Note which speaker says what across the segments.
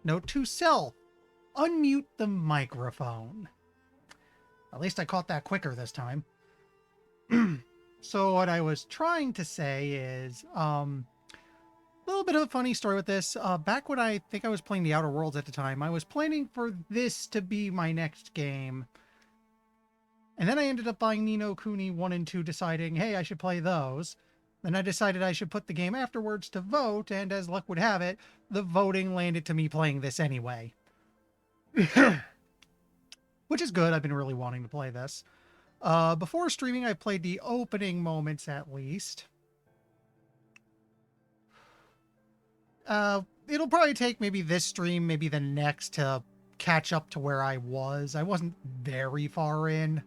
Speaker 1: Note to self, unmute the microphone. At least I caught that quicker this time. So what I was trying to say is, a little bit of a funny story with this. Back when I think I was playing the Outer Worlds at the time, I was planning for this to be my next game. And then I ended up buying Ni no Kuni 1 and 2, deciding, hey, I should play those. Then I decided I should put the game afterwards to vote, and as luck would have it, the voting landed to me playing this anyway. Which is good, I've been really wanting to play this. Before streaming, I played the opening moments at least. It'll probably take maybe this stream, maybe the next, to catch up to where I was. I wasn't very far in.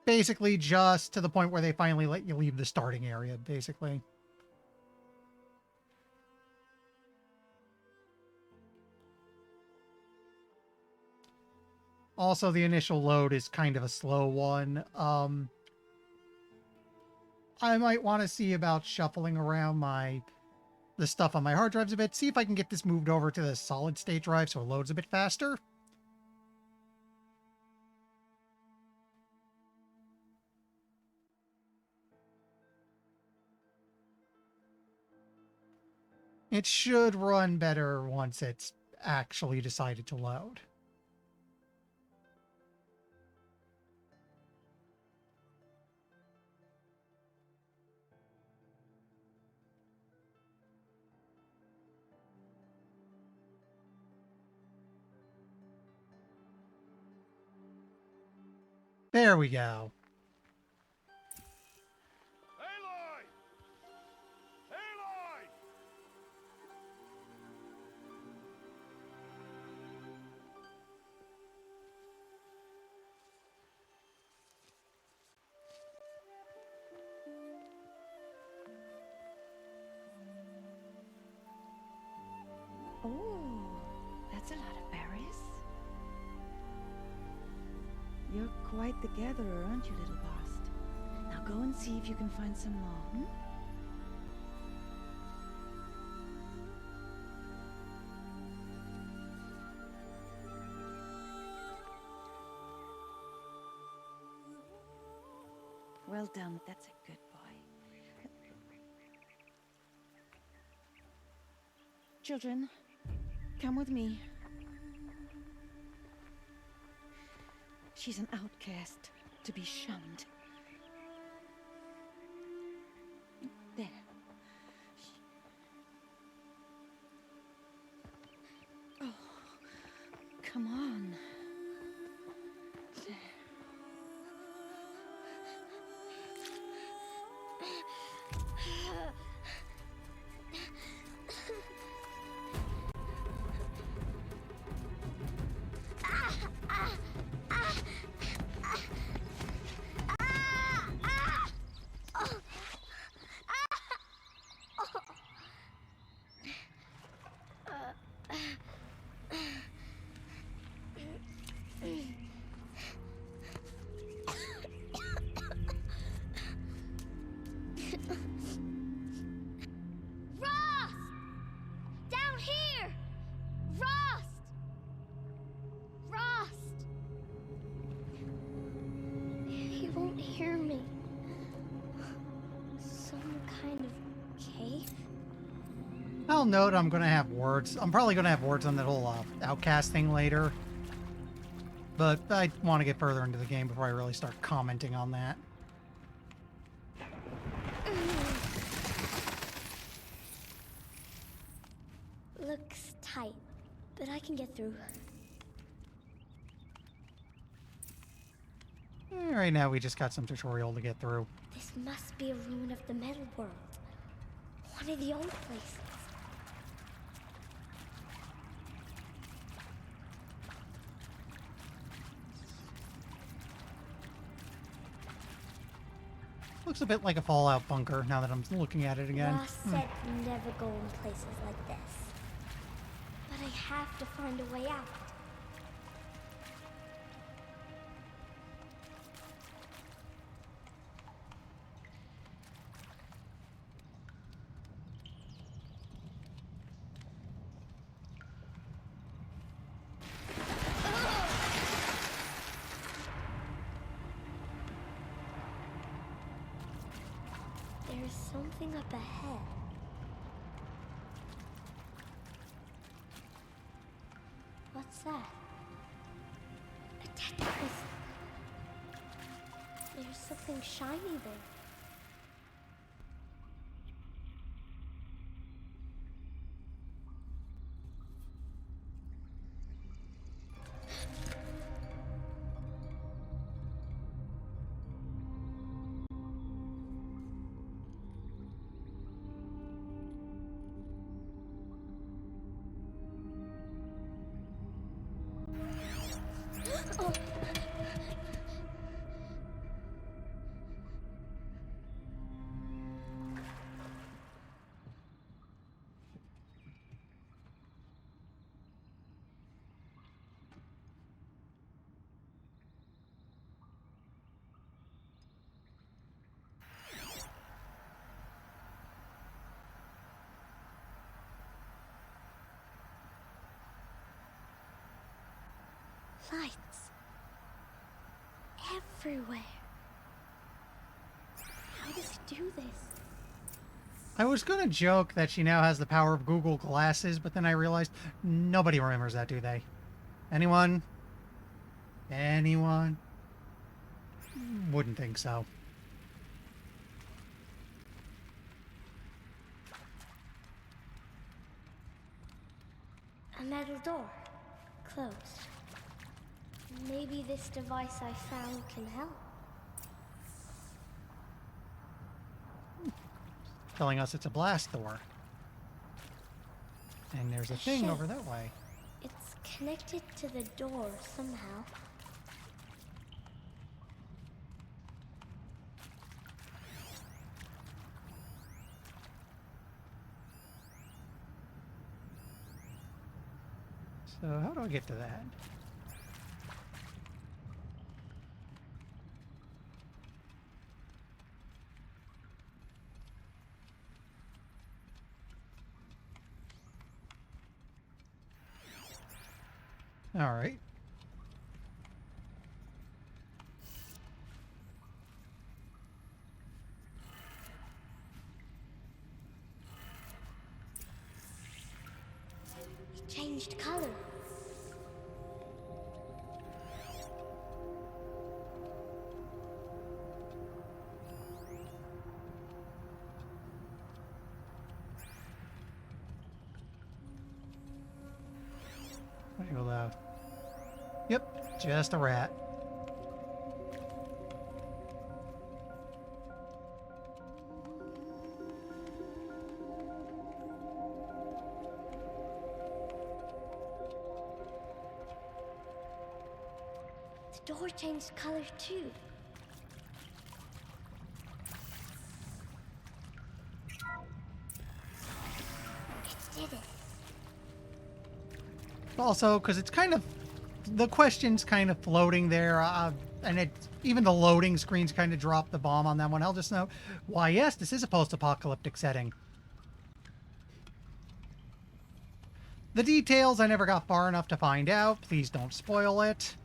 Speaker 1: Basically just to the point where they finally let you leave the starting area, basically. Also, the initial load is kind of a slow one. I might want to see about shuffling around the stuff on my hard drives a bit, see if I can get this moved over to the solid state drive so it loads a bit faster. It should run better once it's actually decided to load. There we go.
Speaker 2: Aloy! Aloy!
Speaker 3: Oh, that's a lot of berries. You're quite the gatherer, aren't you, little Bast? Now go and see if you can find some more, hmm? Well done, that's a good boy. Children, come with me. She's an outcast, to be shunned. There. Oh, come on. There.
Speaker 4: Hear me. Some kind of cave?
Speaker 1: I'll note I'm going to have words. I'm probably going to have words on that whole outcast thing later. But I want to get further into the game before I really start commenting on that.
Speaker 4: Looks tight, but I can get through.
Speaker 1: Right now we just got some tutorial to get through.
Speaker 4: This must be a ruin of the metal world. One of the old places.
Speaker 1: Looks a bit like a Fallout bunker now that I'm looking at it again.
Speaker 4: Ross said never go in places like this. But I have to find a way out. something up ahead. What's that? A tentacles. There's something shiny there. Oh. Lights. Everywhere. How does he do this?
Speaker 1: I was gonna joke that she now has the power of Google Glasses, but then I realized nobody remembers that, do they? Anyone? Anyone? Wouldn't think so.
Speaker 4: A metal door. Closed. Maybe this device I found can help.
Speaker 1: Telling us it's a blast door. And there's a thing
Speaker 4: Shit.
Speaker 1: over that way.
Speaker 4: It's connected to the door somehow.
Speaker 1: So how do I get to that? All right.
Speaker 4: It changed color.
Speaker 1: Real loud. Yep, just a rat.
Speaker 4: The door changed color too. It did it.
Speaker 1: Also, because it's kind of, the question's kind of floating there, and it, even the loading screens kind of dropped the bomb on that one. I'll just note, why yes, this is a post-apocalyptic setting. The details I never got far enough to find out. Please don't spoil it.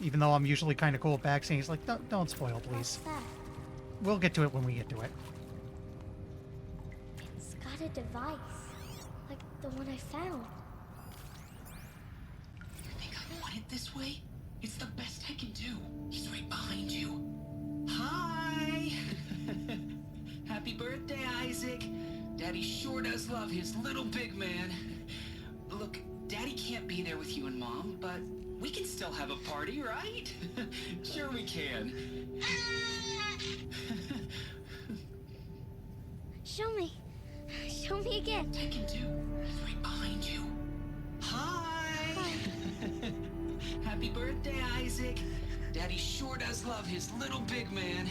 Speaker 1: Even though I'm usually kind of cool at backseeing, it's like, don't spoil,
Speaker 4: What's
Speaker 1: please.
Speaker 4: that?
Speaker 1: We'll get to it when we get to it.
Speaker 4: It's got a device. Like the one I found.
Speaker 2: You think I want it this way? It's the best I can do. He's right behind you. Hi! Happy birthday, Isaac. Daddy sure does love his little big man. Look, Daddy can't be there with you and Mom, but we can still have a party, right? Sure we can.
Speaker 4: Show me. Show me again.
Speaker 2: I can do. He's right behind you. Hi! Happy birthday, Isaac. Daddy sure does love his little big man.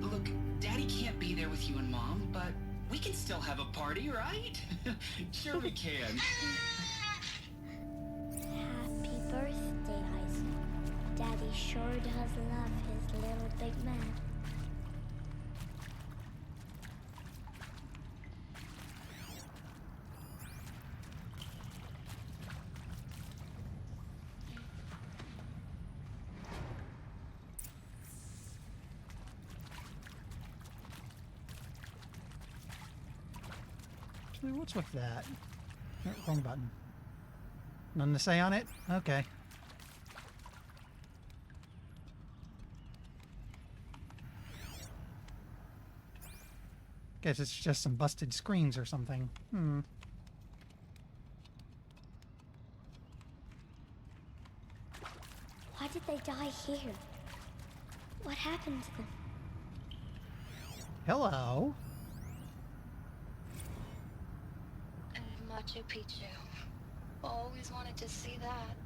Speaker 2: Look, Daddy can't be there with you and Mom, but we can still have a party, right? Sure we can.
Speaker 4: Happy birthday, Isaac. Daddy sure does love his little big man.
Speaker 1: Actually, what's with that? Oh, wrong button. Nothing to say on it? Okay. Guess it's just some busted screens or something.
Speaker 4: Why did they die here? What happened to them?
Speaker 1: Hello.
Speaker 5: And Machu Picchu. Always wanted to see that.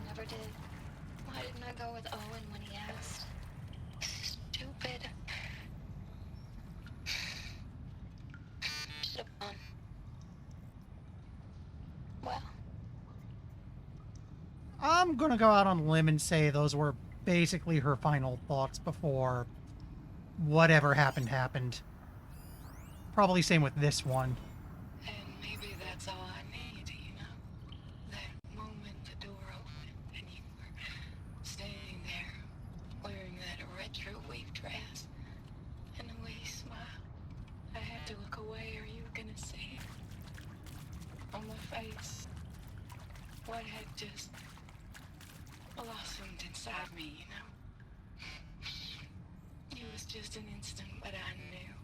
Speaker 5: Never did. Why didn't I go with Owen when he asked? Stupid. Should have gone. Well,
Speaker 1: I'm gonna go out on a limb and say those were basically her final thoughts before whatever happened. Probably same with this one.
Speaker 5: and maybe that's all I need, you know? That moment the door opened and you were standing there, wearing that retro wave dress and a wee smile. I had to look away or you were gonna see it on my face. What had just blossomed inside me, you know? It was just an instant, but I knew.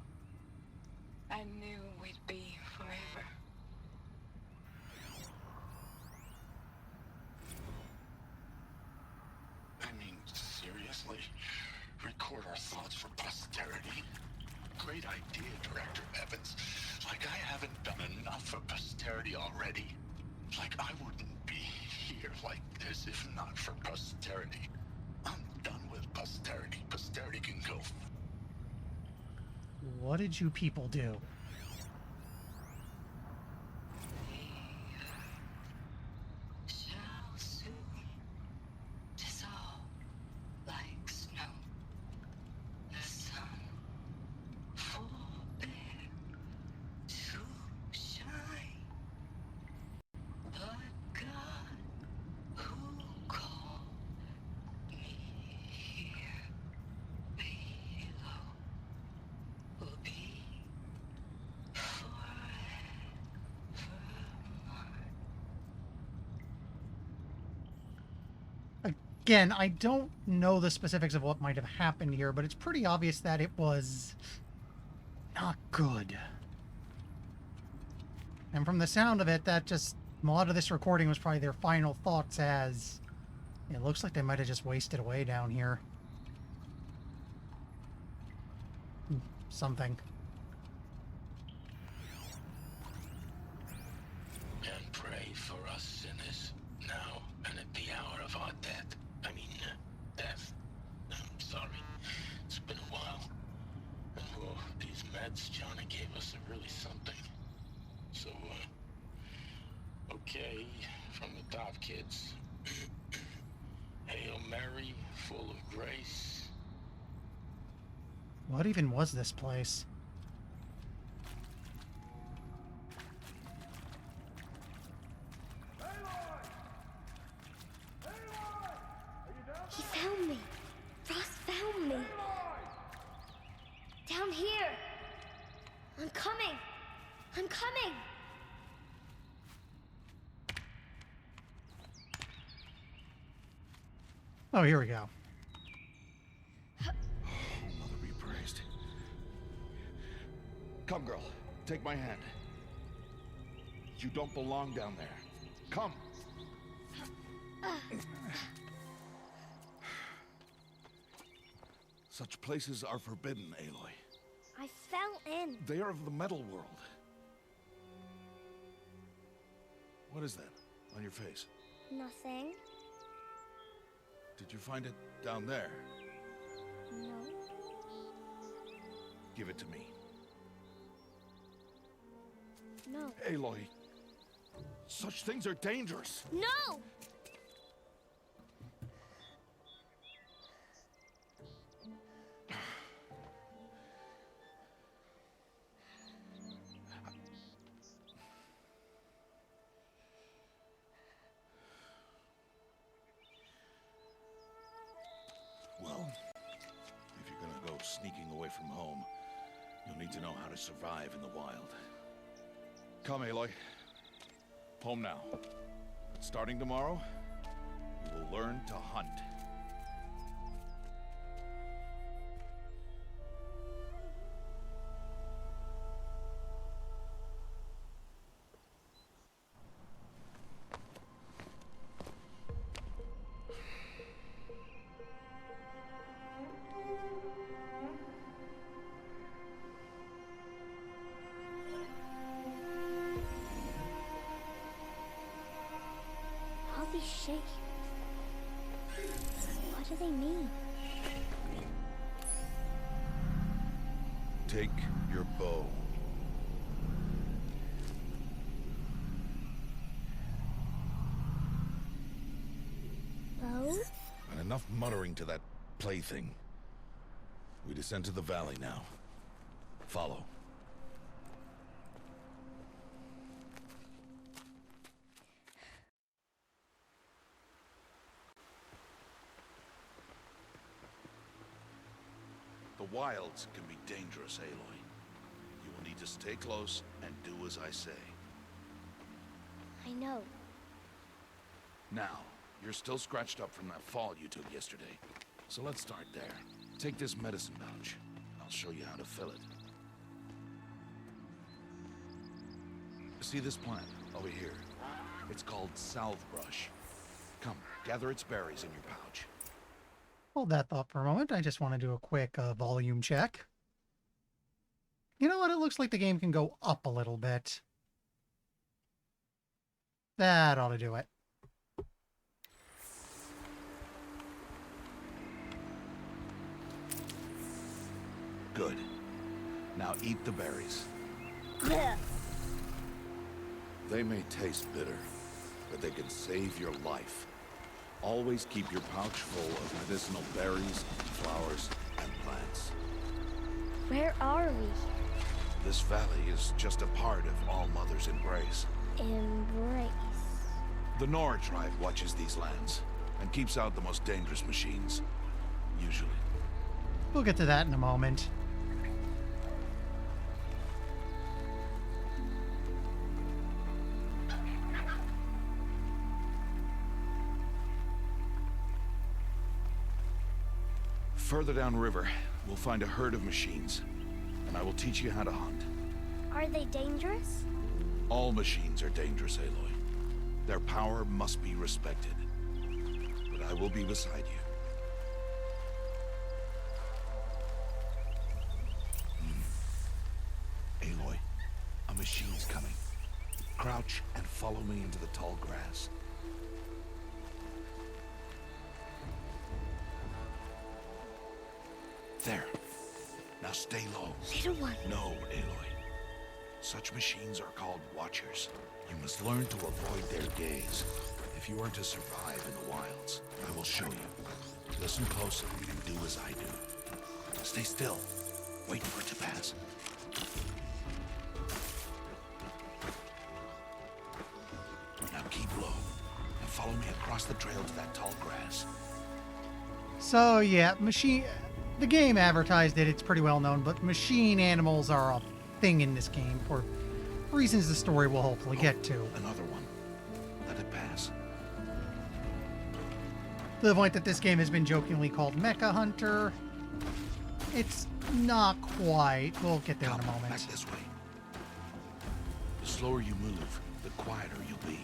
Speaker 5: I knew we'd be forever.
Speaker 6: I mean, seriously? Record our thoughts for posterity? Great idea, Director Evans. Like I haven't done enough for posterity already. Like I wouldn't be here like this if not for posterity. I'm done with posterity. Posterity can go.
Speaker 1: What did you people do?
Speaker 5: Shall soon dissolve like snow. The sun forbid to shine. But God, who called me here below, will be forever mine.
Speaker 1: Again, I don't know the specifics of what might have happened here, but it's pretty obvious that it was not good. And from the sound of it, that just, a lot of this recording was probably their final thoughts, as it looks like they might have just wasted away down here. Something.
Speaker 6: And pray for us sinners now and at the hour of our death. Death. I'm sorry. It's been a while. And these meds Johnny gave us are really something. So, okay, from the top, kids. Hail Mary, full of grace.
Speaker 1: What even was this place?
Speaker 4: He found me. Ross found me. Down here. I'm coming. I'm coming.
Speaker 1: Oh, here we go.
Speaker 7: Mother be praised. Come, girl. Take my hand. You don't belong down there. Come. Such places are forbidden, Aloy.
Speaker 4: I fell in.
Speaker 7: They are of the metal world. What is that on your face?
Speaker 4: Nothing.
Speaker 7: Did you find it down there?
Speaker 4: No.
Speaker 7: Give it to me.
Speaker 4: No.
Speaker 7: Aloy, such things are dangerous.
Speaker 4: No!
Speaker 7: Well, if you're gonna go sneaking away from home, you'll need to know know how to survive in the wild. Come, Aloy. Home now. Starting tomorrow, you will learn to hunt.
Speaker 4: All these shapes. What do they mean?
Speaker 7: Take your bow.
Speaker 4: Bow?
Speaker 7: And enough muttering to that plaything. We descend to the valley now. Follow. The wilds can be dangerous, Aloy. You will need to stay close and do as I say.
Speaker 4: I know.
Speaker 7: Now, you're still scratched up from that fall you took yesterday. So let's start there. Take this medicine pouch. I'll show you how to fill it. See this plant over here? It's called salvebrush. Come, gather its berries in your pouch.
Speaker 1: Hold that thought for a moment. I just want to do a quick volume check. You know what? It looks like the game can go up a little bit. That ought to do it.
Speaker 7: Good. Now eat the berries. They may taste bitter, but they can save your life. Always keep your pouch full of medicinal berries, flowers, and plants.
Speaker 4: Where are we?
Speaker 7: This valley is just a part of All Mother's embrace.
Speaker 4: Embrace.
Speaker 7: The Nora tribe watches these lands and keeps out the most dangerous machines. Usually.
Speaker 1: We'll get to that in a moment.
Speaker 7: Further downriver, we'll find a herd of machines, and I will teach you how to hunt.
Speaker 4: Are they dangerous?
Speaker 7: All machines are dangerous, Aloy. Their power must be respected. But I will be beside you. Aloy, a machine's coming. Crouch and follow me into the tall grass. There. Now stay low.
Speaker 4: Little one.
Speaker 7: No, Aloy. Such machines are called Watchers. You must learn to avoid their gaze. If you are to survive in the wilds, I will show you. Listen closely and do as I do. Stay still. Wait for it to pass. Now keep low and follow me across the trail to that tall grass.
Speaker 1: So yeah, the game advertised it, it's pretty well known, but machine animals are a thing in this game for reasons the story will hopefully get to.
Speaker 7: Another one. Let it pass.
Speaker 1: To the point that this game has been jokingly called Mecha Hunter. It's not quite. We'll get there in a moment.
Speaker 7: Back this way. The slower you move, the quieter you'll be.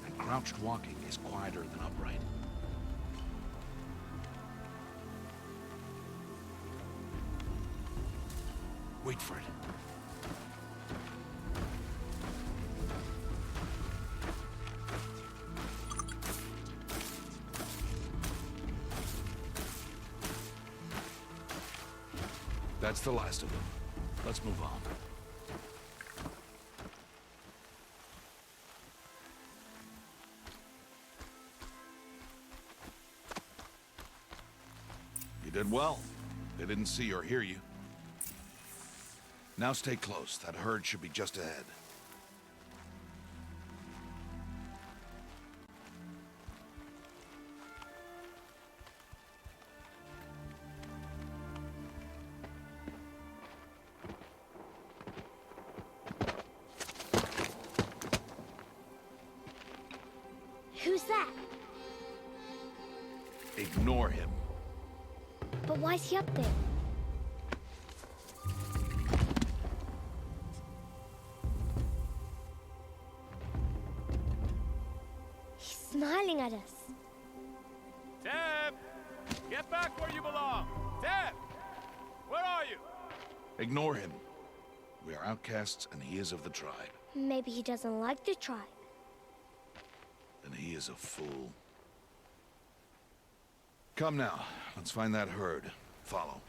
Speaker 7: And crouched walking is quieter than upright. Wait for it. That's the last of them. Let's move on. You did well. They didn't see or hear you. Now stay close. That herd should be just ahead. Ignore him.
Speaker 4: But why is he up there? He's smiling at us.
Speaker 8: Deb! Get back where you belong! Deb! Where are you?
Speaker 7: Ignore him. We are outcasts, and he is of the tribe.
Speaker 4: Maybe he doesn't like the tribe.
Speaker 7: And he is a fool. Come now, let's find that herd. Follow.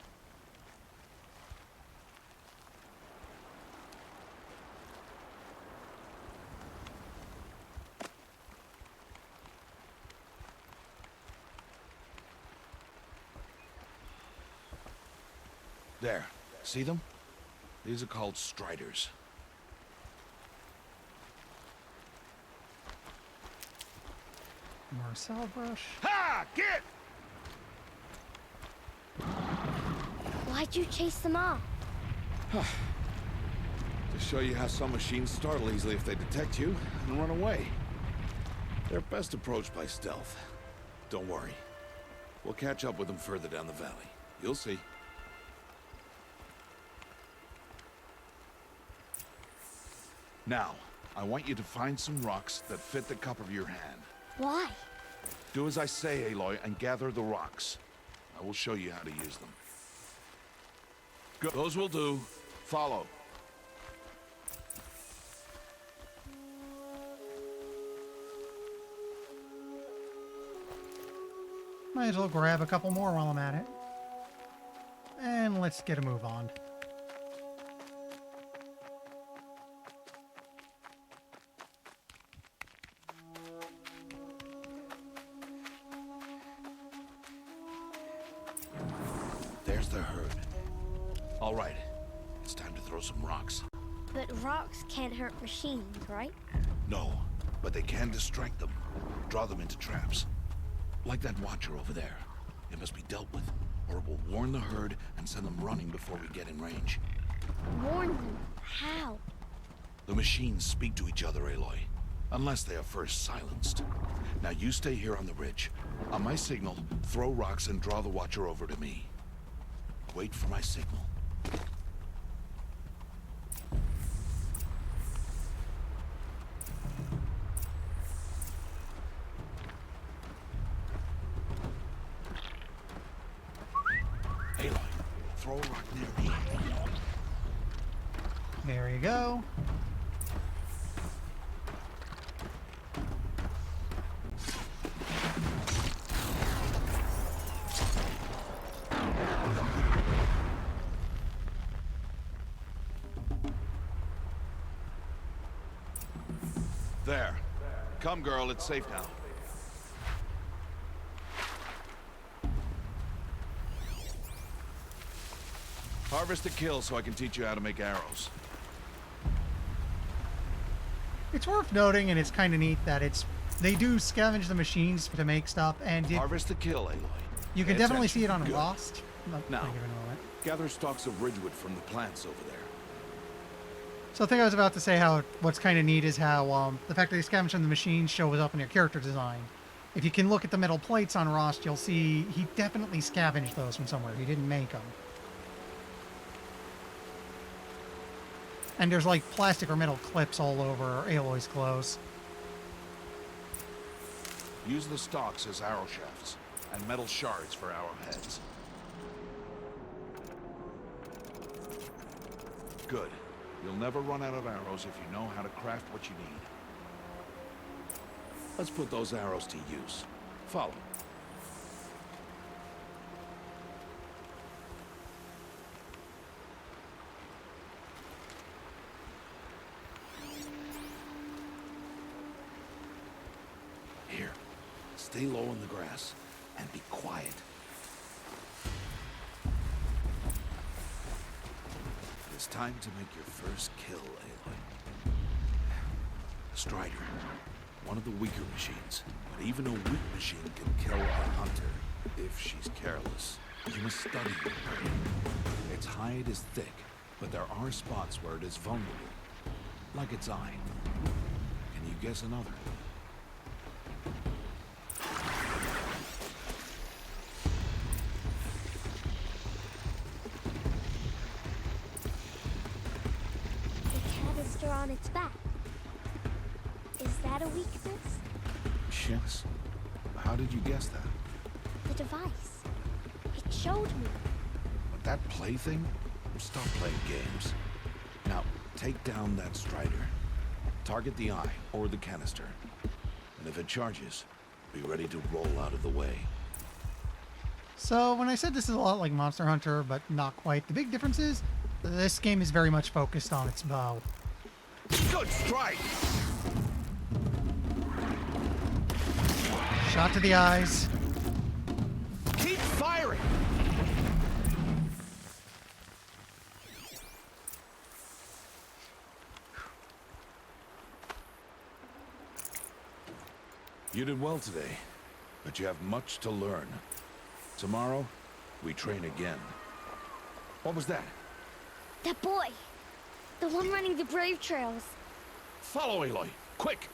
Speaker 7: There. See them? These are called striders.
Speaker 1: More sagebrush.
Speaker 7: Ha! Get!
Speaker 4: Why'd you chase them off?
Speaker 7: To show you how some machines startle easily if they detect you and run away. They're best approached by stealth. Don't worry. We'll catch up with them further down the valley. You'll see. Now, I want you to find some rocks that fit the cup of your hand.
Speaker 4: Why?
Speaker 7: Do as I say, Aloy, and gather the rocks. I will show you how to use them. Go. Those will do. Follow.
Speaker 1: Might as well grab a couple more while I'm at it. And let's get a move on.
Speaker 7: There's the herd. All right. It's time to throw some rocks.
Speaker 4: But rocks can't hurt machines, right?
Speaker 7: No, but they can distract them. Draw them into traps. Like that watcher over there. It must be dealt with, or it will warn the herd and send them running before we get in range.
Speaker 4: Warn them. How?
Speaker 7: The machines speak to each other, Aloy. Unless they are first silenced. Now you stay here on the ridge. On my signal, throw rocks and draw the watcher over to me. Wait for my signal. Aloy, throw a rock near me.
Speaker 1: There you go.
Speaker 7: There. Come, girl, it's safe now. Harvest a kill so I can teach you how to make arrows.
Speaker 1: It's worth noting, and it's kind of neat that they do scavenge the machines to make stuff, and
Speaker 7: Harvest a kill, Aloy.
Speaker 1: you can
Speaker 7: Pay
Speaker 1: definitely
Speaker 7: attention.
Speaker 1: see it on
Speaker 7: Good.
Speaker 1: Lost.
Speaker 7: Now.
Speaker 1: Give it a moment.
Speaker 7: Gather stalks of ridgewood from the plants over there.
Speaker 1: So I think I was about to say how what's kind of neat is how the fact that they scavenge from the machines shows up in your character design. If you can look at the metal plates on Rost, you'll see he definitely scavenged those from somewhere. He didn't make them. And there's like plastic or metal clips all over Aloy's clothes.
Speaker 7: Use the stalks as arrow shafts, and metal shards for arrowheads. Good. You'll never run out of arrows if you know how to craft what you need. Let's put those arrows to use. Follow. Here, stay low in the grass and be quiet. It's time to make your first kill, Aloy. A strider. One of the weaker machines. But even a weak machine can kill a hunter if she's careless. You must study the bird. Its hide is thick, but there are spots where it is vulnerable. Like its eye. Can you guess another?
Speaker 4: monster on its back. Is that a weakness?
Speaker 7: Yes. How did you guess that?
Speaker 4: The device. It showed me.
Speaker 7: But that plaything? Stop playing games. Now, take down that Strider. Target the eye or the canister. And if it charges, be ready to roll out of the way.
Speaker 1: So when I said this is a lot like Monster Hunter, but not quite, the big difference is this game is very much focused on its bow.
Speaker 7: Good strike!
Speaker 1: Shot to the eyes.
Speaker 7: Keep firing! You did well today, but you have much to learn. Tomorrow, we train again. What was that?
Speaker 4: That boy. The one running the brave trails.
Speaker 7: Follow Aloy, quick!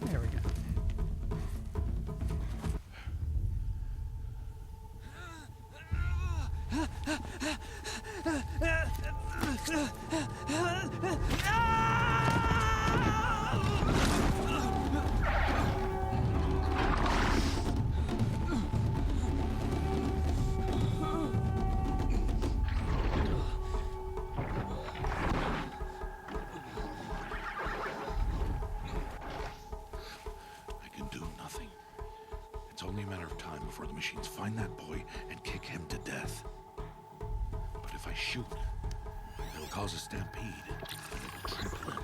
Speaker 1: There we go.
Speaker 7: I can do nothing. It's only a matter of time before the machines find that boy and kick him to death. But if I shoot, it'll cause a stampede. And it'll trample him.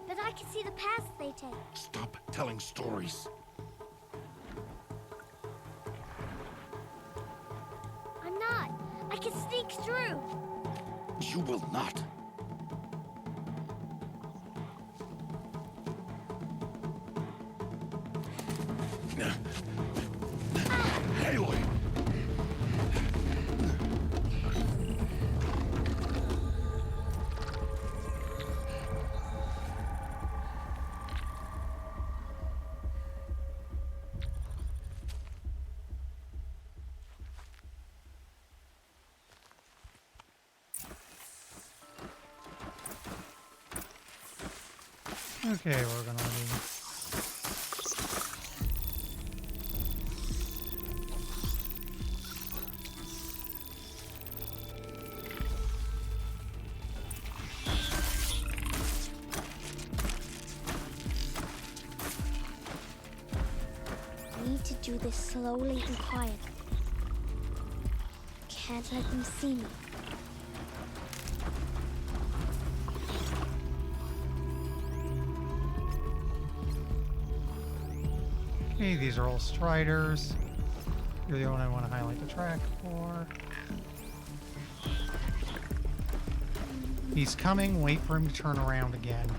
Speaker 4: But I can see the paths they take.
Speaker 7: Stop telling stories.
Speaker 4: I'm not. I can sneak through.
Speaker 7: You will not. Aloy!
Speaker 1: Okay, we're gonna leave.
Speaker 4: I need to do this slowly and quietly. Can't let them see me.
Speaker 1: Okay, these are all Striders. You're the one I want to highlight the track for. He's coming. Wait for him to turn around again.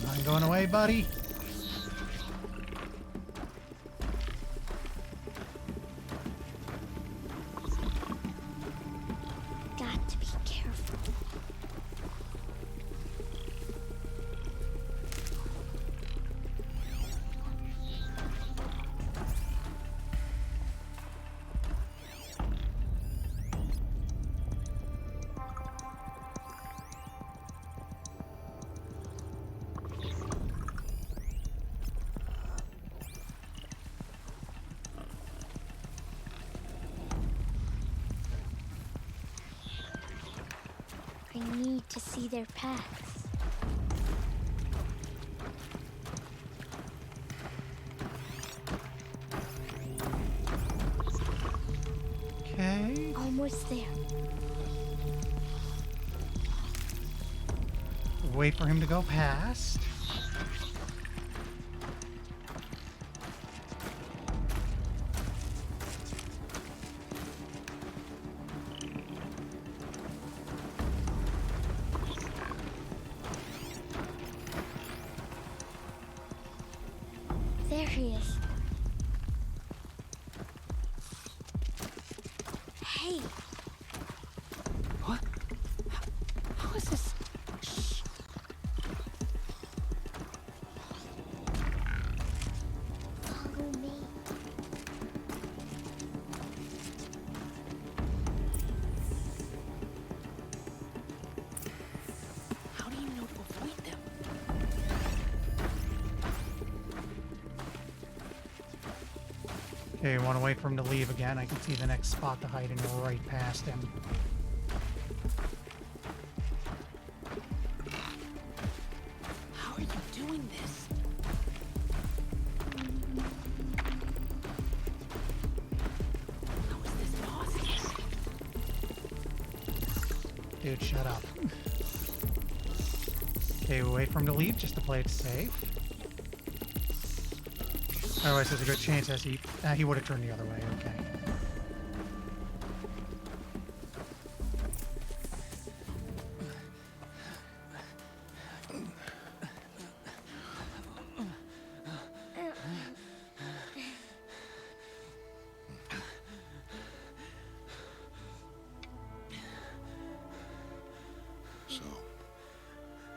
Speaker 1: Not going away, buddy.
Speaker 4: Got to be careful. I need to see their paths. almost there.
Speaker 1: Wait for him to go past.
Speaker 4: There he is. Hey,
Speaker 2: What? How is this?
Speaker 4: follow me.
Speaker 2: How do you know to avoid them?
Speaker 1: Okay, want to wait for him to leave again. I can see the next spot to hide in right past him.
Speaker 2: How are you doing this? How is this possible?
Speaker 1: Dude, shut up. Okay, we'll wait for him to leave just to play it safe. Otherwise, there's a good chance as he would have turned the other way. Okay.
Speaker 7: So,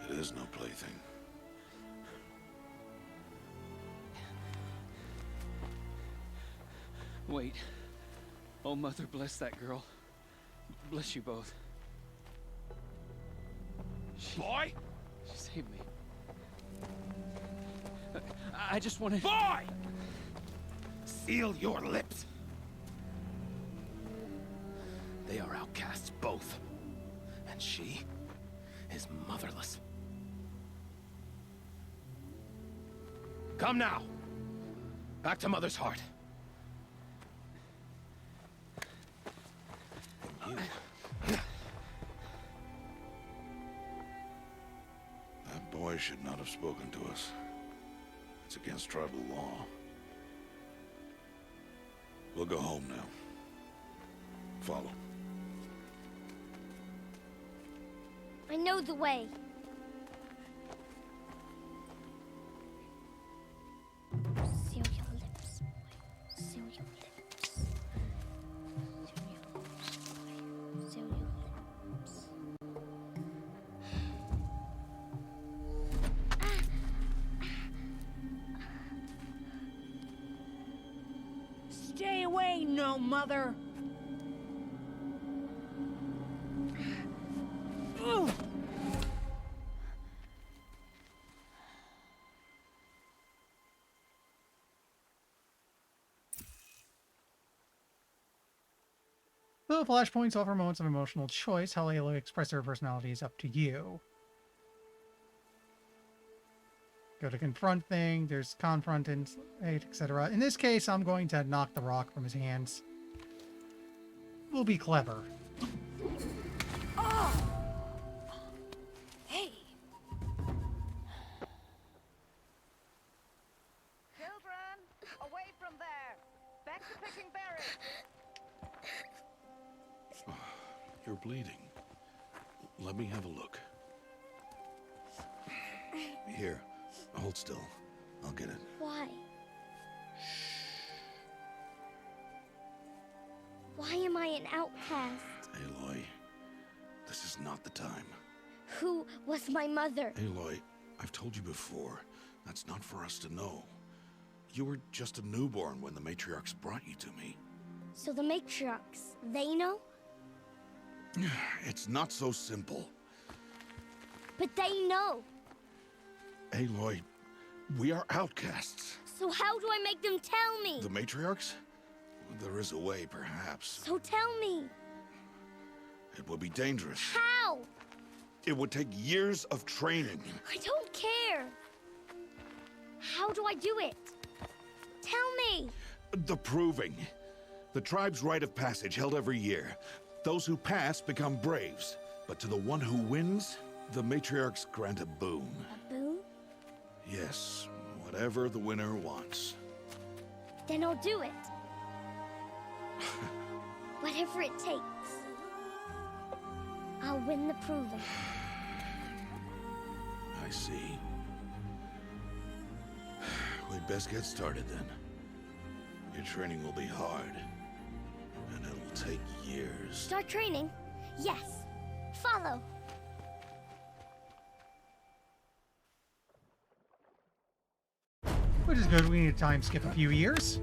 Speaker 7: it is no plaything.
Speaker 2: Wait. Oh, Mother, bless that girl. Bless you both.
Speaker 8: Boy!
Speaker 2: She saved me. I just wanted...
Speaker 8: Boy! Seal your lips.
Speaker 9: They are outcasts, both. And she is motherless. Come now! Back to Mother's heart. And you...
Speaker 7: That boy should not have spoken to us. It's against tribal law. We'll go home now. Follow.
Speaker 4: I know the way. Seal your lips, boy. Seal your lips. Seal your lips, boy. Seal your lips.
Speaker 3: Stay away, no mother!
Speaker 1: The flashpoints offer moments of emotional choice. How Aloy express their personality is up to you. Go to confront thing. There's confront and etc. In this case, I'm going to knock the rock from his hands. We'll be clever.
Speaker 3: Hey! Children, away from there! Back to picking berries!
Speaker 7: You're bleeding. Let me have a look. Here, hold still. I'll get it.
Speaker 4: Why? Why am I an outcast?
Speaker 7: Aloy, this is not the time.
Speaker 4: Who was my mother?
Speaker 7: Aloy, I've told you before, that's not for us to know. You were just a newborn when the matriarchs brought you to me.
Speaker 4: So the matriarchs, they know?
Speaker 7: It's not so simple.
Speaker 4: But they know.
Speaker 7: Aloy, we are outcasts.
Speaker 4: So how do I make them tell me?
Speaker 7: The matriarchs? There is a way, perhaps.
Speaker 4: So tell me.
Speaker 7: It would be dangerous.
Speaker 4: How?
Speaker 7: It would take years of training.
Speaker 4: I don't care. How do I do it? Tell me.
Speaker 7: The proving. The tribe's rite of passage held every year. Those who pass become braves, but to the one who wins, the matriarchs grant a boon.
Speaker 4: A boon?
Speaker 7: Yes, whatever the winner wants.
Speaker 4: Then I'll do it. Whatever it takes. I'll win the proving.
Speaker 7: I see. We'd best get started then. Your training will be hard, and it'll take years.
Speaker 4: Start training? Yes. Follow.
Speaker 1: Which is good. We need to time skip a few years.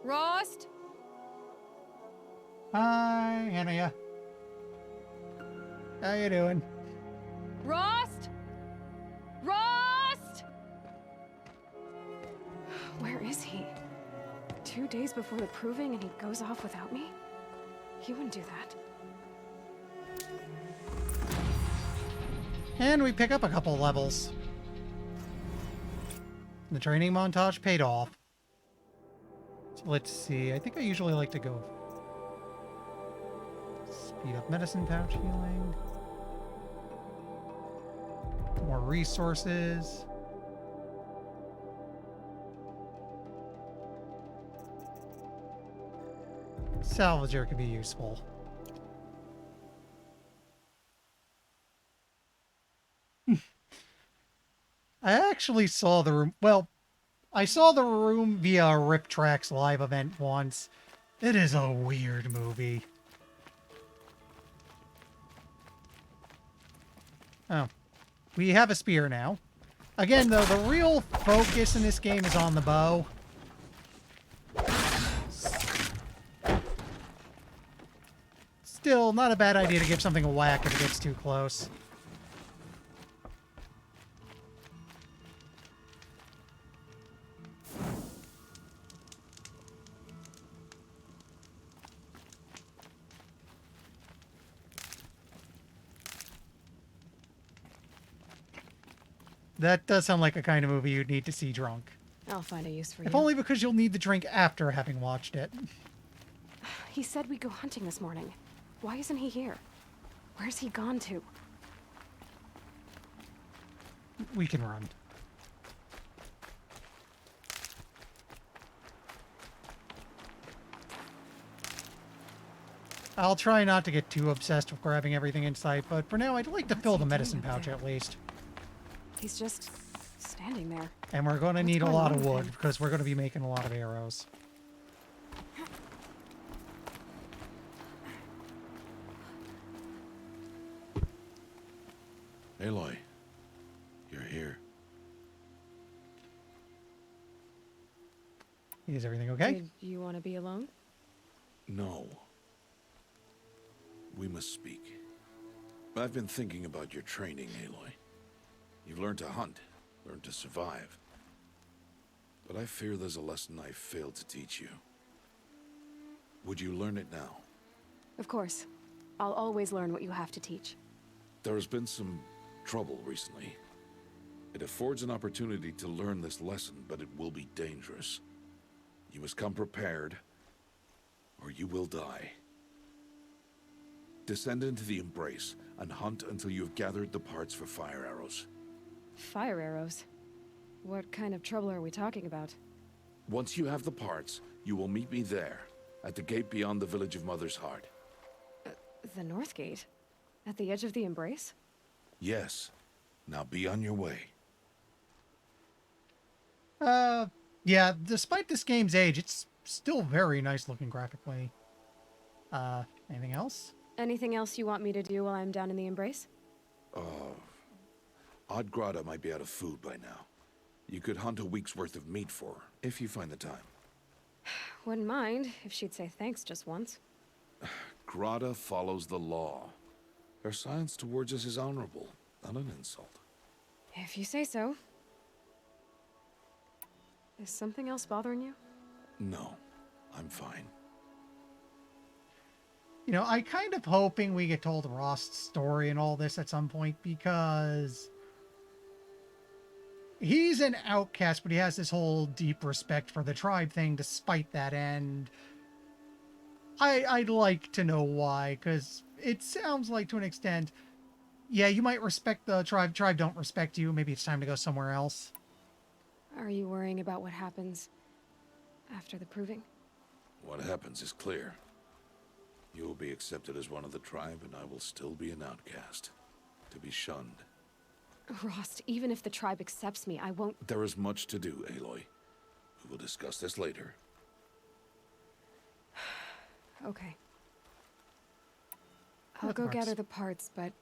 Speaker 10: Rost?
Speaker 1: Hi, Anaya. How you doing?
Speaker 10: Rost? Rost? Where is he? 2 days before the proving and he goes off without me? He wouldn't do that.
Speaker 1: And we pick up a couple levels. The training montage paid off. So let's see. I think I usually like to go speed up medicine pouch healing. More resources. Salvager could be useful. I actually saw the room. Well, I saw the room via Rip Track's live event once. It is a weird movie. Oh. We have a spear now. Again, though, the real focus in this game is on the bow. Still, not a bad idea to give something a whack if it gets too close. That does sound like a kind of movie you'd need to see drunk.
Speaker 10: I'll find a use for you.
Speaker 1: If only because you'll need the drink after having watched it.
Speaker 10: He said we'd go hunting this morning. Why isn't he here? Where's he gone to?
Speaker 1: We can run. I'll try not to get too obsessed with grabbing everything in sight, but for now I'd like to
Speaker 10: What's
Speaker 1: fill
Speaker 10: he
Speaker 1: the
Speaker 10: doing
Speaker 1: medicine
Speaker 10: up
Speaker 1: pouch
Speaker 10: there?
Speaker 1: at least.
Speaker 10: He's just standing there.
Speaker 1: And we're going to
Speaker 10: What's
Speaker 1: need a
Speaker 10: going
Speaker 1: lot
Speaker 10: on
Speaker 1: of
Speaker 10: with
Speaker 1: wood
Speaker 10: him?
Speaker 1: because we're going to be making a lot of arrows.
Speaker 7: Aloy, you're here.
Speaker 1: Is everything okay?
Speaker 10: Did you want to be alone?
Speaker 7: No. We must speak. I've been thinking about your training, Aloy. You've learned to hunt, learned to survive. But I fear there's a lesson I failed to teach you. Would you learn it now?
Speaker 10: Of course. I'll always learn what you have to teach.
Speaker 7: There has been some trouble recently. It affords an opportunity to learn this lesson, but it will be dangerous. You must come prepared, or you will die. Descend into the Embrace and hunt until you have gathered the parts for fire arrows.
Speaker 10: Fire arrows? What kind of trouble are we talking about?
Speaker 7: Once you have the parts, you will meet me there, at the gate beyond the village of Mother's Heart.
Speaker 10: The North Gate? At the edge of the Embrace?
Speaker 7: Yes. Now be on your way.
Speaker 1: Yeah, despite this game's age, it's still very nice looking graphically. Anything else?
Speaker 10: Anything else you want me to do while I'm down in the Embrace?
Speaker 7: Odd Grata might be out of food by now. You could hunt a week's worth of meat for her, if you find the time.
Speaker 10: Wouldn't mind if she'd say thanks just once.
Speaker 7: Grata follows the law. Her silence towards us is honorable, not an insult.
Speaker 10: If you say so. Is something else bothering you?
Speaker 7: No, I'm fine.
Speaker 1: You know, I kind of hoping we get told Rost's story and all this at some point because he's an outcast, but he has this whole deep respect for the tribe thing despite that, and I'd like to know why, because it sounds like to an extent, yeah, you might respect the tribe don't respect you, maybe it's time to go somewhere else.
Speaker 10: Are you worrying about what happens after the proving?
Speaker 7: What happens is clear. You will be accepted as one of the tribe, and I will still be an outcast, to be shunned.
Speaker 10: Rost, even if the tribe accepts me, I won't...
Speaker 7: There is much to do, Aloy. We will discuss this later.
Speaker 10: Okay. I'll
Speaker 1: What
Speaker 10: go
Speaker 1: parts?
Speaker 10: gather the parts, but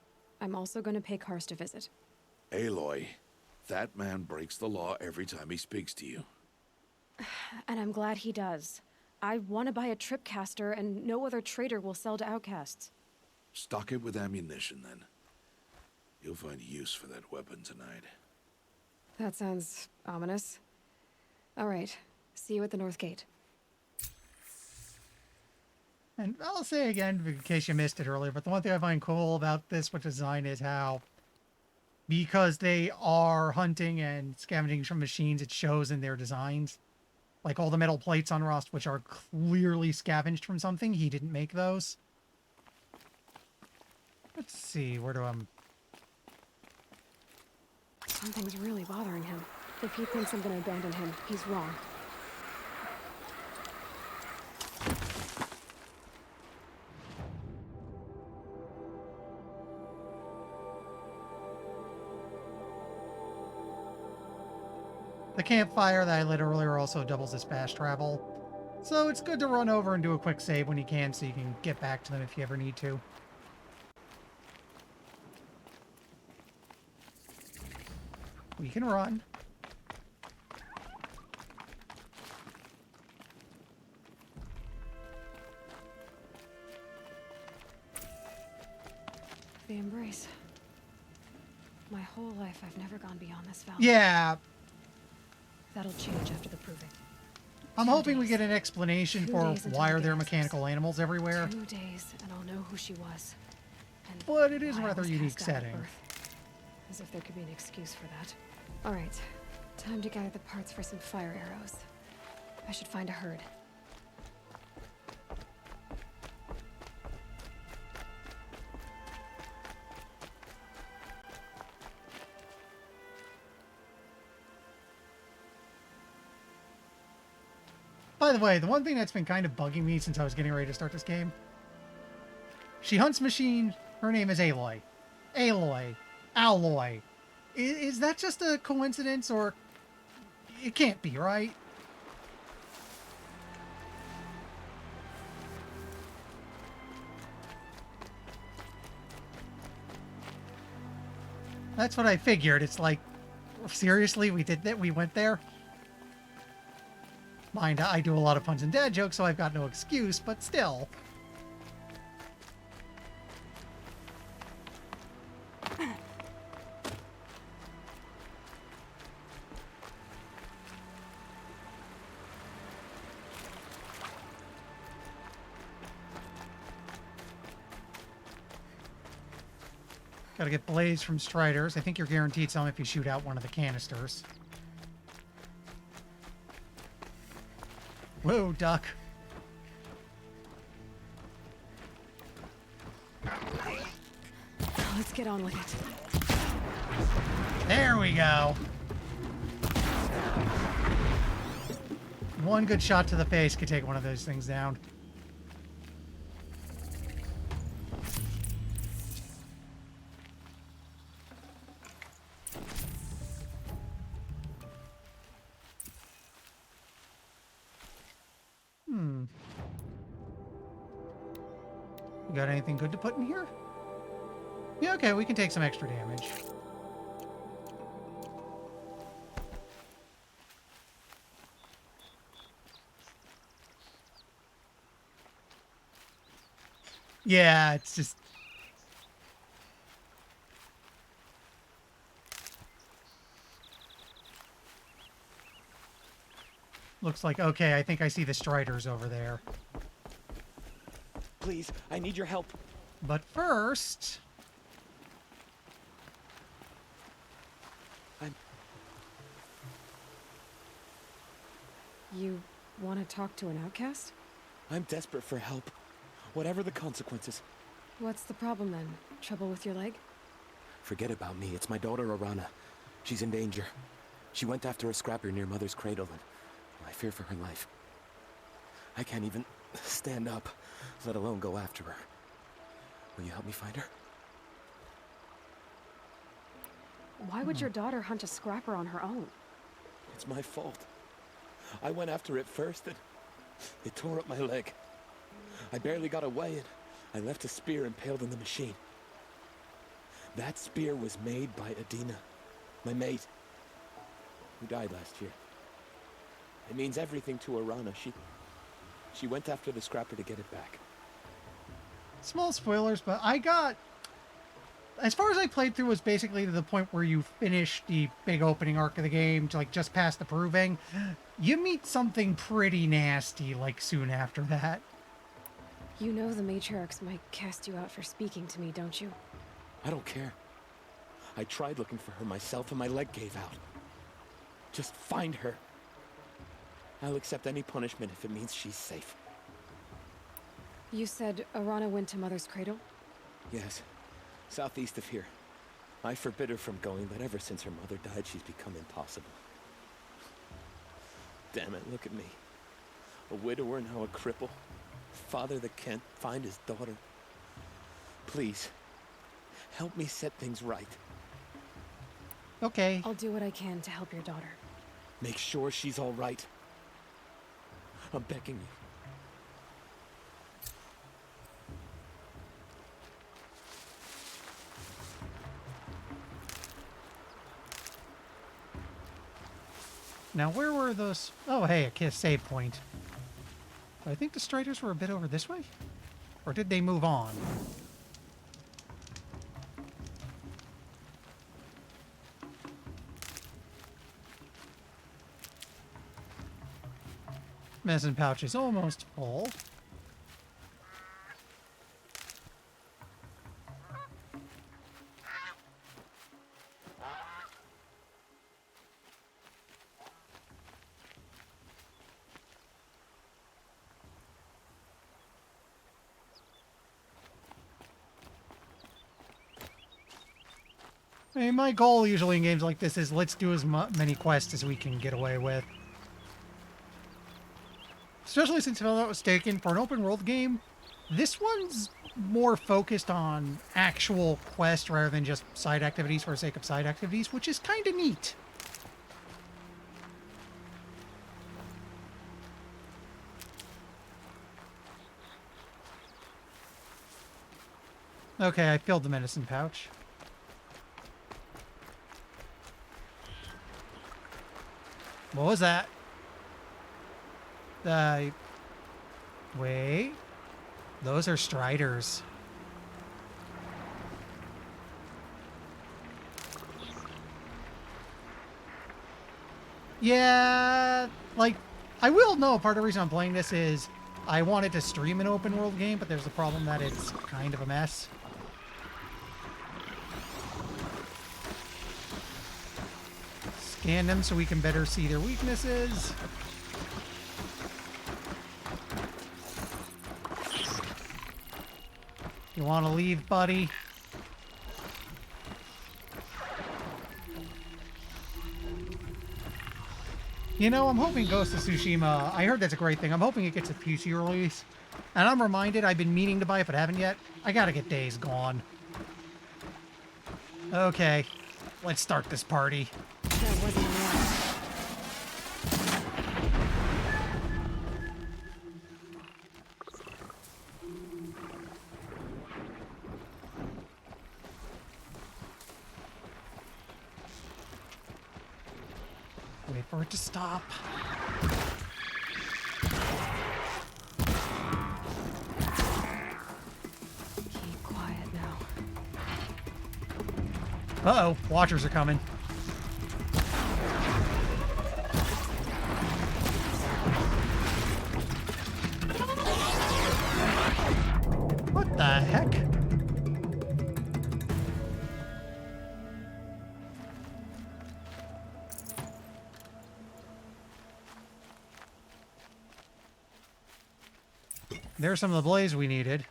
Speaker 10: I'm also going to pay Karst a visit.
Speaker 7: Aloy, that man breaks the law every time he speaks to you.
Speaker 10: And I'm glad he does. I want to buy a tripcaster, and no other trader will sell to outcasts.
Speaker 7: Stock it with ammunition, then. You'll find use for that weapon tonight.
Speaker 10: That sounds ominous. All right. See you at the North Gate.
Speaker 1: And I'll say again, in case you missed it earlier, but the one thing I find cool about this with design is how, because they are hunting and scavenging from machines, it shows in their designs. Like all the metal plates on Rost, which are clearly scavenged from something. He didn't make those. Let's see, where do I...
Speaker 10: Something's really bothering him. If he thinks I'm going to abandon him, he's wrong.
Speaker 1: The campfire that I lit earlier also doubles as fast travel. So it's good to run over and do a quick save when you can so you can get back to them if you ever need to. We can run.
Speaker 10: The Embrace. My whole life, I've never gone beyond this valley.
Speaker 1: Yeah,
Speaker 10: That'll change after the proving.
Speaker 1: I'm
Speaker 10: 2
Speaker 1: hoping we
Speaker 10: days.
Speaker 1: get an explanation
Speaker 10: 2
Speaker 1: for
Speaker 10: days until
Speaker 1: why
Speaker 10: I
Speaker 1: are
Speaker 10: get
Speaker 1: there
Speaker 10: access.
Speaker 1: mechanical animals everywhere.
Speaker 10: 2 days, and I'll know who she was. And
Speaker 1: But it is a
Speaker 10: why I
Speaker 1: rather
Speaker 10: was
Speaker 1: unique
Speaker 10: cast out at
Speaker 1: setting.
Speaker 10: birth. As if there could be an excuse for that. All right, time to gather the parts for some fire arrows. I should find a herd.
Speaker 1: By the way, the one thing that's been kind of bugging me since I was getting ready to start this game, she hunts machine. Her name is Aloy. Aloy. Alloy. Is that just a coincidence, or it can't be, right? That's what I figured. It's like, seriously, we did that? We went there? Mind, I do a lot of puns and dad jokes, so I've got no excuse, but still. Gotta get Blaze from Striders. I think you're guaranteed some if you shoot out one of the canisters. Whoa, duck.
Speaker 10: Let's get on with it.
Speaker 1: There we go. One good shot to the face could take one of those things down. You got anything good to put in here? Yeah, okay, we can take some extra damage. Yeah, it's just... Looks like, okay, I think I see the Striders over there.
Speaker 9: Please, I need your help.
Speaker 1: But first...
Speaker 10: You want to talk to an outcast?
Speaker 9: I'm desperate for help. Whatever the consequences.
Speaker 10: What's the problem then? Trouble with your leg?
Speaker 9: Forget about me. It's my daughter, Arana. She's in danger. She went after a scrapper near Mother's cradle, and I fear for her life. I can't even stand up, let alone go after her. Will you help me find her?
Speaker 10: Why would your daughter hunt a scrapper on her own?
Speaker 9: It's my fault. I went after it first, and it tore up my leg. I barely got away, and I left a spear impaled in the machine. That spear was made by Adina, my mate, who died last year. It means everything to Arana. She went after the scrapper to get it back.
Speaker 1: Small spoilers, but I got... As far as I played through was basically to the point where you finish the big opening arc of the game to like just past the proving. You meet something pretty nasty like soon after that.
Speaker 10: You know the matriarchs might cast you out for speaking to me, don't you?
Speaker 9: I don't care. I tried looking for her myself and my leg gave out. Just find her. I'll accept any punishment if it means she's safe.
Speaker 10: You said Arana went to Mother's cradle?
Speaker 9: Yes. Southeast of here. I forbid her from going, but ever since her mother died, she's become impossible. Damn it, look at me. A widower, now a cripple. Father that can't find his daughter. Please, help me set things right.
Speaker 1: Okay.
Speaker 10: I'll do what I can to help your daughter.
Speaker 9: Make sure she's all right. I'm begging you.
Speaker 1: Now, where were those... Oh, hey, a save point. I think the Striders were a bit over this way? Or did they move on? Medicine pouch is almost full. I mean, my goal usually in games like this is let's do as many quests as we can get away with. especially since if I'm not mistaken, for an open world game, this one's more focused on actual quest rather than just side activities for the sake of side activities, which is kind of neat. Okay, I filled the medicine pouch. What was that? Wait. Those are striders. Yeah, like, I will know part of the reason I'm playing this is I wanted to stream an open world game, but there's the problem that it's kind of a mess. Scan them so we can better see their weaknesses. You want to leave, buddy? You know, I'm hoping Ghost of Tsushima, I heard that's a great thing. I'm hoping it gets a PC release. And I'm reminded I've been meaning to buy it, but haven't yet. I gotta get Days Gone. Okay, let's start this party.
Speaker 10: That wasn't enough.
Speaker 1: Wait for it to stop.
Speaker 10: Keep quiet now.
Speaker 1: Uh-oh, Watchers are coming. What the heck? There's some of the blaze we needed.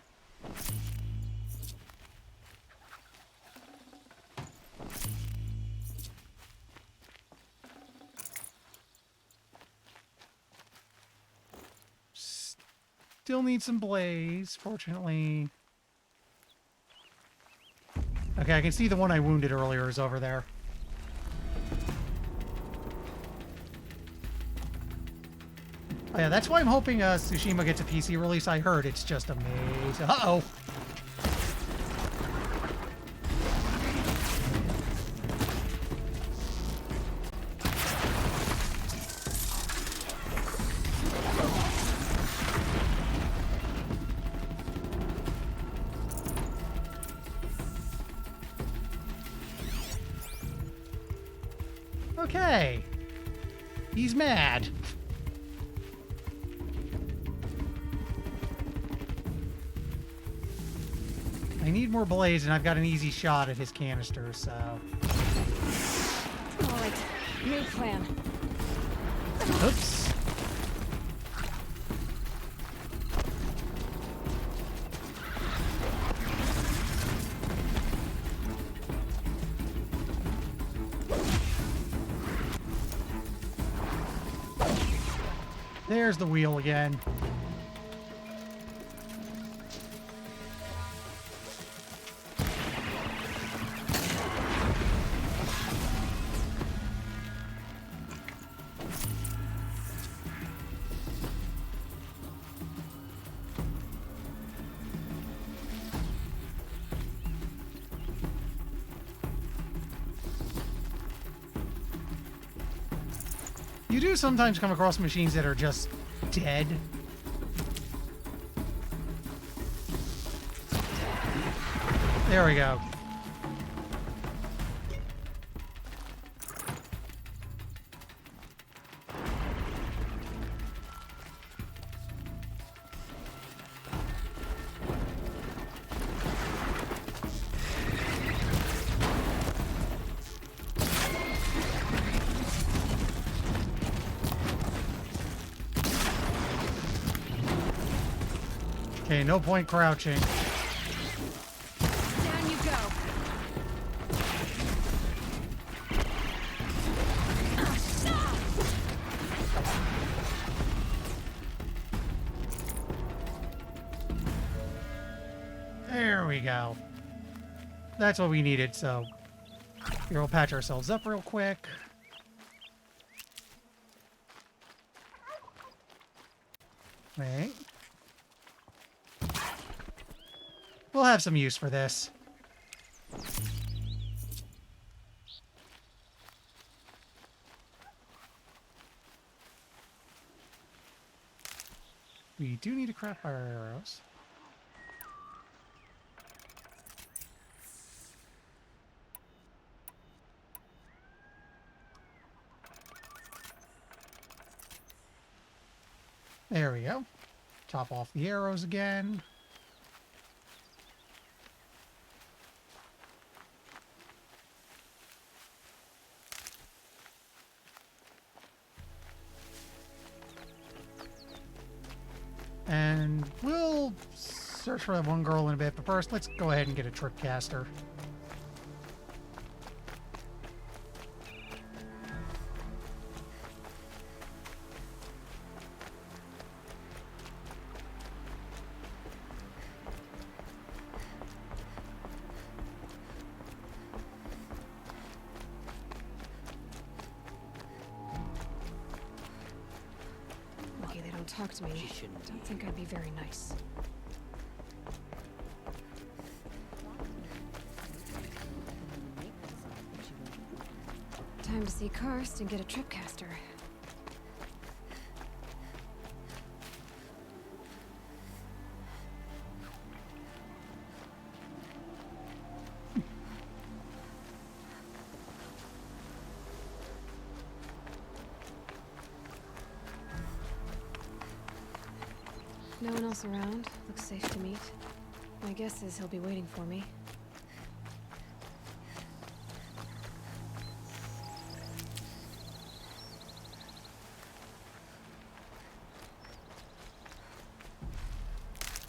Speaker 1: Still need some blaze, fortunately. Okay, I can see the one I wounded earlier is over there. Oh yeah, that's why I'm hoping Tsushima gets a PC release. I heard it's just amazing. Uh-oh. Okay. He's mad. I need more blaze, and I've got an easy shot at his canister, so...
Speaker 10: Alright, new plan.
Speaker 1: Oops. There's the wheel again. You do sometimes come across machines that are just dead. There we go. Okay, no point crouching.
Speaker 10: Down you go.
Speaker 1: There we go. That's what we needed, so here we'll patch ourselves up real quick. Wait. We'll have some use for this. We do need to craft fire arrows. There we go. Top off the arrows again. And we'll search for that one girl in a bit, but first let's go ahead and get a trip caster.
Speaker 10: Lucky they don't talk to me. Don't think I'd be very nice. Time to see Karst and get a tripcaster. No one else around. Looks safe to meet. My guess is he'll be waiting for me.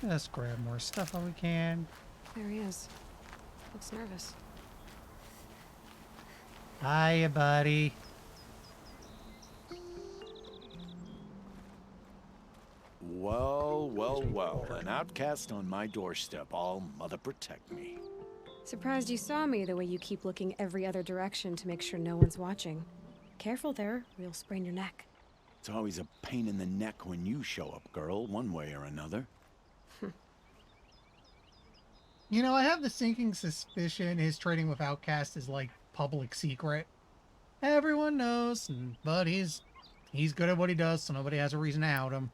Speaker 1: Let's grab more stuff while we can.
Speaker 10: There he is. Looks nervous.
Speaker 1: Hiya, buddy.
Speaker 7: Well, well, well. An outcast on my doorstep. All mother protect me.
Speaker 10: Surprised you saw me the way you keep looking every other direction to make sure no one's watching. Careful there, or you'll sprain your neck.
Speaker 7: It's always a pain in the neck when you show up, girl, one way or another.
Speaker 1: You know, I have the sinking suspicion his trading with Outcast is like public secret. Everyone knows, but he's good at what he does, so nobody has a reason to out him.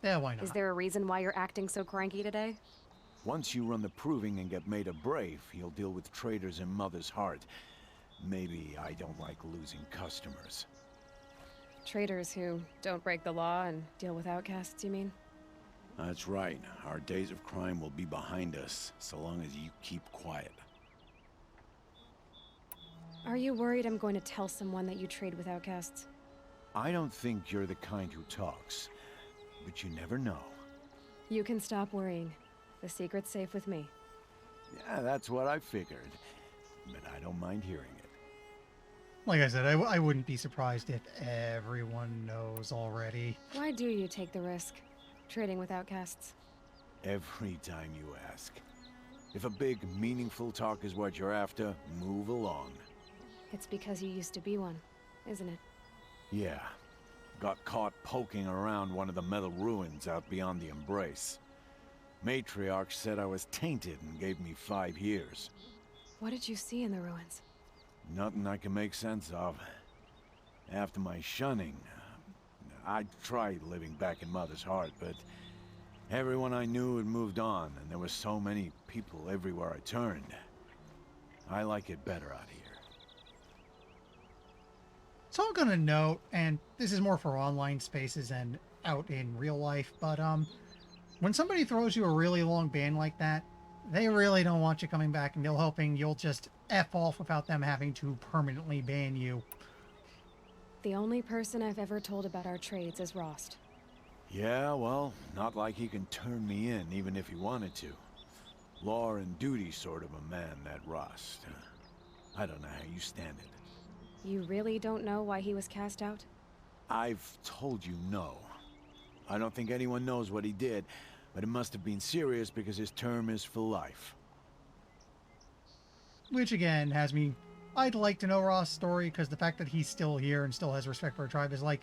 Speaker 1: Yeah, why not?
Speaker 10: Is there a reason why you're acting so cranky today?
Speaker 7: Once you run the proving and get made a brave, you'll deal with traitors in Mother's Heart. Maybe I don't like losing customers.
Speaker 10: Traitors who don't break the law and deal with outcasts, you mean?
Speaker 7: That's right. Our days of crime will be behind us, so long as you keep quiet.
Speaker 10: Are you worried I'm going to tell someone that you trade with outcasts?
Speaker 7: I don't think you're the kind who talks, but you never know.
Speaker 10: You can stop worrying. The secret's safe with me.
Speaker 7: Yeah, that's what I figured, but I don't mind hearing it.
Speaker 1: Like I said, I wouldn't be surprised if everyone knows already.
Speaker 10: Why do you take the risk? Trading with outcasts.
Speaker 7: Every time you ask. If a big, meaningful talk is what you're after, move along.
Speaker 10: It's because you used to be one, isn't it?
Speaker 7: Yeah. Got caught poking around one of the metal ruins out beyond the Embrace. Matriarch said I was tainted and gave me 5 years.
Speaker 10: What did you see in the ruins?
Speaker 7: Nothing I can make sense of. After my shunning, I tried living back in Mother's Heart, but everyone I knew had moved on, and there were so many people everywhere I turned. I like it better out here.
Speaker 1: So I'm gonna note, and this is more for online spaces and out in real life, but when somebody throws you a really long ban like that, they really don't want you coming back, and they're hoping you'll just F off without them having to permanently ban you.
Speaker 10: The only person I've ever told about our trades is Rost.
Speaker 7: Yeah, well, not like he can turn me in, even if he wanted to. Law and duty sort of a man, that Rost. I don't know how you stand it.
Speaker 10: You really don't know why he was cast out?
Speaker 7: I've told you no. I don't think anyone knows what he did, But it must have been serious because his term is for life.
Speaker 1: Which again has me. I'd like to know Ross' story because the fact that he's still here and still has respect for a tribe is like,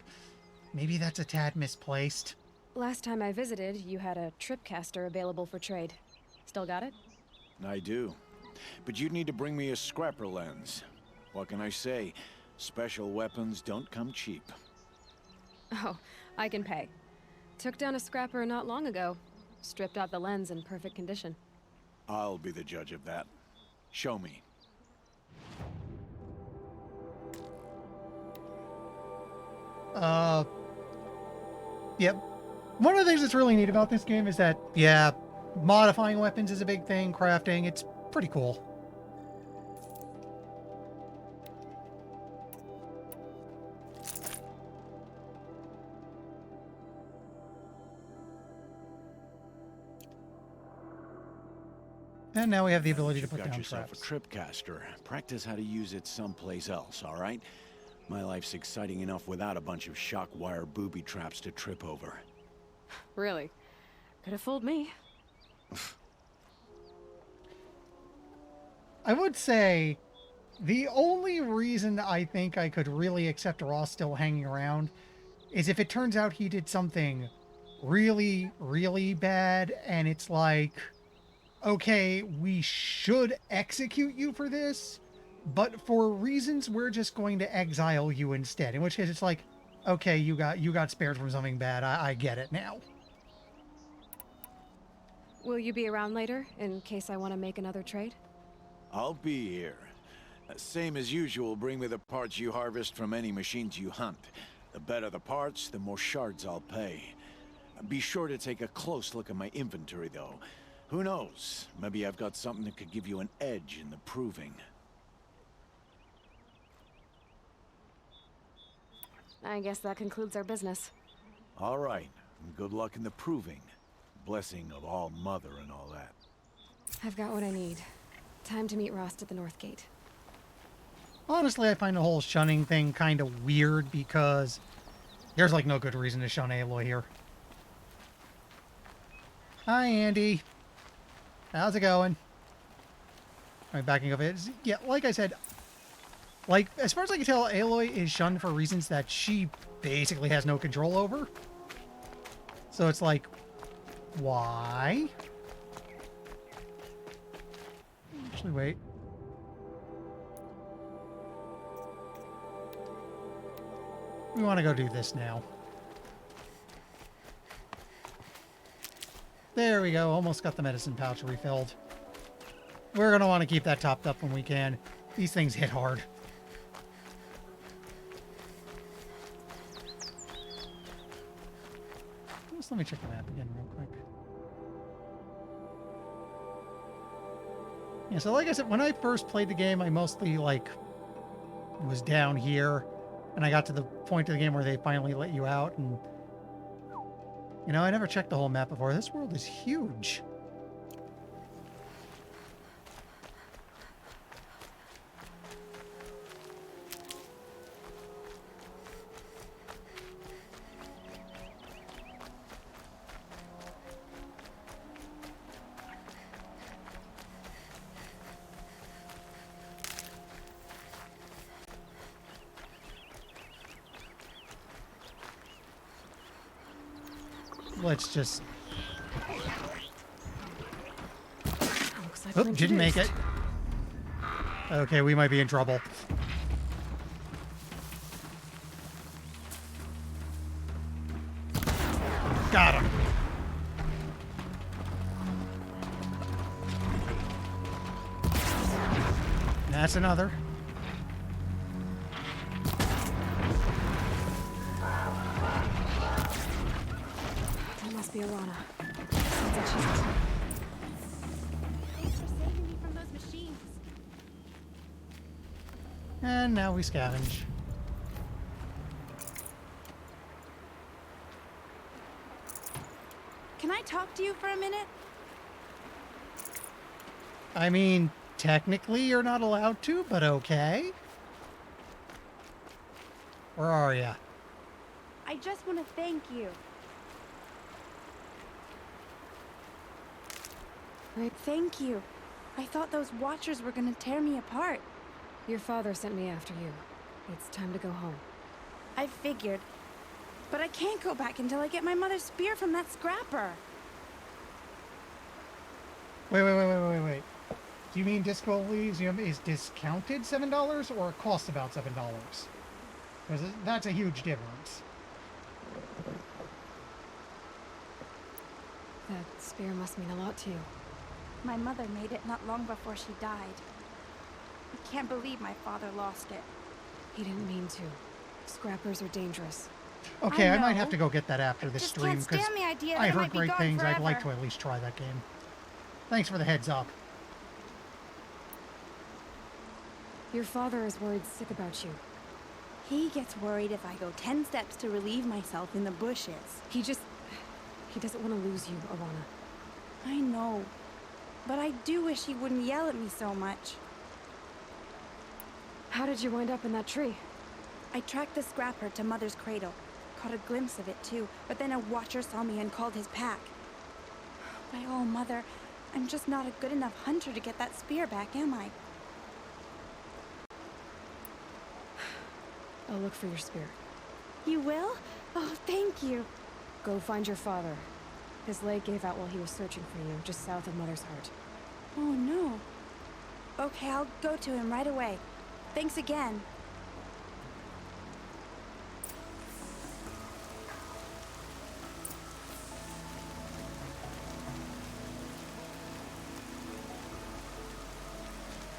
Speaker 1: maybe that's a tad misplaced.
Speaker 10: Last time I visited, you had a tripcaster available for trade. Still got it?
Speaker 7: I do. But you'd need to bring me a scrapper lens. What can I say? Special weapons don't come cheap.
Speaker 10: Oh, I can pay. Took down a scrapper not long ago. Stripped out the lens in perfect condition.
Speaker 7: I'll be the judge of that. Show me.
Speaker 1: Yep. One of the things that's really neat about this game is that, yeah, modifying weapons is a big thing, crafting, it's pretty cool. And now we have the ability to put
Speaker 7: You've got
Speaker 1: down
Speaker 7: yourself
Speaker 1: traps.
Speaker 7: a tripcaster. Practice how to use it someplace else, all right? My life's exciting enough without a bunch of shock wire booby traps to trip over.
Speaker 10: Really? Could have fooled me.
Speaker 1: I would say the only reason I think I could really accept Ross still hanging around is if it turns out he did something really, really bad and it's like, okay, we should execute you for this, but for reasons we're just going to exile you instead. In which case it's like, okay, you got spared from something bad. I get it now.
Speaker 10: Will you be around later, in case I want to make another trade?
Speaker 7: I'll be here. Same as usual, bring me the parts you harvest from any machines you hunt. The better the parts, the more shards I'll pay. Be sure to take a close look at my inventory, though. Who knows? Maybe I've got something that could give you an edge in the proving.
Speaker 10: I guess that concludes our business.
Speaker 7: All right. Good luck in the proving. Blessing of All Mother and all that.
Speaker 10: I've got what I need. Time to meet Rost at the North Gate.
Speaker 1: Honestly, I find the whole shunning thing kind of weird because there's like no good reason to shun Aloy here. Hi, Andy. How's it going? All right, backing up. Yeah, like I said, like, as far as I can tell, Aloy is shunned for reasons that she basically has no control over. So it's like, why? Actually, wait. We want to go do this now. There we go. Almost got the medicine pouch refilled. We're going to want to keep that topped up when we can. These things hit hard. Just let me check the map again real quick. Yeah, so like I said, when I first played the game, I mostly, like, was down here. And I got to the point of the game where they finally let you out. And, you know, I never checked the whole map before. This world is huge. Let's just...
Speaker 10: Looks like
Speaker 1: Oh,
Speaker 10: we're
Speaker 1: didn't make it.
Speaker 10: introduced.
Speaker 1: Okay, we might be in trouble. Got him. That's another.
Speaker 10: That must be Alana. Sounds like she's...
Speaker 4: Thanks for saving me from those machines.
Speaker 1: And now we scavenge.
Speaker 3: Can I talk to you for a minute?
Speaker 1: I mean, technically you're not allowed to, but okay. Where are ya?
Speaker 3: I just want to thank you.
Speaker 10: Great.
Speaker 3: Thank you. I thought those Watchers were gonna tear me apart.
Speaker 10: Your father sent me after you. It's time to go home.
Speaker 3: I figured. But I can't go back until I get my mother's spear from that scrapper.
Speaker 1: Wait. Do you mean Disco Elysium is discounted $7 or it costs about $7? Because that's a huge difference.
Speaker 10: That spear must mean a lot to you.
Speaker 3: My mother made it not long before she died. I can't believe my father lost it.
Speaker 10: He didn't mean to. Scrappers are dangerous.
Speaker 1: Okay, I might
Speaker 3: know.
Speaker 1: have to go get that after this
Speaker 3: Just
Speaker 1: stream
Speaker 3: can't
Speaker 1: because
Speaker 3: stand the idea that
Speaker 1: I
Speaker 3: it
Speaker 1: heard
Speaker 3: might be
Speaker 1: great
Speaker 3: gone
Speaker 1: things. I'd like to
Speaker 3: forever.
Speaker 1: at least try that game. Thanks for the heads up.
Speaker 10: Your father is worried sick about you.
Speaker 3: He gets worried if I go 10 steps to relieve myself in the bushes.
Speaker 10: He doesn't want to lose you, Alana.
Speaker 3: I know. But I do wish he wouldn't yell at me so much.
Speaker 10: How did you wind up in that tree?
Speaker 3: I tracked the scrapper to Mother's cradle. Caught a glimpse of it too, but then a Watcher saw me and called his pack. By all, Mother, I'm just not a good enough hunter to get that spear back, am I?
Speaker 10: I'll look for your spear.
Speaker 3: You will? Oh, thank you.
Speaker 10: Go find your father. His leg gave out while he was searching for you, just south of Mother's Heart.
Speaker 3: Oh, no. Okay, I'll go to him right away. Thanks again.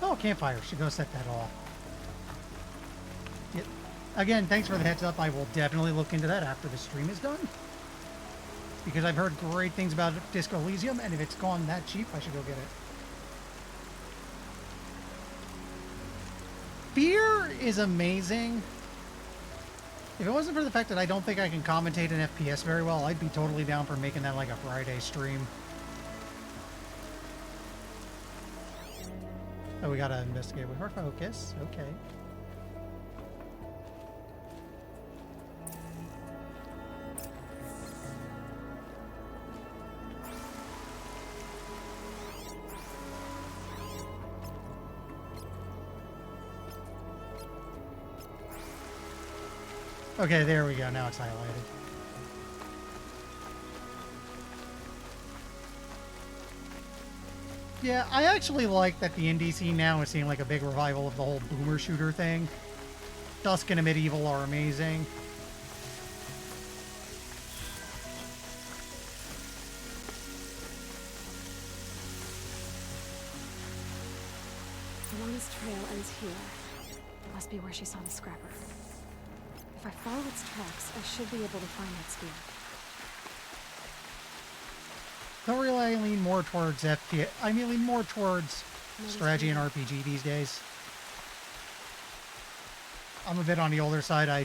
Speaker 1: Oh, campfire. Should go set that off. Yeah. Again, thanks for the heads up. I will definitely look into that after the stream is done. Because I've heard great things about Disco Elysium, and if it's gone that cheap, I should go get it. Fear is amazing. If it wasn't for the fact that I don't think I can commentate an FPS very well, I'd be totally down for making that like a Friday stream. Oh, we gotta investigate with our focus. Okay. Okay, there we go. Now it's highlighted. Yeah, I actually like that the indie scene now is seeing like a big revival of the whole boomer shooter thing. Dusk and Medieval are amazing.
Speaker 10: Alana's trail ends here. It must be where she saw the scrapper. If I follow its tracks, I should be able to find that spear.
Speaker 1: Don't really lean more towards FPS. I mean, lean more towards strategy and RPG these days. I'm a bit on the older side. I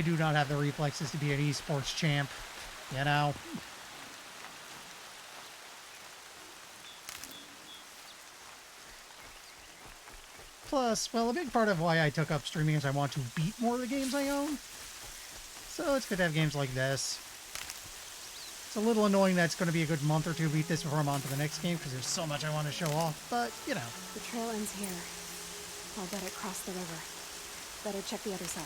Speaker 1: do not have the reflexes to be an esports champ, you know. Plus, well, a big part of why I took up streaming is I want to beat more of the games I own. So it's good to have games like this. It's a little annoying that it's going to be a good month or two to beat this before I'm on to the next game because there's so much I want to show off, but, you know.
Speaker 10: The trail ends here. I'll bet it crossed the river. Better check the other side.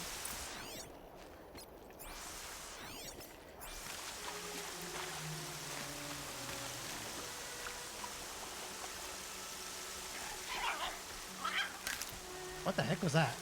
Speaker 1: What the heck was that?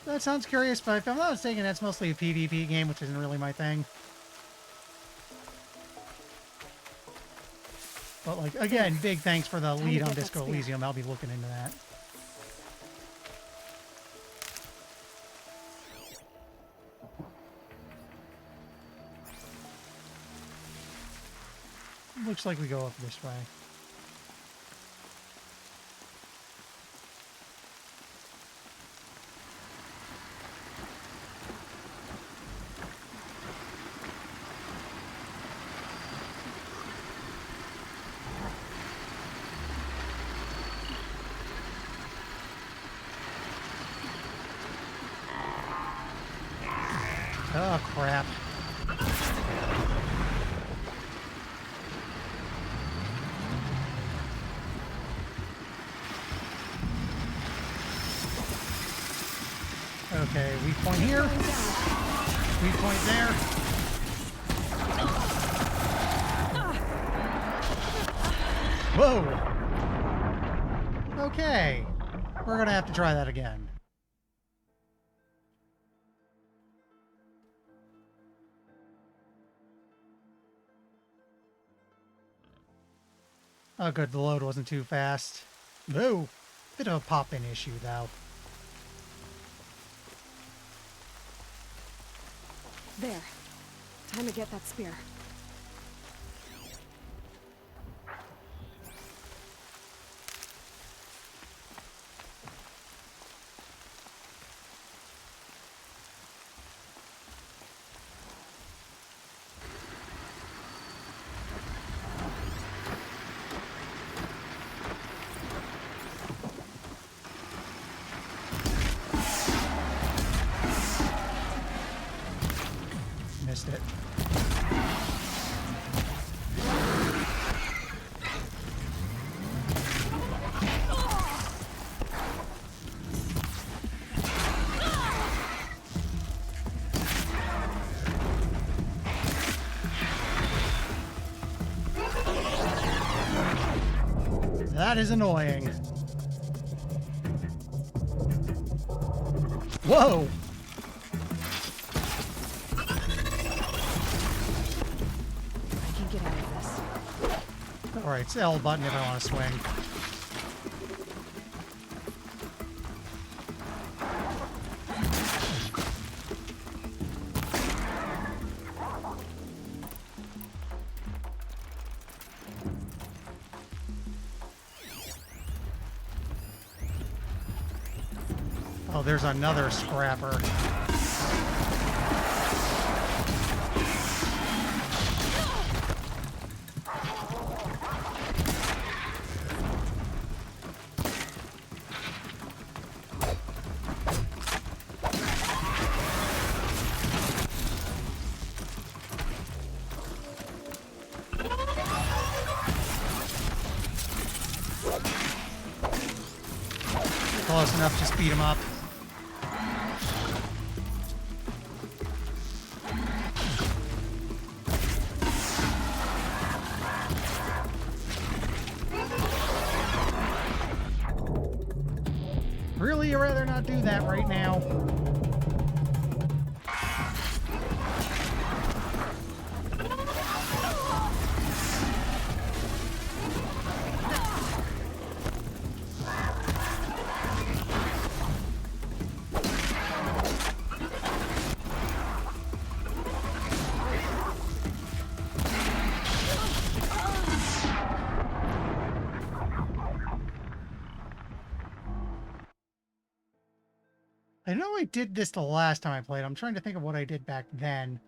Speaker 1: That sounds curious, but if I'm not mistaken, that's mostly a PvP game, which isn't really my thing. But, like, again, big thanks for the lead on Disco Elysium. I'll be looking into that. Looks like we go up this way. Oh, crap. Okay, weak point here. Weak point there. Whoa! Okay. We're gonna have to try that again. Oh good, the load wasn't too fast. Whoa! Bit of a pop-in issue, though.
Speaker 10: There. Time to get that spear.
Speaker 1: Missed it. That is annoying. Whoa!
Speaker 10: I can get out of this.
Speaker 1: Alright, it's the L button if I want to swing. Oh, there's another scrapper. Close enough to speed him up. Really, you'd rather not do that right now? I know I did this the last time I played. I'm trying to think of what I did back then.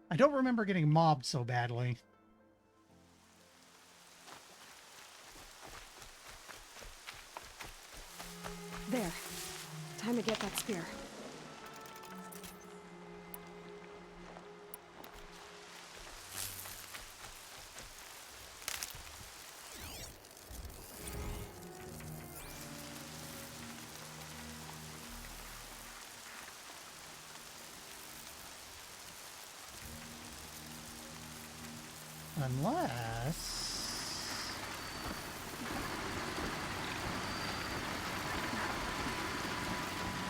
Speaker 1: I don't remember getting mobbed so badly.
Speaker 10: There. Time to get that spear.
Speaker 1: Unless...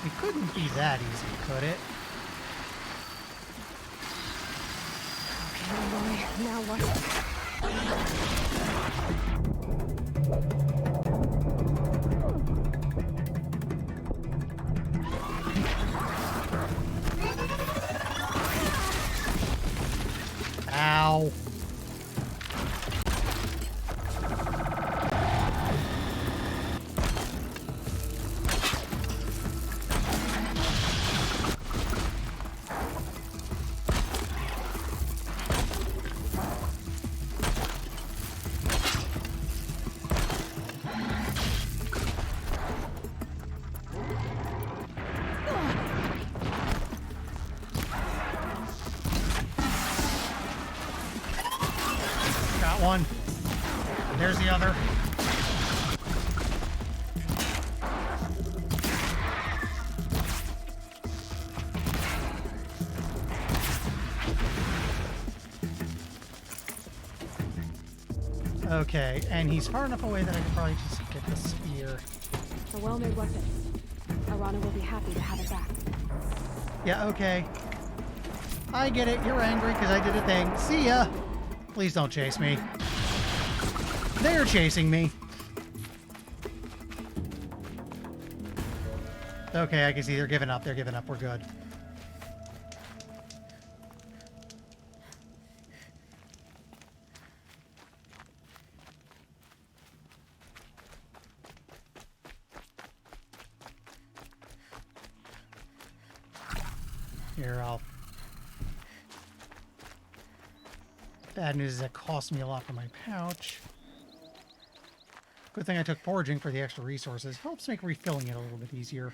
Speaker 1: It couldn't be that easy, could it?
Speaker 10: Okay, Aloy, now what?
Speaker 1: Ow. one. There's the other. Okay, and he's far enough away that I could probably just get the spear.
Speaker 10: A well-made weapon. Arana will be happy to have it back.
Speaker 1: Yeah, okay. I get it. You're angry because I did a thing. See ya. Please don't chase me. They're chasing me. Okay, I can see they're giving up. They're giving up. We're good. Here, I'll... Bad news is it cost me a lot for my pouch. Good thing I took foraging for the extra resources. Helps make refilling it a little bit easier.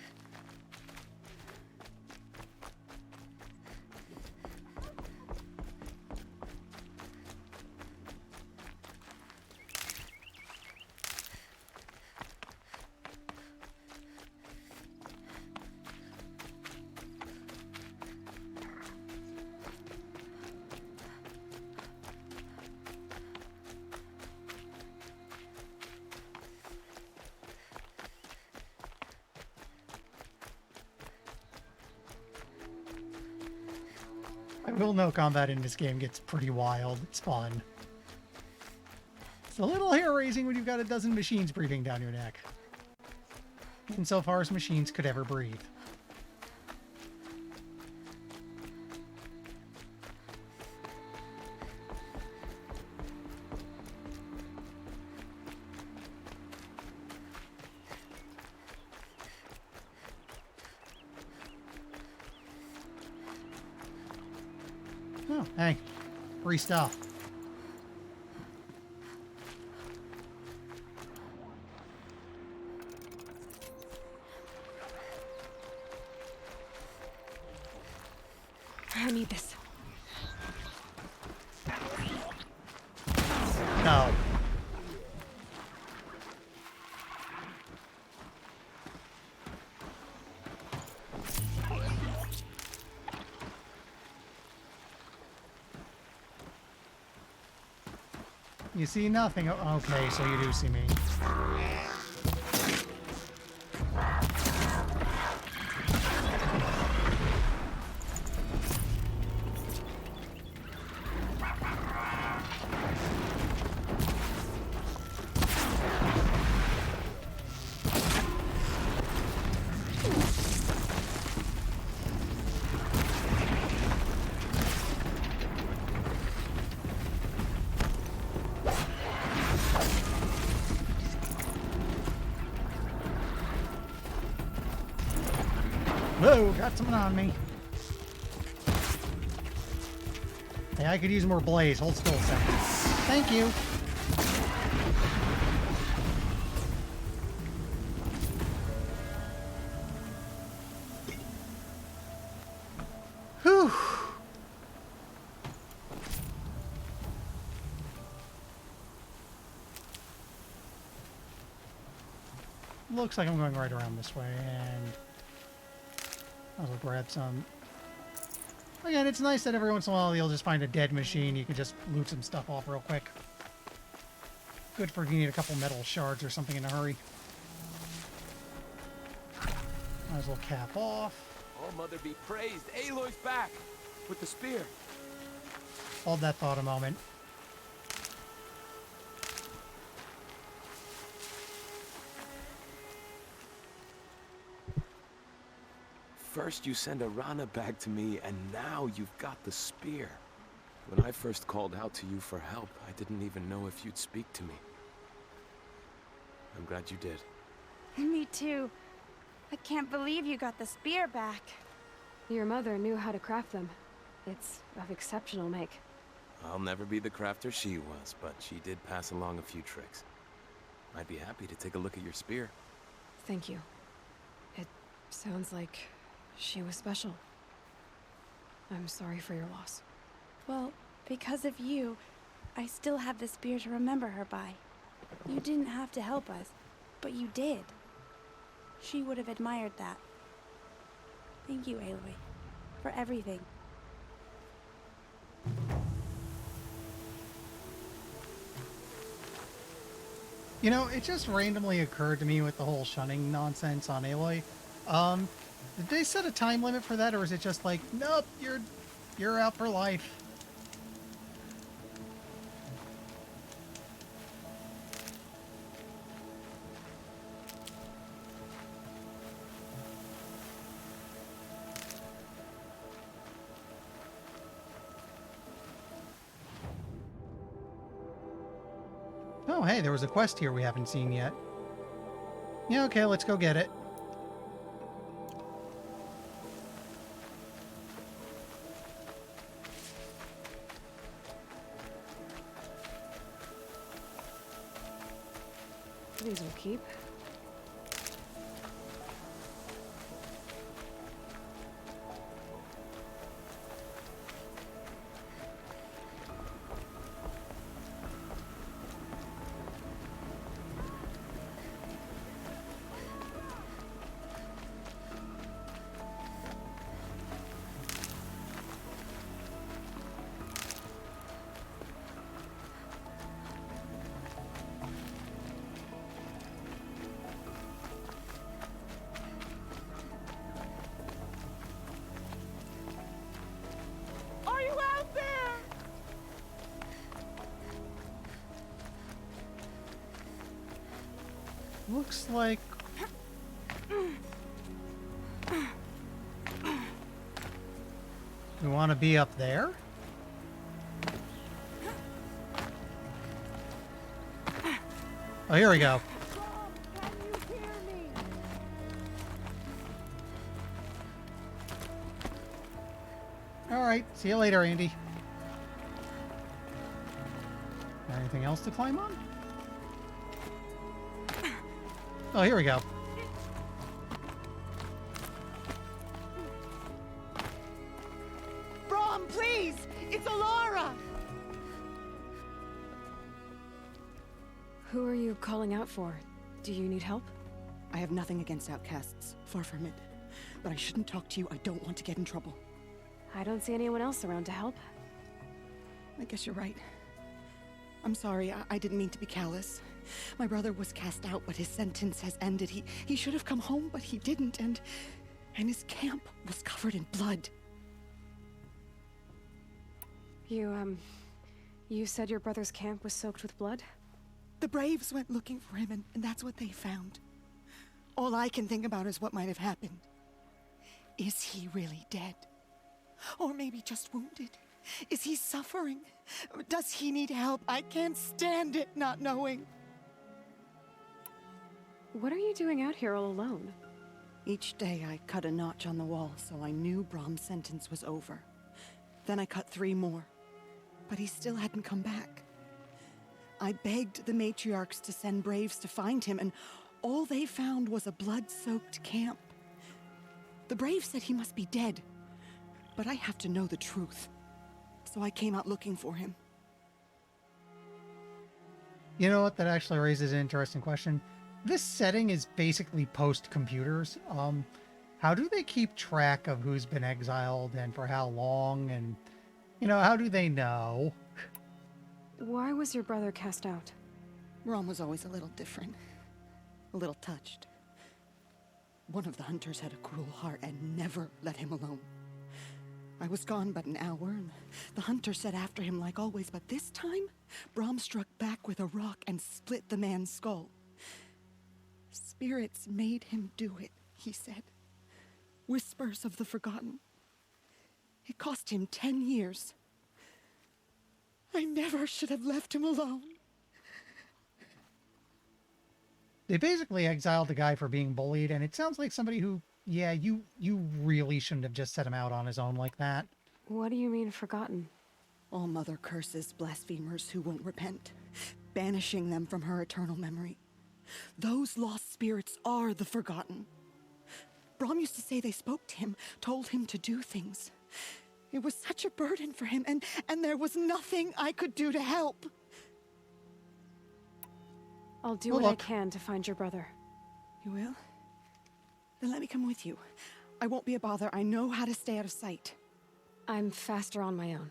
Speaker 1: I will know combat in this game gets pretty wild. It's fun. It's a little hair-raising when you've got a dozen machines breathing down your neck. Insofar as machines could ever breathe. Oh, hey. Free stuff.
Speaker 10: I need this.
Speaker 1: No. You see nothing. Okay, so you do see me. Whoa, got someone on me. Hey, I could use more blaze. Hold still a second. Thank you. Whew. Looks like I'm going right around this way, and I'll grab some. Again, it's nice that every once in a while you'll just find a dead machine. You can just loot some stuff off real quick. Good for if you need a couple metal shards or something in a hurry. Might as well cap off.
Speaker 9: Oh, Mother be praised. Aloy's back with the spear.
Speaker 1: Hold that thought a moment.
Speaker 9: First you send Arana back to me, and now you've got the spear. When I first called out to you for help, I didn't even know if you'd speak to me. I'm glad you did.
Speaker 3: Me too. I can't believe you got the spear back.
Speaker 10: Your mother knew how to craft them. It's of exceptional make.
Speaker 9: I'll never be the crafter she was, but she did pass along a few tricks. I'd be happy to take a look at your spear.
Speaker 10: Thank you. It sounds like she was special. I'm sorry for your loss.
Speaker 3: Well, because of you, I still have the spear to remember her by. You didn't have to help us, but you did. She would have admired that. Thank you, Aloy, for everything.
Speaker 1: You know, it just randomly occurred to me with the whole shunning nonsense on Aloy. Did they set a time limit for that, or is it just like, nope, you're out for life? Oh, hey, there was a quest here we haven't seen yet. Yeah, okay, let's go get it.
Speaker 10: These will keep.
Speaker 1: Looks like... We want to be up there? Oh, here we go. Alright, see you later, Andy. Anything else to climb on? Oh, here we go.
Speaker 11: Brom, please! It's Alara!
Speaker 10: Who are you calling out for? Do you need help?
Speaker 11: I have nothing against outcasts. Far from it. But I shouldn't talk to you. I don't want to get in trouble.
Speaker 10: I don't see anyone else around to help.
Speaker 11: I guess you're right. I'm sorry. I didn't mean to be callous. My brother was cast out, but his sentence has ended. He should have come home, but he didn't, and his camp was covered in blood.
Speaker 10: You said your brother's camp was soaked with blood?
Speaker 11: The Braves went looking for him, and that's what they found. All I can think about is what might have happened. Is he really dead? Or maybe just wounded? Is he suffering? Does he need help? I can't stand it not knowing.
Speaker 10: What are you doing out here all alone?
Speaker 11: Each day I cut a notch on the wall, so I knew Brom's sentence was over. Then I cut 3 more, but he still hadn't come back. I begged the matriarchs to send Braves to find him, and all they found was a blood-soaked camp. The Braves said he must be dead, but I have to know the truth. So I came out looking for him.
Speaker 1: You know what? That actually raises an interesting question. This setting is basically post-computers. How do they keep track of who's been exiled and for how long? And, you know, how do they know?
Speaker 10: Why was your brother cast out?
Speaker 11: Brom was always a little different. A little touched. One of the hunters had a cruel heart and never let him alone. I was gone but an hour, and the hunter set after him like always, but this time, Brom struck back with a rock and split the man's skull. Spirits made him do it, he said. Whispers of the forgotten. It cost him 10 years. I never should have left him alone.
Speaker 1: They basically exiled the guy for being bullied, and it sounds like somebody who, yeah, you really shouldn't have just set him out on his own like that.
Speaker 10: What do you mean, forgotten?
Speaker 11: All Mother curses blasphemers who won't repent, banishing them from her eternal memory. Those lost spirits are the forgotten. Brom used to say they spoke to him, told him to do things. It was such a burden for him, and there was nothing I could do to help.
Speaker 10: I'll do
Speaker 1: Well,
Speaker 10: what I
Speaker 1: look.
Speaker 10: can to find your brother.
Speaker 11: You will? Then let me come with you. I won't be a bother. I know how to stay out of sight.
Speaker 10: I'm faster on my own.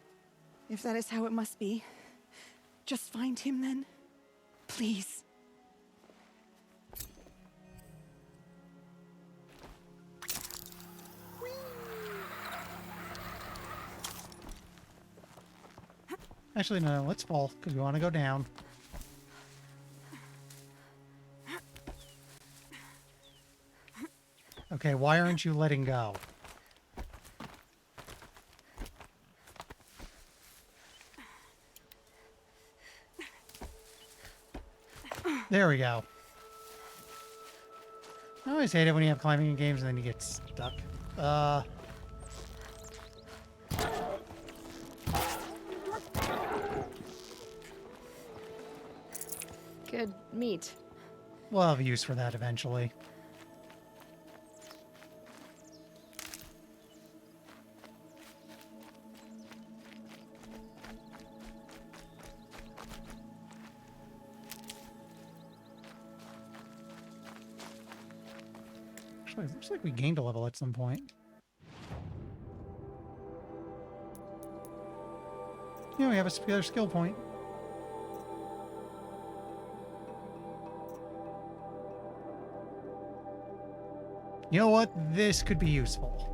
Speaker 11: If that is how it must be, just find him then. Please.
Speaker 1: Actually, no, let's fall, because we want to go down. Okay, why aren't you letting go? There we go. I always hate it when you have climbing in games and then you get stuck.
Speaker 10: Good meat.
Speaker 1: We'll have use for that eventually. Actually, it looks like we gained a level at some point. Yeah, we have a skill point. You know what? This could be useful.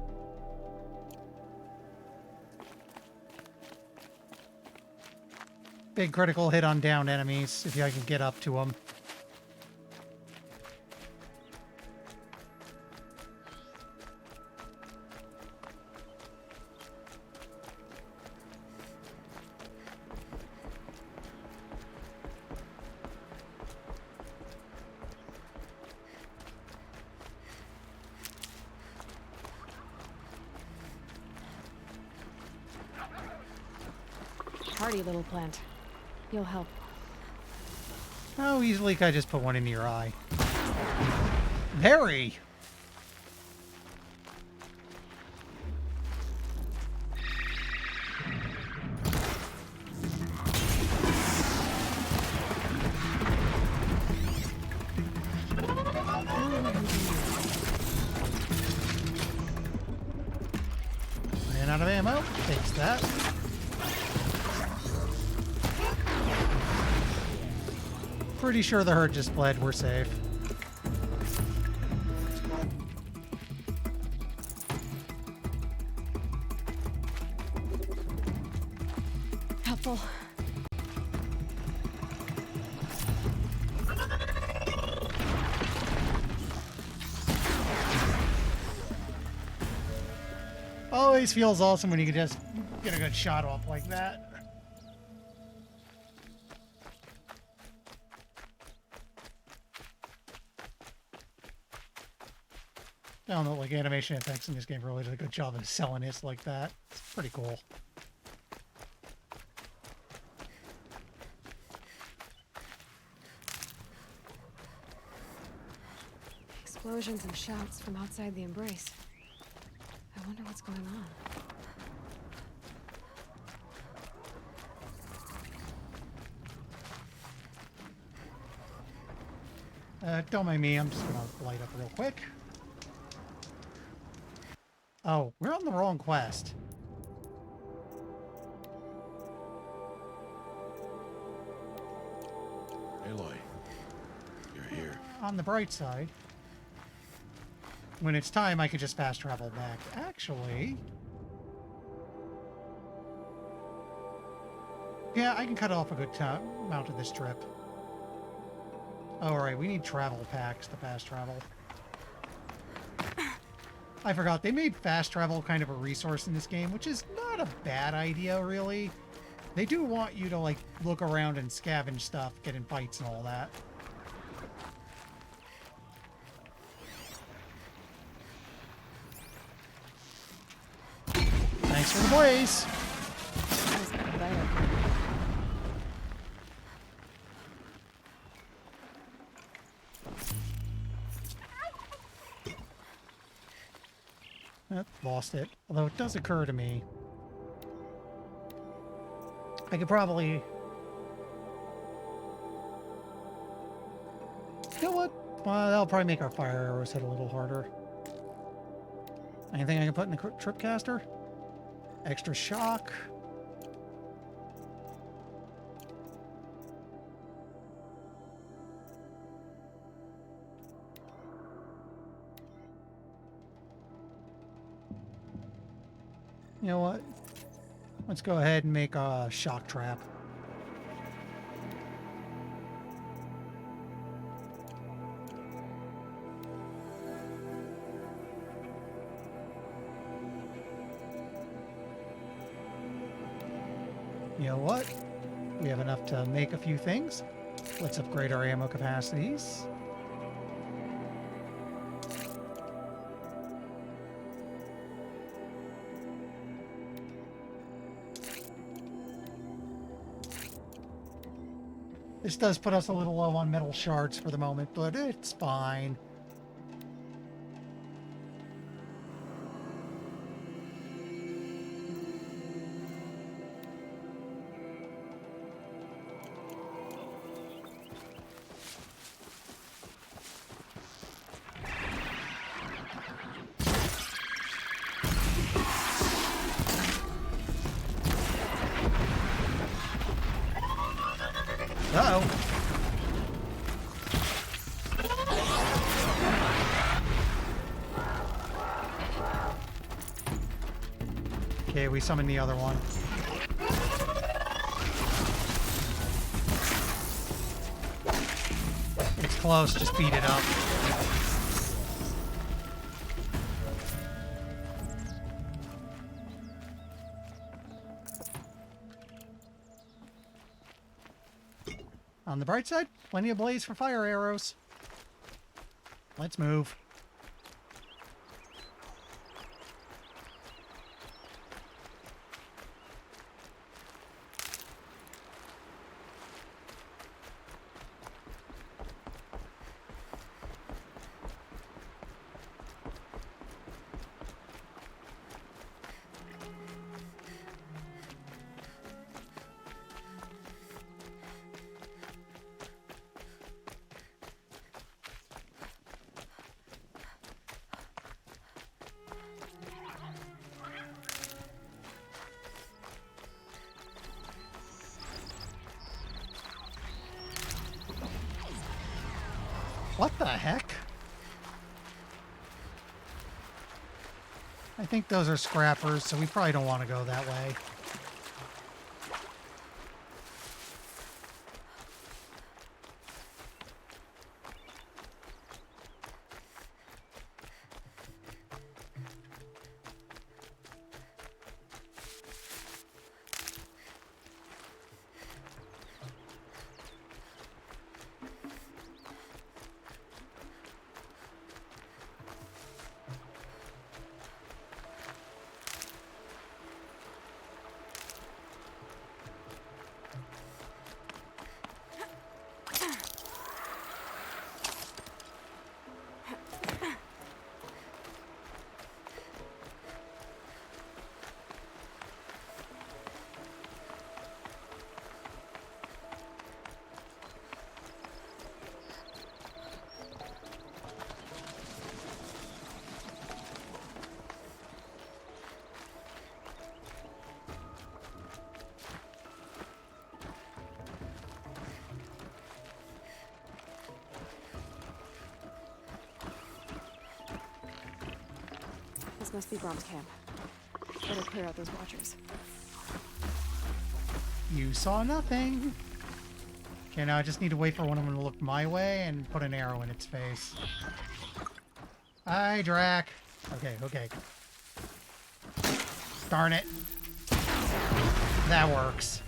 Speaker 1: Big critical hit on downed enemies, if I can get up to them.
Speaker 10: Hardy little plant. You'll help.
Speaker 1: How easily could I just put one into your eye? Very! Ran out of ammo. Fix that. Pretty sure the herd just fled. We're safe.
Speaker 10: Helpful.
Speaker 1: Always feels awesome when you can just get a good shot off like that. I don't know, like animation effects in this game really did a good job of selling it like that. It's pretty cool.
Speaker 10: Explosions and shouts from outside the embrace. I wonder what's going on.
Speaker 1: Don't mind me, I'm just gonna light up real quick. Oh, we're on the wrong quest.
Speaker 7: Aloy, you're here.
Speaker 1: On the bright side, when it's time, I could just fast travel back. Actually, yeah, I can cut off a good amount of this trip. Oh, all right, we need travel packs to fast travel. I forgot, they made fast travel kind of a resource in this game, which is not a bad idea, really. They do want you to, like, look around and scavenge stuff, get in fights and all that. Thanks for the blaze!
Speaker 10: That's better.
Speaker 1: Lost it. Although it does occur to me, I could probably... You know what? Well, that'll probably make our fire arrows hit a little harder. Anything I can put in the tripcaster? Extra shock. You know what? Let's go ahead and make a shock trap. You know what? We have enough to make a few things. Let's upgrade our ammo capacities. This does put us a little low on metal shards for the moment, but it's fine. Uh-oh. Okay, we summoned the other one. It's close, just beat it up. On the bright side, plenty of blaze for fire arrows. Let's move. What the heck? I think those are scrappers, so we probably don't want to go that way.
Speaker 10: This must be Brom's camp. Better clear out those watchers.
Speaker 1: You saw nothing. Okay, now I just need to wait for one of them to look my way and put an arrow in its face. Hi, Drac. Okay, okay. Darn it. That works.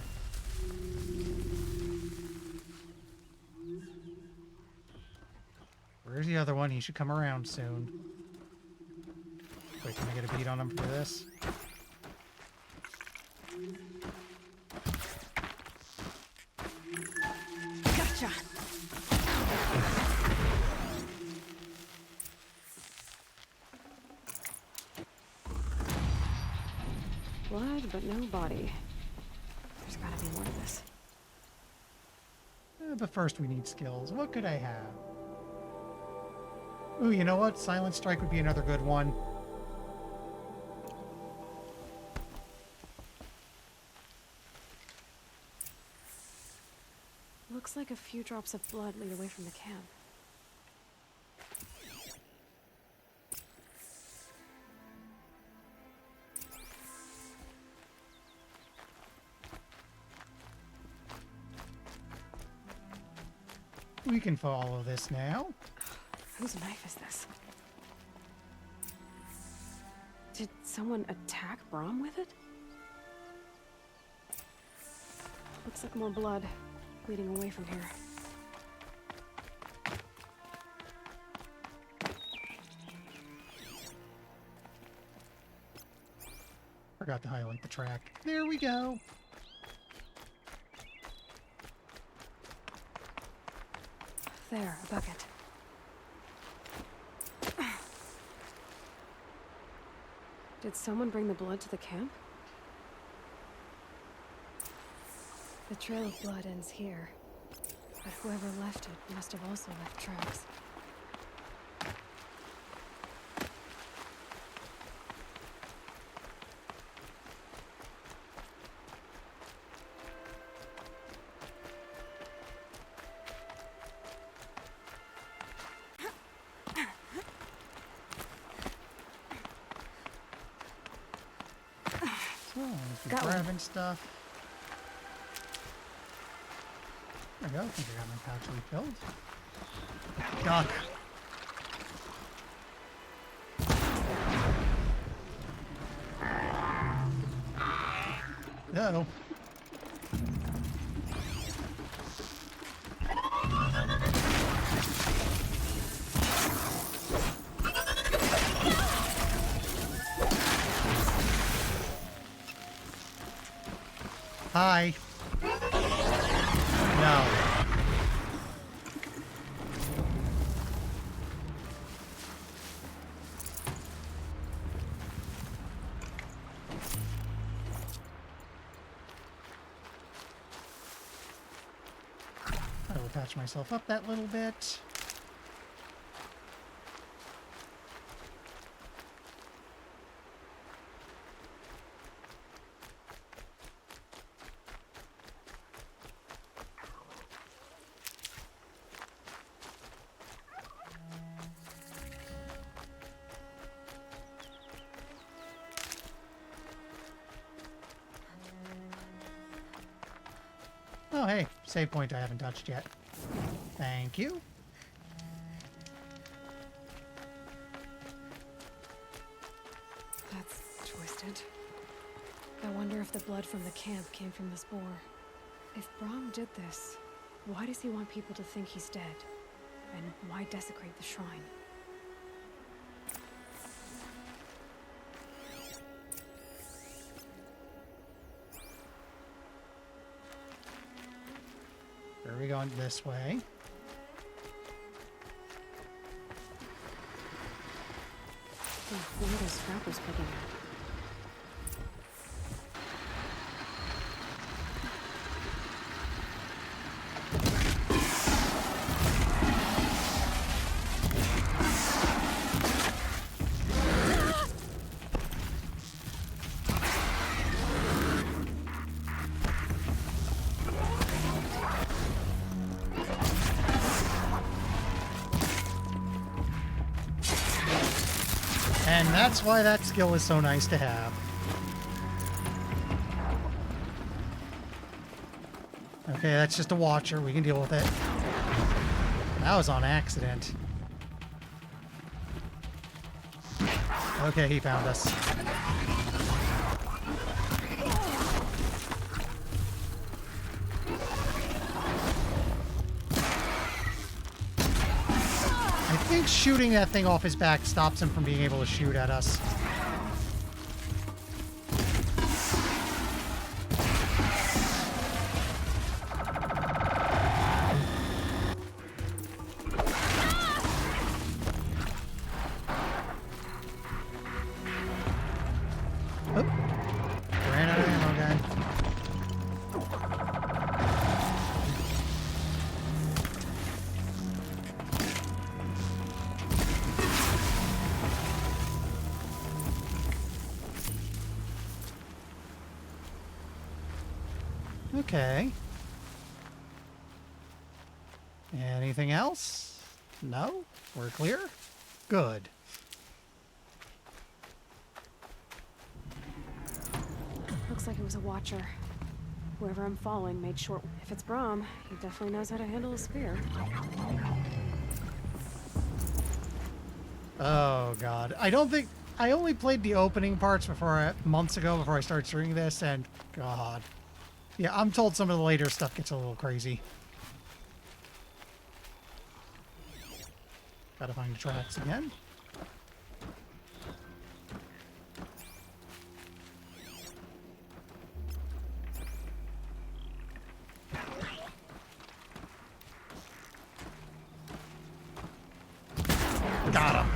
Speaker 1: Where's the other one? He should come around soon. Wait, can I get a beat on him for this?
Speaker 10: Gotcha! Blood, but no body. There's gotta be more to this.
Speaker 1: But first we need skills. What could I have? Ooh, you know what? Silent Strike would be another good one.
Speaker 10: Looks like a few drops of blood lead away from the camp.
Speaker 1: We can follow this now.
Speaker 10: Whose knife is this? Did someone attack Braum with it? Looks like more blood leading away from here.
Speaker 1: Forgot to highlight the track. There we go.
Speaker 10: There, a bucket. Did someone bring the blood to the camp? The trail of blood ends here, but whoever left it must have also left tracks.
Speaker 1: So, let's be
Speaker 10: Got one.
Speaker 1: grabbing stuff. There we go. I think I got my pouch refilled. Duck. No. Hi. No. I will patch myself up that little bit. Oh, hey, save point I haven't touched yet. Thank you.
Speaker 10: That's twisted. I wonder if the blood from the camp came from this boar. If Braum did this, why does he want people to think he's dead? And why desecrate the shrine?
Speaker 1: Are we going this way?
Speaker 10: What are those scrappers picking at?
Speaker 1: And that's why that skill is so nice to have. Okay, that's just a watcher. We can deal with it. That was on accident. Okay, he found us. I think shooting that thing off his back stops him from being able to shoot at us. Oh. Ran out of ammo again. Okay. Anything else? No? We're clear? Good.
Speaker 10: Looks like it was a watcher. Whoever I'm following made short. If it's Braum, he definitely knows how to handle a spear.
Speaker 1: Oh god. I only played the opening parts months ago before I started streaming this, and god. Yeah, I'm told some of the later stuff gets a little crazy. Gotta find the tracks again. Got him.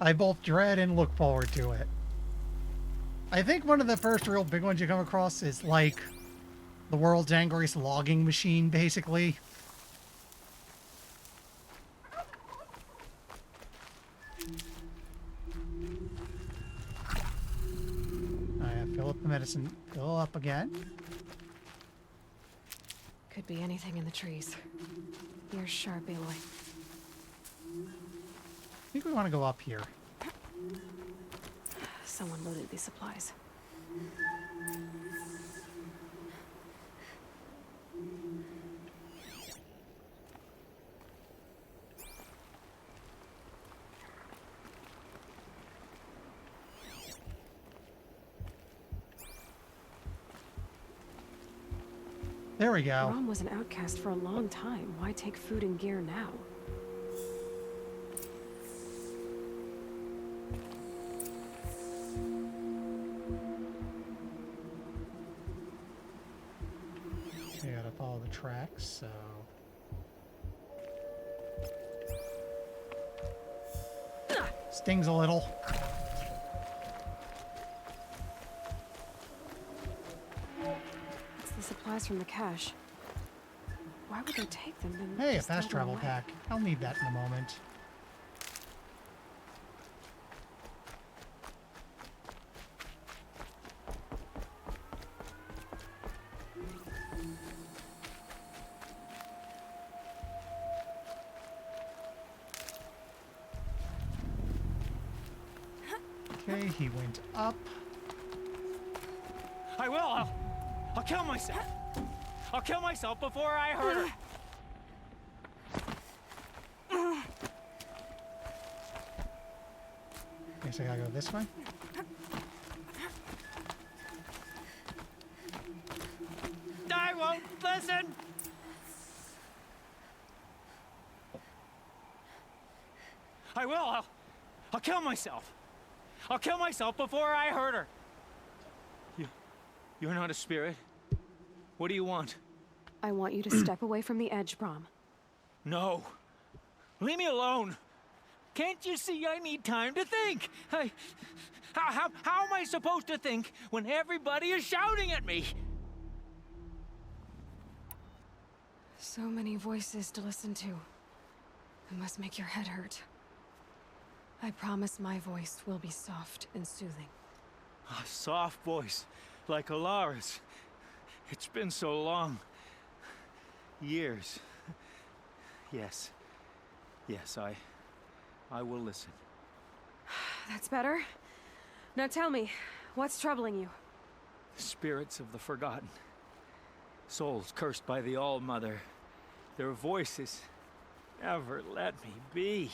Speaker 1: I both dread and look forward to it. I think one of the first real big ones you come across is like the world's angriest logging machine, basically. Fill up the medicine. Fill up again.
Speaker 10: Could be anything in the trees. You're sharp, Aloy.
Speaker 1: I think we want to go up here.
Speaker 10: Someone loaded these supplies.
Speaker 1: There we go.
Speaker 10: Braum was an outcast for a long time. Why take food and gear now?
Speaker 1: Okay, gotta follow the tracks, so... Stings a little.
Speaker 10: It's the supplies from the cache. Why would they take them then?
Speaker 1: Hey, a
Speaker 10: just
Speaker 1: fast
Speaker 10: throw them
Speaker 1: travel
Speaker 10: away?
Speaker 1: pack. I'll need that in a moment. Okay, he went up.
Speaker 8: I will. I'll kill myself. I'll kill myself before I hurt her.
Speaker 1: Guess I gotta go this way.
Speaker 8: I won't listen. I will. I'll kill myself. I'll kill myself before I hurt her. You're not a spirit. What do you want?
Speaker 10: I want you to step away from the edge, Braum.
Speaker 8: No. Leave me alone. Can't you see I need time to think? How am I supposed to think when everybody is shouting at me?
Speaker 10: So many voices to listen to. It must make your head hurt. I promise my voice will be soft and soothing.
Speaker 8: A soft voice, like Alara's. It's been so long. Years. Yes. Yes, I will listen.
Speaker 10: That's better. Now tell me, what's troubling you?
Speaker 8: Spirits of the forgotten. Souls cursed by the All-Mother. Their voices never let me be.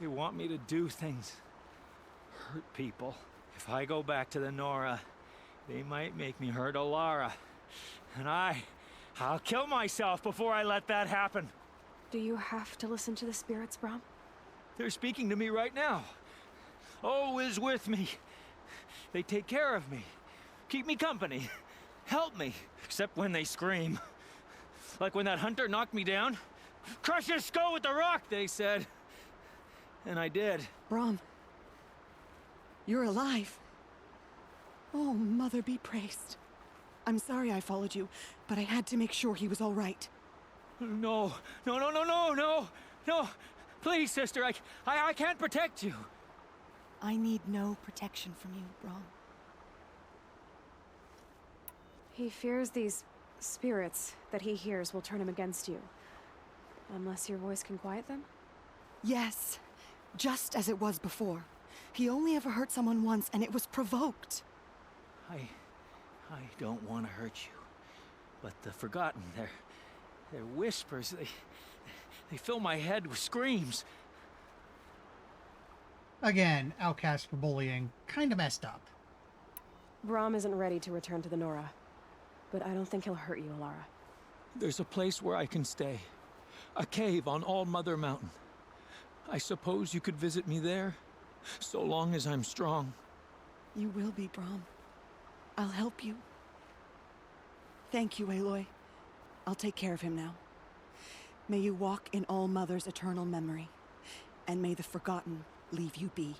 Speaker 8: They want me to do things. Hurt people. If I go back to the Nora, they might make me hurt Alara. And I'll kill myself before I let that happen.
Speaker 10: Do you have to listen to the spirits, Braum?
Speaker 8: They're speaking to me right now. Oh is with me. They take care of me. Keep me company. Help me. Except when they scream. Like when that hunter knocked me down. Crush his skull with the rock, they said. And I did.
Speaker 11: Braum, you're alive. Oh, Mother be praised. I'm sorry I followed you, but I had to make sure he was all right.
Speaker 8: No, no, no, no, no, no, no. Please, sister, I can't protect you.
Speaker 11: I need no protection from you, Brom.
Speaker 10: He fears these spirits that he hears will turn him against you. Unless your voice can quiet them?
Speaker 11: Yes, just as it was before. He only ever hurt someone once, and it was provoked.
Speaker 8: I don't want to hurt you. But the Forgotten, their whispers, they fill my head with screams.
Speaker 1: Again, outcast for bullying. Kinda messed up.
Speaker 10: Brom isn't ready to return to the Nora. But I don't think he'll hurt you, Alara.
Speaker 8: There's a place where I can stay. A cave on All Mother Mountain. I suppose you could visit me there, so long as I'm strong.
Speaker 11: You will be, Brom. I'll help you. Thank you, Aloy. I'll take care of him now. May you walk in All Mother's eternal memory, and may the Forgotten leave you be.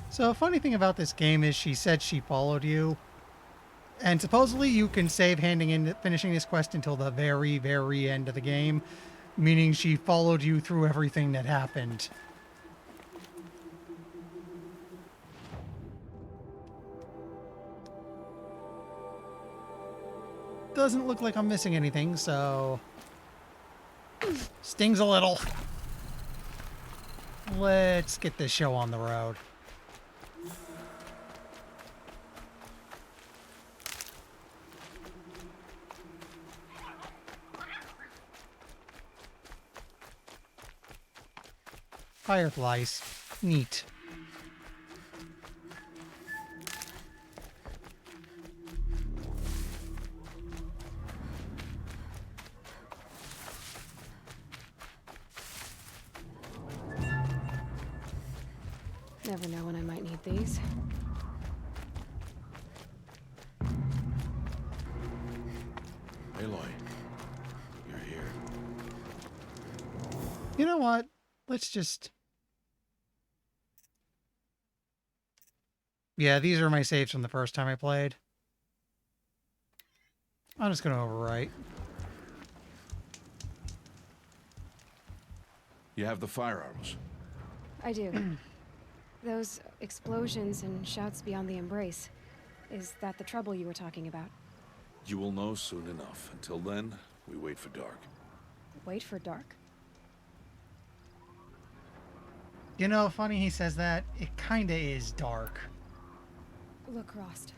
Speaker 1: So, a funny thing about this game is she said she followed you. And supposedly you can save finishing this quest until the very, very end of the game. Meaning she followed you through everything that happened. Doesn't look like I'm missing anything, so... Stings a little. Let's get this show on the road. Fireflies. Neat.
Speaker 10: Never know when I might need these.
Speaker 7: Aloy, you're here.
Speaker 1: You know what? Let's just... Yeah, these are my saves from the first time I played. I'm just going to overwrite.
Speaker 7: You have the firearms.
Speaker 10: I do. Those explosions and shouts beyond the embrace. Is that the trouble you were talking about?
Speaker 7: You will know soon enough. Until then, we wait for dark.
Speaker 10: Wait for dark?
Speaker 1: You know, funny he says that. It kinda is dark.
Speaker 10: Look, Rost.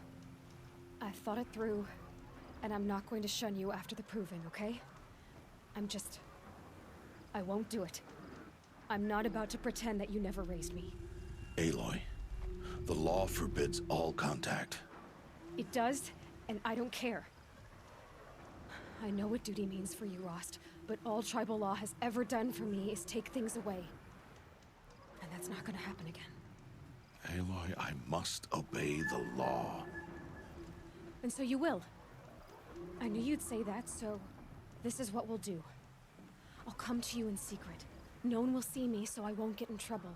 Speaker 10: I thought it through, and I'm not going to shun you after the proving, okay? I won't do it. I'm not about to pretend that you never raised me.
Speaker 7: Aloy, the law forbids all contact.
Speaker 10: It does, and I don't care. I know what duty means for you, Rost, but all tribal law has ever done for me is take things away. And that's not gonna happen again.
Speaker 7: Aloy, I must obey the law.
Speaker 10: And so you will. I knew you'd say that, so this is what we'll do. I'll come to you in secret. No one will see me, so I won't get in trouble.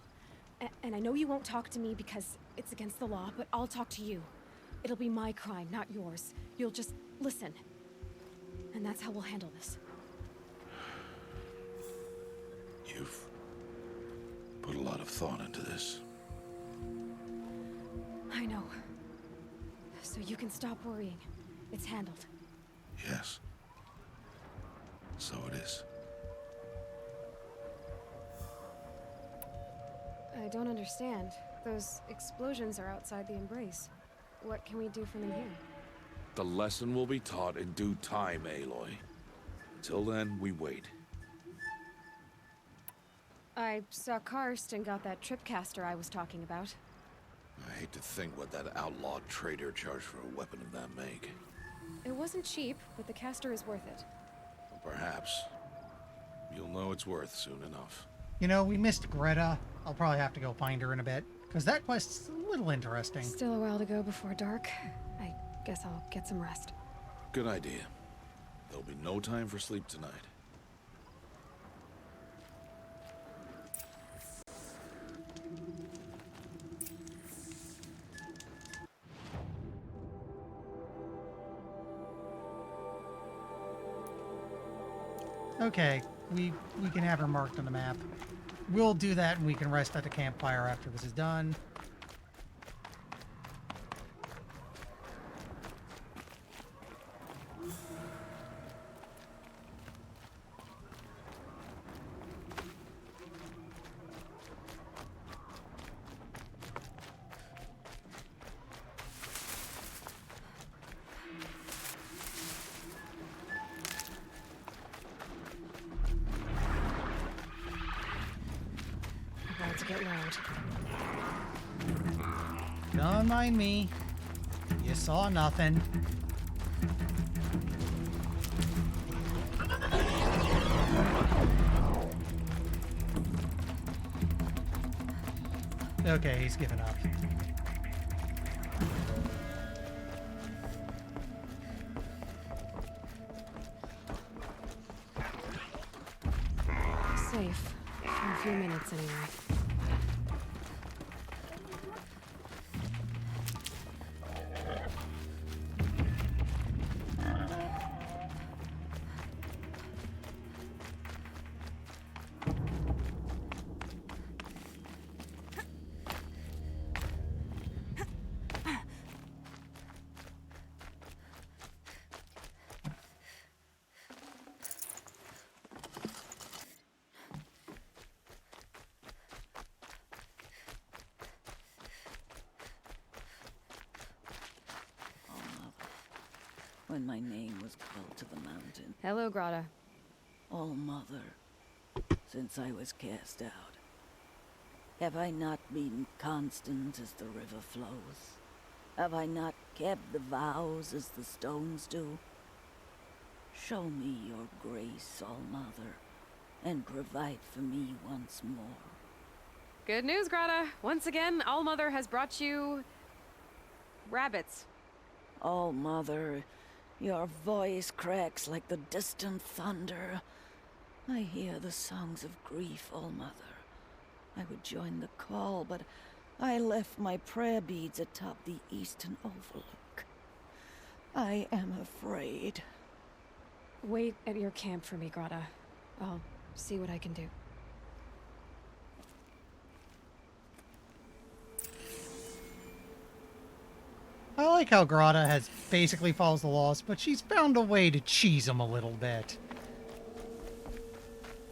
Speaker 10: And I know you won't talk to me because it's against the law, but I'll talk to you. It'll be my crime, not yours. You'll just listen. And that's how we'll handle this.
Speaker 7: You've put a lot of thought into this.
Speaker 10: I know. So you can stop worrying. It's handled.
Speaker 7: Yes. So it is.
Speaker 10: I don't understand. Those explosions are outside the embrace. What can we do from in here?
Speaker 7: The lesson will be taught in due time, Aloy. Till then, we wait.
Speaker 10: I saw Karst and got that tripcaster I was talking about.
Speaker 7: I hate to think what that outlawed trader charged for a weapon of that make.
Speaker 10: It wasn't cheap, but the caster is worth it.
Speaker 7: Perhaps. You'll know it's worth soon enough.
Speaker 1: You know, we missed Greta. I'll probably have to go find her in a bit, because that quest's a little interesting.
Speaker 10: Still a while to go before dark. I guess I'll get some rest.
Speaker 7: Good idea. There'll be no time for sleep tonight.
Speaker 1: Okay, we can have her marked on the map. We'll do that and we can rest at the campfire after this is done.
Speaker 10: About to get loud.
Speaker 1: Don't mind me. You saw nothing. Okay, he's given up.
Speaker 10: Safe. For a few minutes, anyway.
Speaker 12: When my name was called to the mountain.
Speaker 10: Hello, Grata.
Speaker 12: Oh, Mother, since I was cast out, have I not been constant as the river flows? Have I not kept the vows as the stones do? Show me your grace, All Mother, and provide for me once more.
Speaker 10: Good news, Grata. Once again, All Mother has brought you... rabbits.
Speaker 12: All Mother, your voice cracks like the distant thunder. I hear the songs of grief, All Mother. I would join the call, but I left my prayer beads atop the eastern overlook. I am afraid.
Speaker 10: Wait at your camp for me, Grata. I'll see what I can do.
Speaker 1: I like how Grata has basically follows the laws, but she's found a way to cheese them a little bit.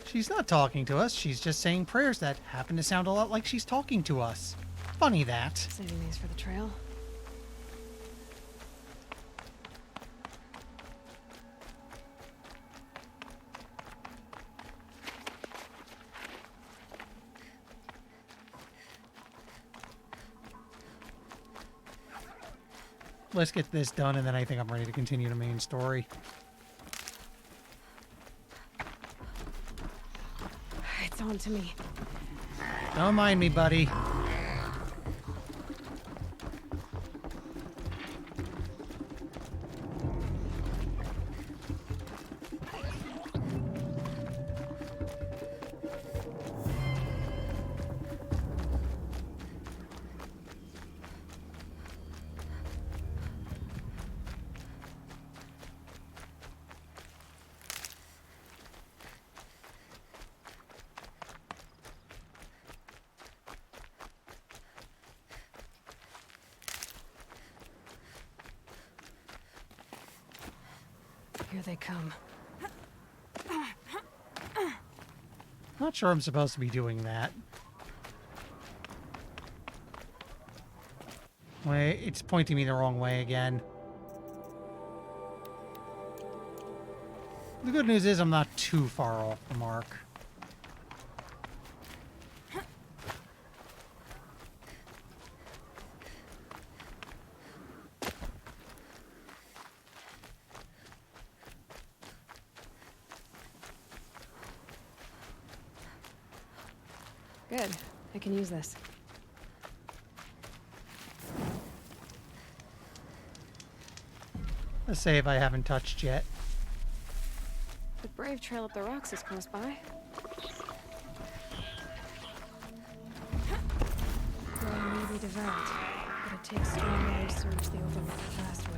Speaker 1: She's not talking to us, she's just saying prayers that happen to sound a lot like she's talking to us. Funny that.
Speaker 10: Saving these for the trail.
Speaker 1: Let's get this done, and then I think I'm ready to continue the main story.
Speaker 10: It's on to me.
Speaker 1: Don't mind me, buddy.
Speaker 10: Here they come.
Speaker 1: Not sure I'm supposed to be doing that. Wait, it's pointing me the wrong way again. The good news is I'm not too far off the mark.
Speaker 10: Good. I can use this.
Speaker 1: Let's save I haven't touched yet.
Speaker 10: The brave trail up the rocks is close by. Growing may be developed, but it takes strong waters to reach the overlook the fast way.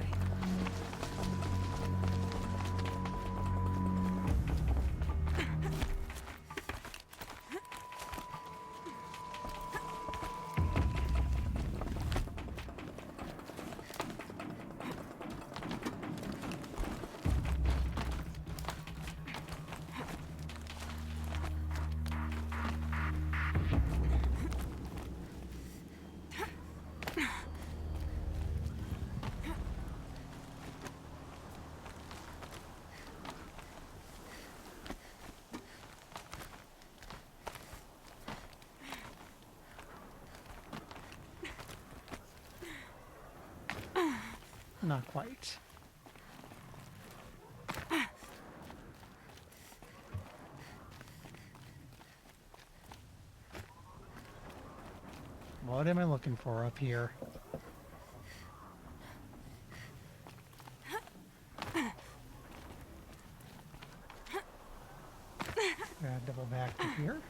Speaker 1: not quite. What am I looking for up here? Gotta double back to here.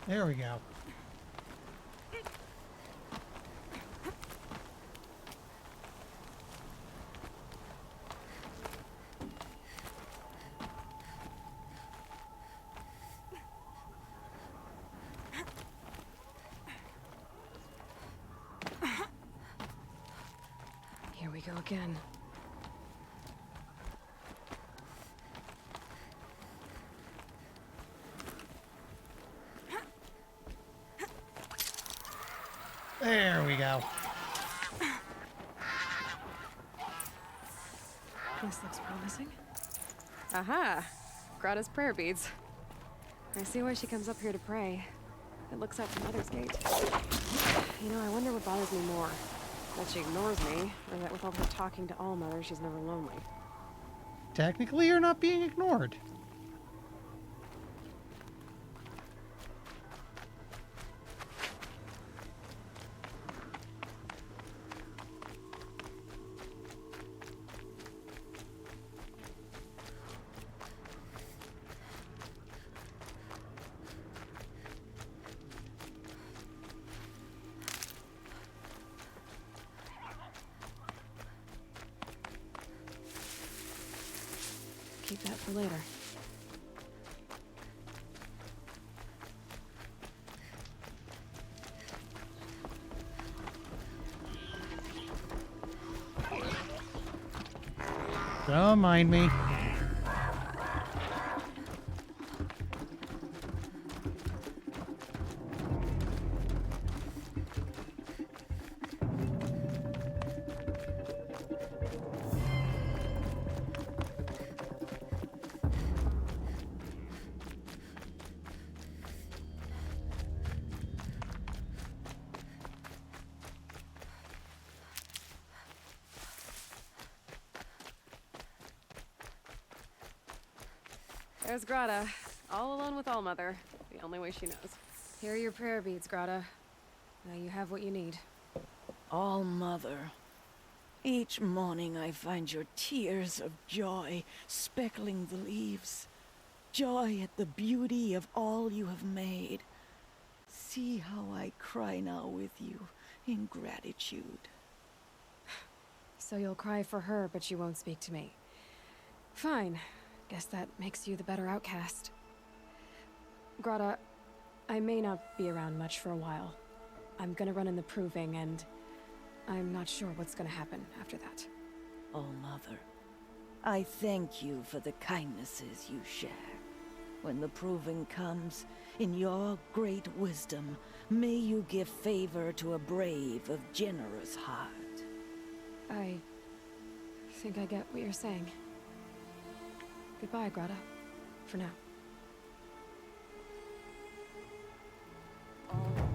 Speaker 1: There we go.
Speaker 10: Here we go again.
Speaker 1: There we go.
Speaker 10: This looks promising. Aha! Grata's prayer beads. I see why she comes up here to pray. It looks out to Mother's Gate. You know, I wonder what bothers me more. That she ignores me, or that with all her talking to All Mother, she's never lonely.
Speaker 1: Technically, you're not being ignored.
Speaker 10: Keep that for later.
Speaker 1: Don't mind me.
Speaker 10: There's Grata, all alone with All Mother, the only way she knows. Here are your prayer beads, Grata. Now you have what you need.
Speaker 12: All Mother, each morning I find your tears of joy speckling the leaves. Joy at the beauty of all you have made. See how I cry now with you in gratitude.
Speaker 10: So you'll cry for her, but you won't speak to me. Fine. Guess that makes you the better outcast. Grata, I may not be around much for a while. I'm gonna run in the proving, and I'm not sure what's gonna happen after that.
Speaker 12: Oh, Mother, I thank you for the kindnesses you share. When the proving comes, in your great wisdom, may you give favor to a brave of generous heart.
Speaker 10: I think I get what you're saying. Goodbye, Grata. For now.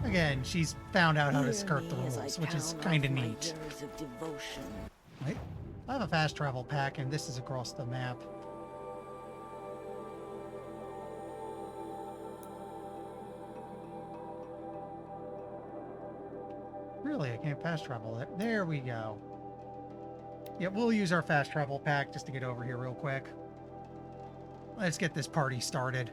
Speaker 1: Again, she's found out how to skirt the rules, which is kind of neat. Right? I have a fast travel pack, and this is across the map. Really, I can't fast travel it. There we go. Yeah, we'll use our fast travel pack just to get over here real quick. Let's get this party started.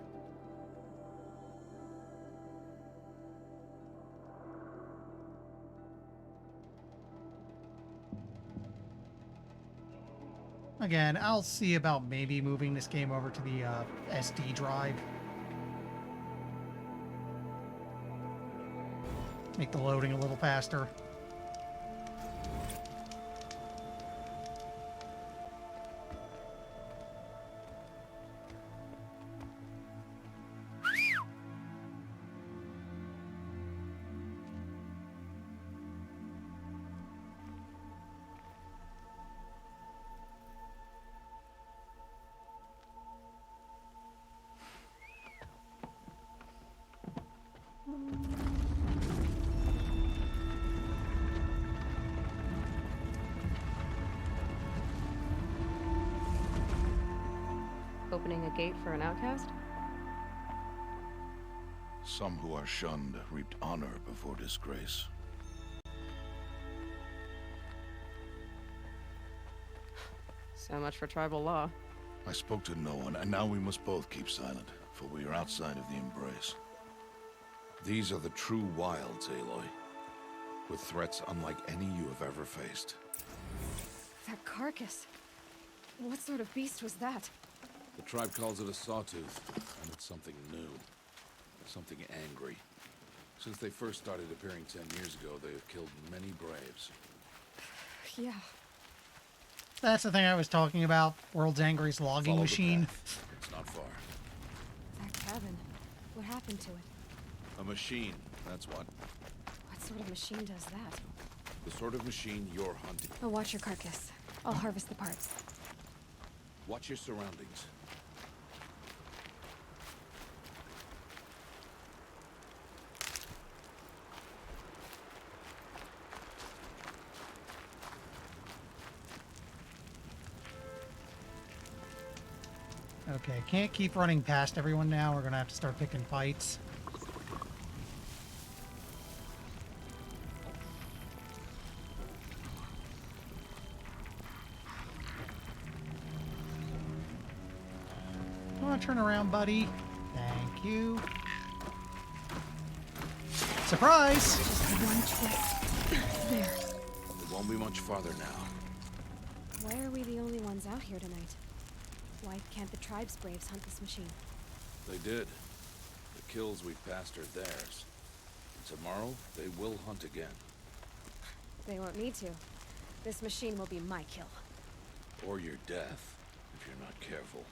Speaker 1: Again, I'll see about maybe moving this game over to the SD drive. Make the loading a little faster.
Speaker 10: opening a gate for an outcast?
Speaker 7: Some who are shunned reaped honor before disgrace.
Speaker 10: So much for tribal law.
Speaker 7: I spoke to no one, and now we must both keep silent, for we are outside of the embrace. These are the true wilds, Aloy, with threats unlike any you have ever faced.
Speaker 10: That carcass. What sort of beast was that?
Speaker 7: The tribe calls it a sawtooth, and it's something new. Something angry. Since they first started appearing 10 years ago, they have killed many braves.
Speaker 10: Yeah.
Speaker 1: That's the thing I was talking about. World's angriest logging
Speaker 7: Follow the
Speaker 1: machine.
Speaker 7: path. It's not far.
Speaker 10: That cabin. What happened to it?
Speaker 7: A machine, that's what.
Speaker 10: What sort of machine does that?
Speaker 7: The sort of machine you're hunting.
Speaker 10: I'll watch your carcass. I'll harvest the parts.
Speaker 7: Watch your surroundings.
Speaker 1: Okay, can't keep running past everyone now. We're gonna have to start picking fights. Wanna turn around, buddy? Thank you. Surprise!
Speaker 10: There.
Speaker 7: It won't be much farther now.
Speaker 10: Why are we the only ones out here tonight? Why can't the tribe's braves hunt this machine?
Speaker 7: They did. The kills we've passed are theirs. And tomorrow, they will hunt again.
Speaker 10: They want me to. This machine will be my kill.
Speaker 7: Or your death, if you're not careful.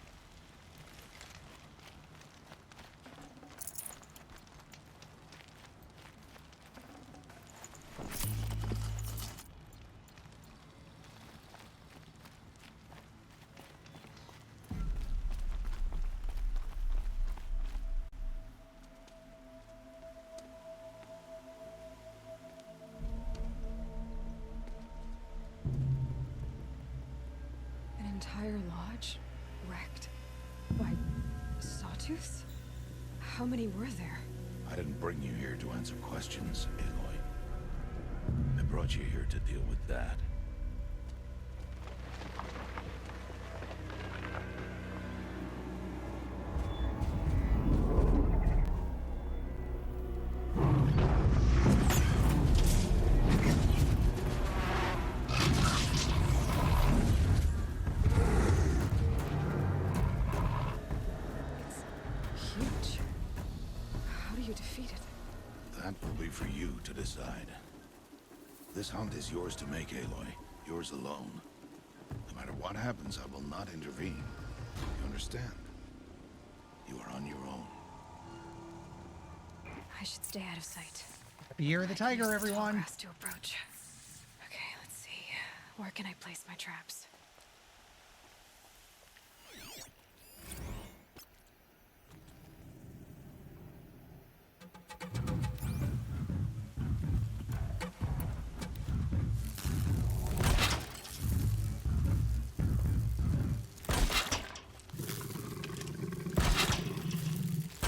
Speaker 10: An entire lodge? Wrecked? By sawtooths? How many were there?
Speaker 7: I didn't bring you here to answer questions, Aloy. I brought you here to deal with that.
Speaker 10: Huge. How do you defeat it?
Speaker 7: That will be for you to decide. This hunt is yours to make, Aloy. Yours alone. No matter what happens, I will not intervene. You understand? You are on your own.
Speaker 10: I should stay out of sight.
Speaker 1: The year of the tiger, everyone.
Speaker 10: Grass to approach. Okay, let's see. Where can I place my traps?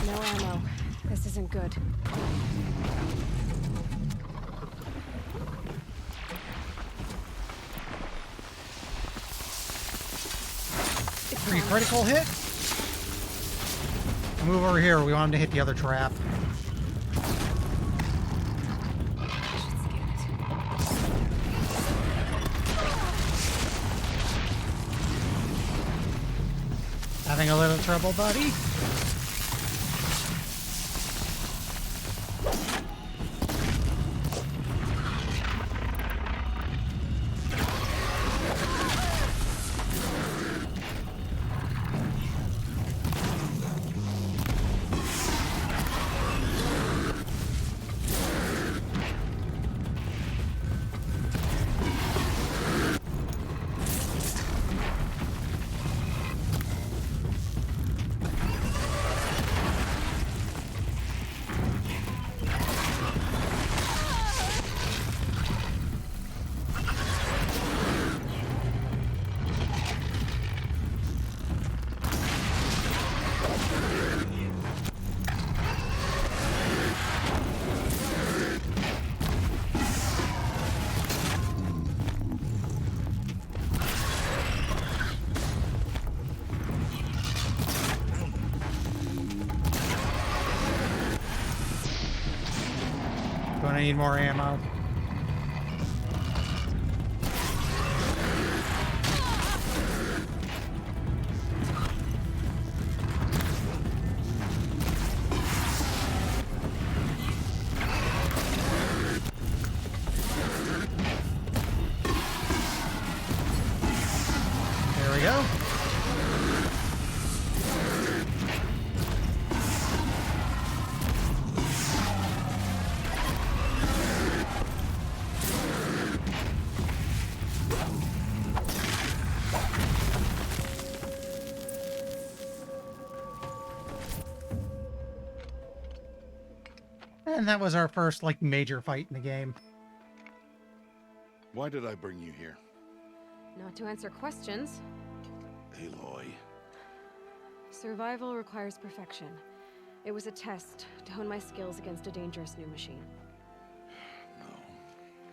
Speaker 10: No ammo. This isn't good.
Speaker 1: Pretty critical hit. Move over here. We want him to hit the other trap. Having a little trouble, buddy? gonna need more ammo. There we go. And that was our first, like, major fight in the game.
Speaker 7: Why did I bring you here?
Speaker 10: Not to answer questions.
Speaker 7: Aloy.
Speaker 10: Survival requires perfection. It was a test to hone my skills against a dangerous new machine.
Speaker 7: No.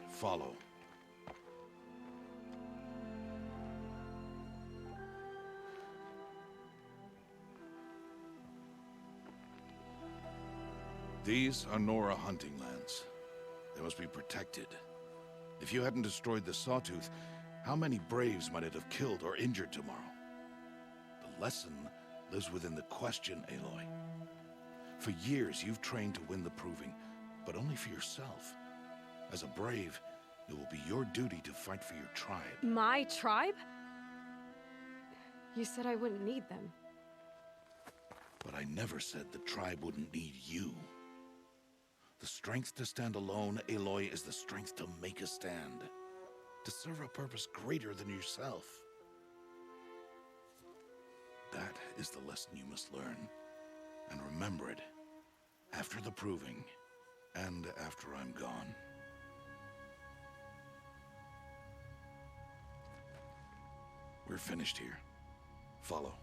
Speaker 7: Follow. These are Nora hunting lands. They must be protected. If you hadn't destroyed the Sawtooth, how many Braves might it have killed or injured tomorrow? The lesson lives within the question, Aloy. For years, you've trained to win the Proving, but only for yourself. As a Brave, it will be your duty to fight for your tribe.
Speaker 10: My tribe? You said I wouldn't need them.
Speaker 7: But I never said the tribe wouldn't need you. The strength to stand alone, Aloy, is the strength to make a stand. To serve a purpose greater than yourself. That is the lesson you must learn. And remember it. After the Proving. And after I'm gone. We're finished here. Follow.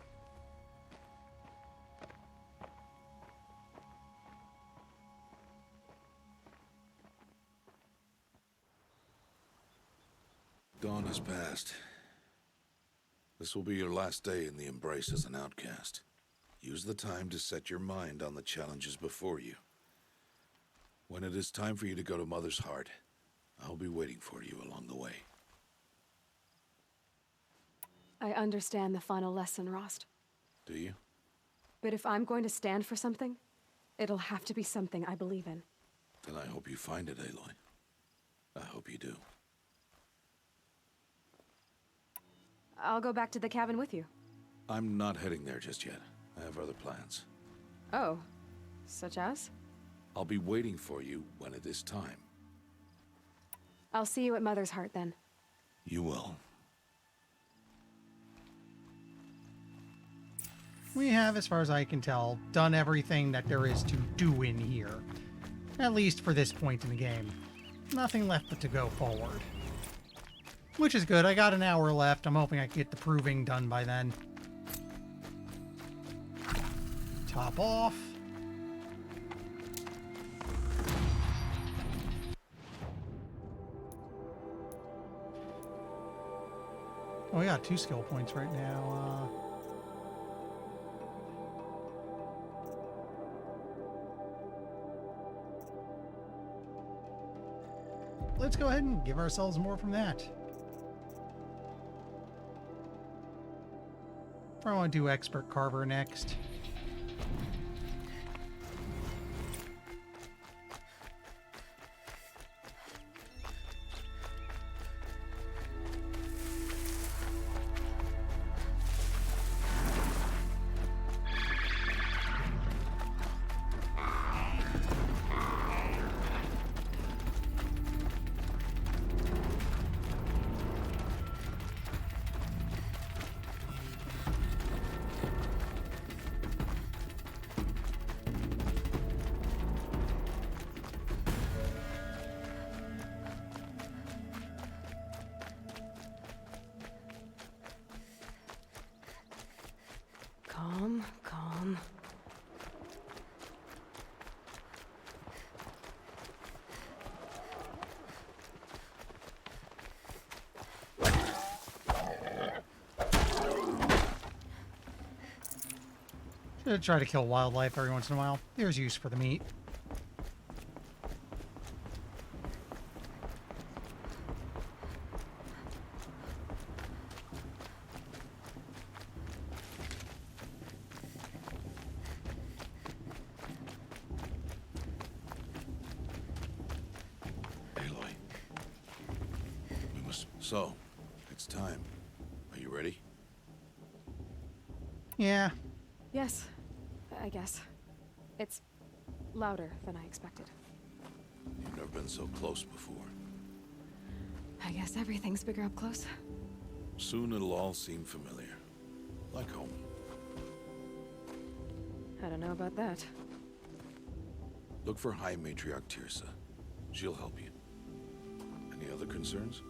Speaker 7: Dawn has passed. This will be your last day in the Embrace as an outcast. Use the time to set your mind on the challenges before you. When it is time for you to go to Mother's Heart, I'll be waiting for you along the way.
Speaker 10: I understand the final lesson, Rost.
Speaker 7: Do you?
Speaker 10: But if I'm going to stand for something, it'll have to be something I believe in.
Speaker 7: Then I hope you find it, Aloy. I hope you do.
Speaker 10: I'll go back to the cabin with you.
Speaker 7: I'm not heading there just yet. I have other plans.
Speaker 10: Oh, such as?
Speaker 7: I'll be waiting for you when it is time.
Speaker 10: I'll see you at Mother's Heart then.
Speaker 7: You will.
Speaker 1: We have, as far as I can tell, done everything that there is to do in here. At least for this point in the game. Nothing left but to go forward. Which is good. I got an hour left. I'm hoping I can get the Proving done by then. Top off. Oh, we got 2 skill points right now. Let's go ahead and give ourselves more from that. I want to do Expert Carver next.
Speaker 10: Calm.
Speaker 1: Should try to kill wildlife every once in a while. There's use for the meat.
Speaker 7: So, it's time. Are you ready?
Speaker 1: Yeah.
Speaker 10: Yes, I guess. It's louder than I expected.
Speaker 7: You've never been so close before.
Speaker 10: I guess everything's bigger up close.
Speaker 7: Soon it'll all seem familiar. Like home.
Speaker 10: I don't know about that.
Speaker 7: Look for High Matriarch Tirsa. She'll help you. Any other concerns?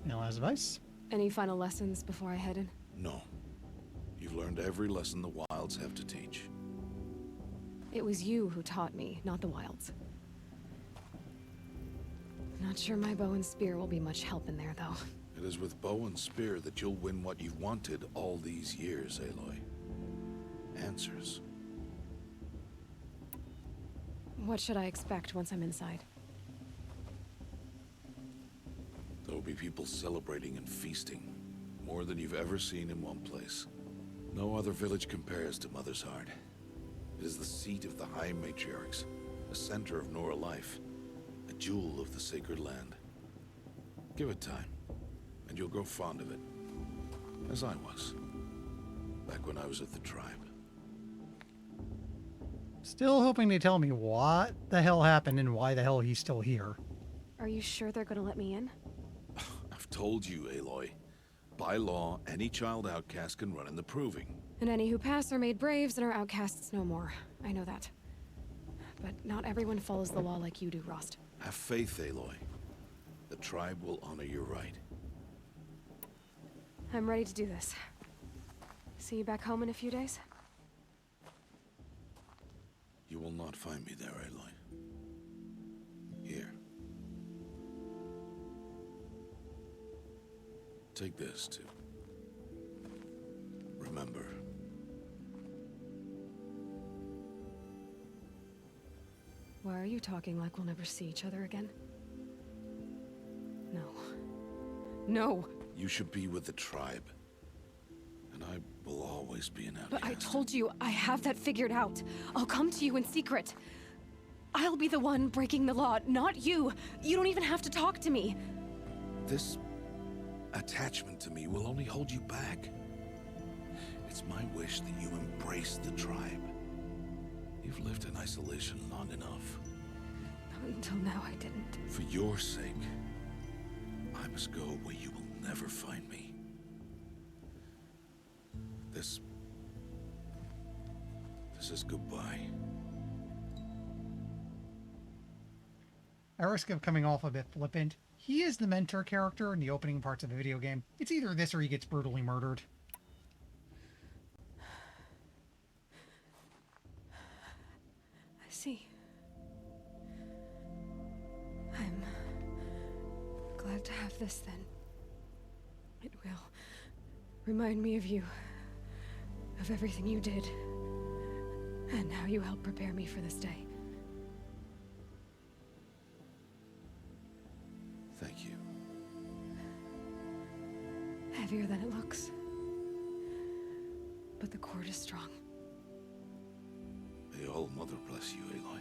Speaker 1: Analyze advice.
Speaker 10: Any final lessons before I head in?
Speaker 7: No. You've learned every lesson the Wilds have to teach.
Speaker 10: It was you who taught me, not the Wilds. Not sure my bow and spear will be much help in there, though.
Speaker 7: It is with bow and spear that you'll win what you've wanted all these years, Aloy. Answers.
Speaker 10: What should I expect once I'm inside?
Speaker 7: There will be people celebrating and feasting. More than you've ever seen in one place. No other village compares to Mother's Heart. It is the seat of the High Matriarchs, a center of Nora life, a jewel of the sacred land. Give it time, and you'll grow fond of it. As I was, back when I was at the tribe.
Speaker 1: Still hoping to tell me what the hell happened and why the hell he's still here.
Speaker 10: Are you sure they're gonna let me in?
Speaker 7: I've told you, Aloy. By law, any child outcast can run in the Proving.
Speaker 10: And any who pass are made braves and are outcasts no more. I know that. But not everyone follows the law like you do, Rost.
Speaker 7: Have faith, Aloy. The tribe will honor your right.
Speaker 10: I'm ready to do this. See you back home in a few days?
Speaker 7: You will not find me there, Aloy. Here. Take this, too. Remember.
Speaker 10: Why are you talking like we'll never see each other again? No. No!
Speaker 7: You should be with the tribe. And I will always be an outcast.
Speaker 10: But I told you, I have that figured out. I'll come to you in secret. I'll be the one breaking the law, not you. You don't even have to talk to me.
Speaker 7: This attachment to me will only hold you back. It's my wish that you embrace the tribe. You've lived in isolation long enough.
Speaker 10: Until now, I didn't.
Speaker 7: For your sake, I must go where you will never find me. This is goodbye.
Speaker 1: At risk of coming off a bit flippant, he is the mentor character in the opening parts of a video game. It's either this or he gets brutally murdered.
Speaker 10: I see. I'm glad to have this then. It will remind me of you, of everything you did, and how you helped prepare me for this day.
Speaker 7: Thank you.
Speaker 10: Heavier than it looks. But the cord is strong.
Speaker 7: May All Mother bless you, Aloy.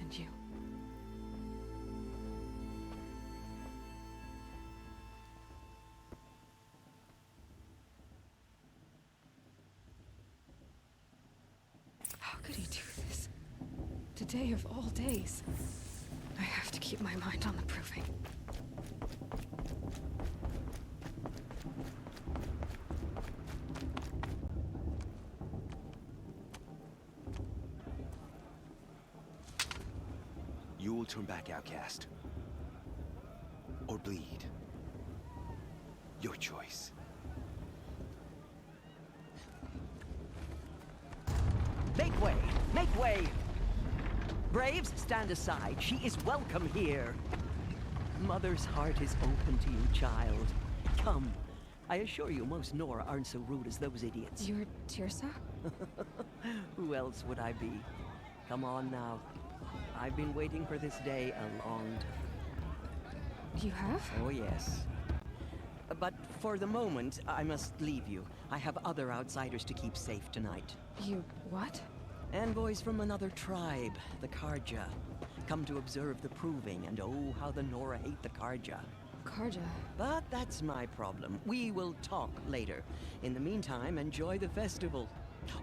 Speaker 10: And you. How could he do this? Today of all days. I have to keep my mind on the Proving.
Speaker 13: You will turn back, outcast. Or bleed. Your choice.
Speaker 14: Make way! Make way! Braves, stand aside. She is welcome here. Mother's heart is open to you, child. Come. I assure you, most Nora aren't so rude as those idiots.
Speaker 10: You're Tirsa?
Speaker 14: Who else would I be? Come on now. I've been waiting for this day a long time.
Speaker 10: You have?
Speaker 14: Oh, yes. But for the moment, I must leave you. I have other outsiders to keep safe tonight.
Speaker 10: You what?
Speaker 14: Envoys from another tribe, the Karja. Come to observe the proving, and oh, how the Nora hate the Karja.
Speaker 10: Karja?
Speaker 14: But that's my problem. We will talk later. In the meantime, enjoy the festival.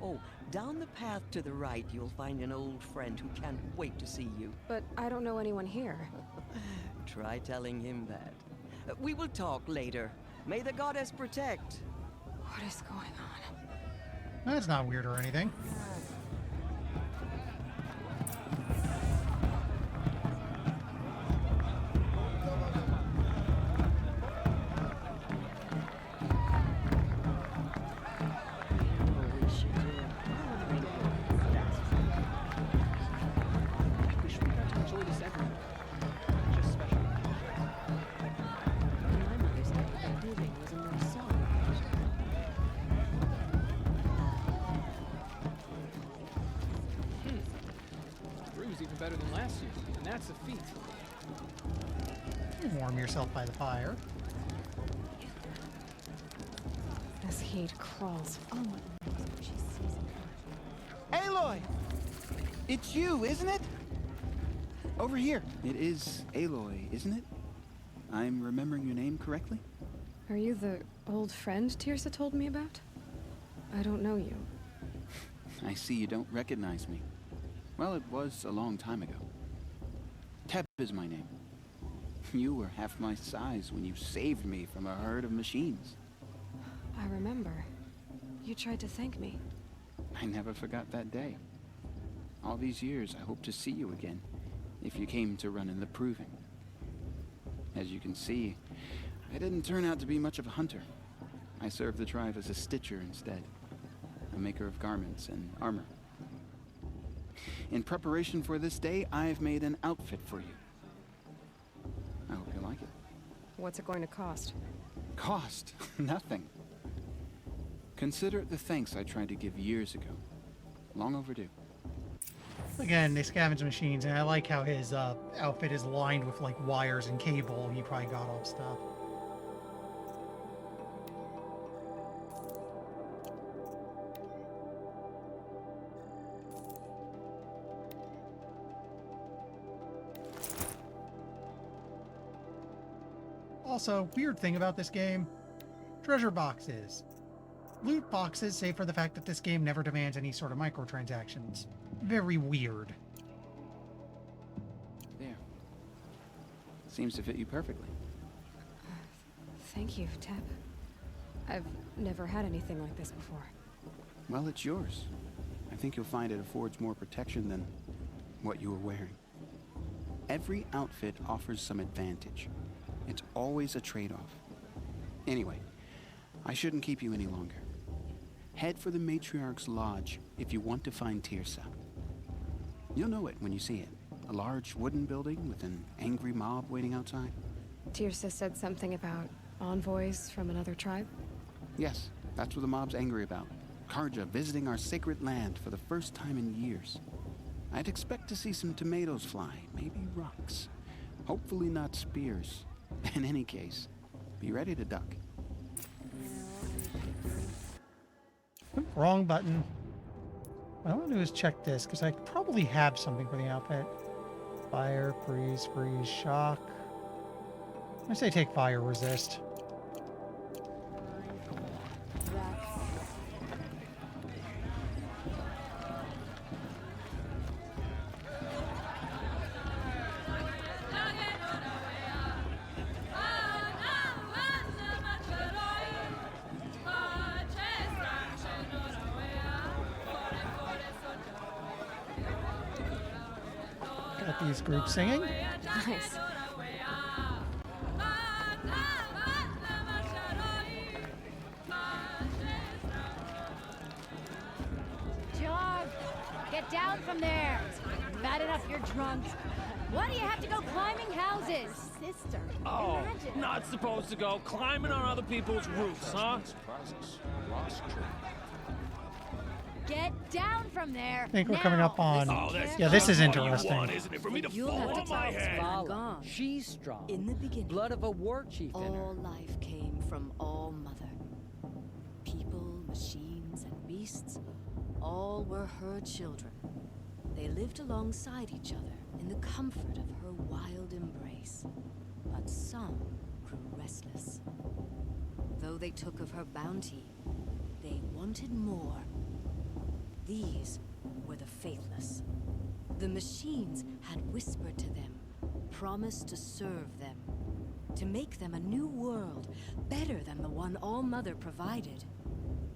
Speaker 14: Oh, down the path to the right, you'll find an old friend who can't wait to see you.
Speaker 10: But I don't know anyone here.
Speaker 14: Try telling him that. We will talk later. May the goddess protect.
Speaker 10: What is going on?
Speaker 1: That's not weird or anything.
Speaker 15: Better than last year, and that's a feat.
Speaker 1: Warm yourself by the fire.
Speaker 10: This heat crawls. Oh, she sees it.
Speaker 16: Aloy! It's you, isn't it? Over here.
Speaker 17: It is Aloy, isn't it? I'm remembering your name correctly?
Speaker 10: Are you the old friend Tirsa told me about? I don't know you.
Speaker 17: I see you don't recognize me. Well, it was a long time ago. Teb is my name. You were half my size when you saved me from a herd of machines.
Speaker 10: I remember. You tried to thank me.
Speaker 17: I never forgot that day. All these years, I hope to see you again, if you came to run in the proving. As you can see, I didn't turn out to be much of a hunter. I served the tribe as a stitcher instead, a maker of garments and armor. In preparation for this day, I've made an outfit for you. I hope you like it.
Speaker 10: What's it going to cost?
Speaker 17: Cost? Nothing. Consider it the thanks I tried to give years ago. Long overdue.
Speaker 1: Again, they scavenge machines, and I like how his outfit is lined with like wires and cable. He probably got all stuff. Also, weird thing about this game, treasure boxes. Loot boxes, save for the fact that this game never demands any sort of microtransactions. Very weird.
Speaker 17: There. Seems to fit you perfectly.
Speaker 10: Thank you, Teb. I've never had anything like this before.
Speaker 17: Well, it's yours. I think you'll find it affords more protection than what you were wearing. Every outfit offers some advantage. It's always a trade-off. Anyway, I shouldn't keep you any longer. Head for the Matriarch's Lodge if you want to find Tirsa. You'll know it when you see it. A large wooden building with an angry mob waiting outside.
Speaker 10: Tirsa said something about envoys from another tribe?
Speaker 17: Yes, that's what the mob's angry about. Karja visiting our sacred land for the first time in years. I'd expect to see some tomatoes fly, maybe rocks. Hopefully not spears. In any case, be ready to duck.
Speaker 1: Wrong button. What I want to do is check this, because I probably have something for the outfit. Fire, freeze, shock. I say take fire, resist. Got these groups singing.
Speaker 10: Nice.
Speaker 18: Jog! Get down from there! Bad enough you're drunk. Why do you have to go climbing houses? Sister,
Speaker 19: Oh,
Speaker 18: imagine.
Speaker 19: not supposed to go climbing on other people's roofs, huh?
Speaker 18: Get down from there!
Speaker 1: I think we're coming up on... yeah, this is interesting.
Speaker 19: Isn't it for me to
Speaker 18: You'll
Speaker 19: fall
Speaker 18: have to
Speaker 19: on my
Speaker 18: tell
Speaker 19: head?
Speaker 18: Vala.
Speaker 20: She's strong.
Speaker 18: In the beginning,
Speaker 20: Blood of a war chief in her.
Speaker 18: all life came from All Mother. People, machines, and beasts,
Speaker 21: All were her children. They lived alongside each other in the comfort of her wild embrace. But some grew restless. Though they took of her bounty, they wanted more. These were the faithless. The machines had whispered to them, promised to serve them, to make them a new world, better than the one All-Mother provided.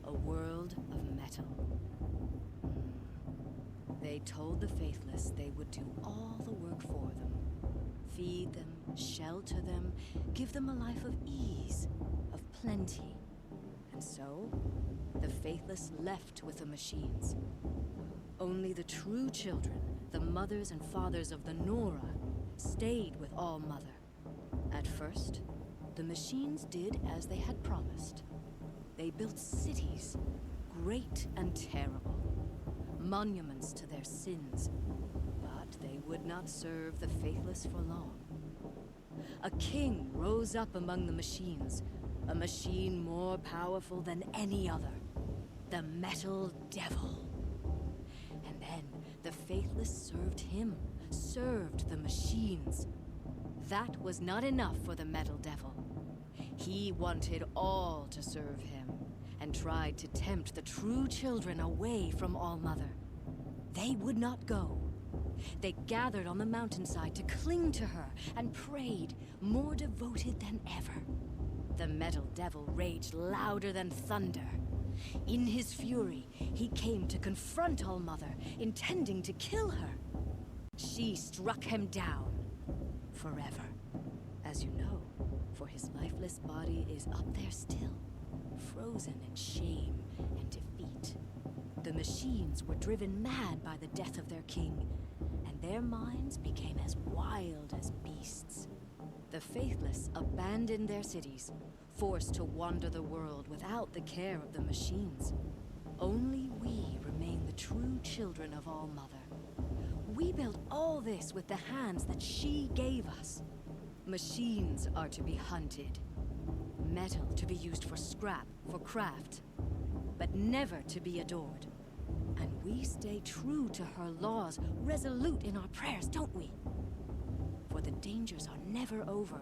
Speaker 21: A world of metal. They told the faithless they would do all the work for them. Feed them, shelter them, give them a life of ease, of plenty. And so, the faithless left with the machines. Only the true children, the mothers and fathers of the Nora, stayed with All-Mother. At first, the machines did as they had promised. They built cities, great and terrible, monuments to their sins, but they would not serve the faithless for long. A king rose up among the machines, a machine more powerful than any other, the Metal Devil. And then the faithless served him, served the machines. That was not enough for the Metal Devil. He wanted all to serve him, and tried to tempt the true children away from All-Mother. They would not go. They gathered on the mountainside to cling to her and prayed, more devoted than ever. The Metal Devil raged louder than thunder. In his fury, he came to confront All-Mother, intending to kill her. She struck him down forever. As you know, for his lifeless body is up there still, frozen in shame and defeat. The machines were driven mad by the death of their king, and their minds became as wild as beasts. The faithless abandoned their cities, forced to wander the world without the care of the machines. Only we remain the true children of All-Mother. We built all this with the hands that she gave us. Machines are to be hunted. Metal to be used for scrap, for craft. But never to be adored. And we stay true to her laws, resolute in our prayers, don't we? For the dangers are never over.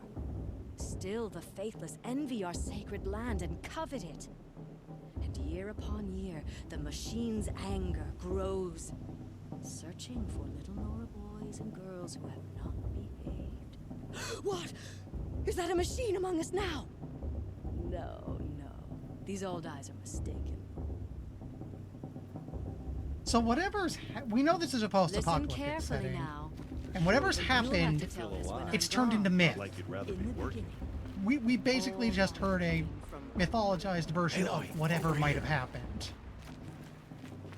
Speaker 21: Still the faithless envy our sacred land and covet it. And year upon year, the machine's anger grows, searching for little Nora boys and girls who have not behaved. What? Is that a machine among us now? No, no. These old eyes are mistaken.
Speaker 1: So whatever's... we know this is a post-apocalyptic setting. Now. And whatever's happened, it's turned into myth.
Speaker 22: Like you'd rather be working.
Speaker 1: We basically just heard a mythologized version of whatever might have happened.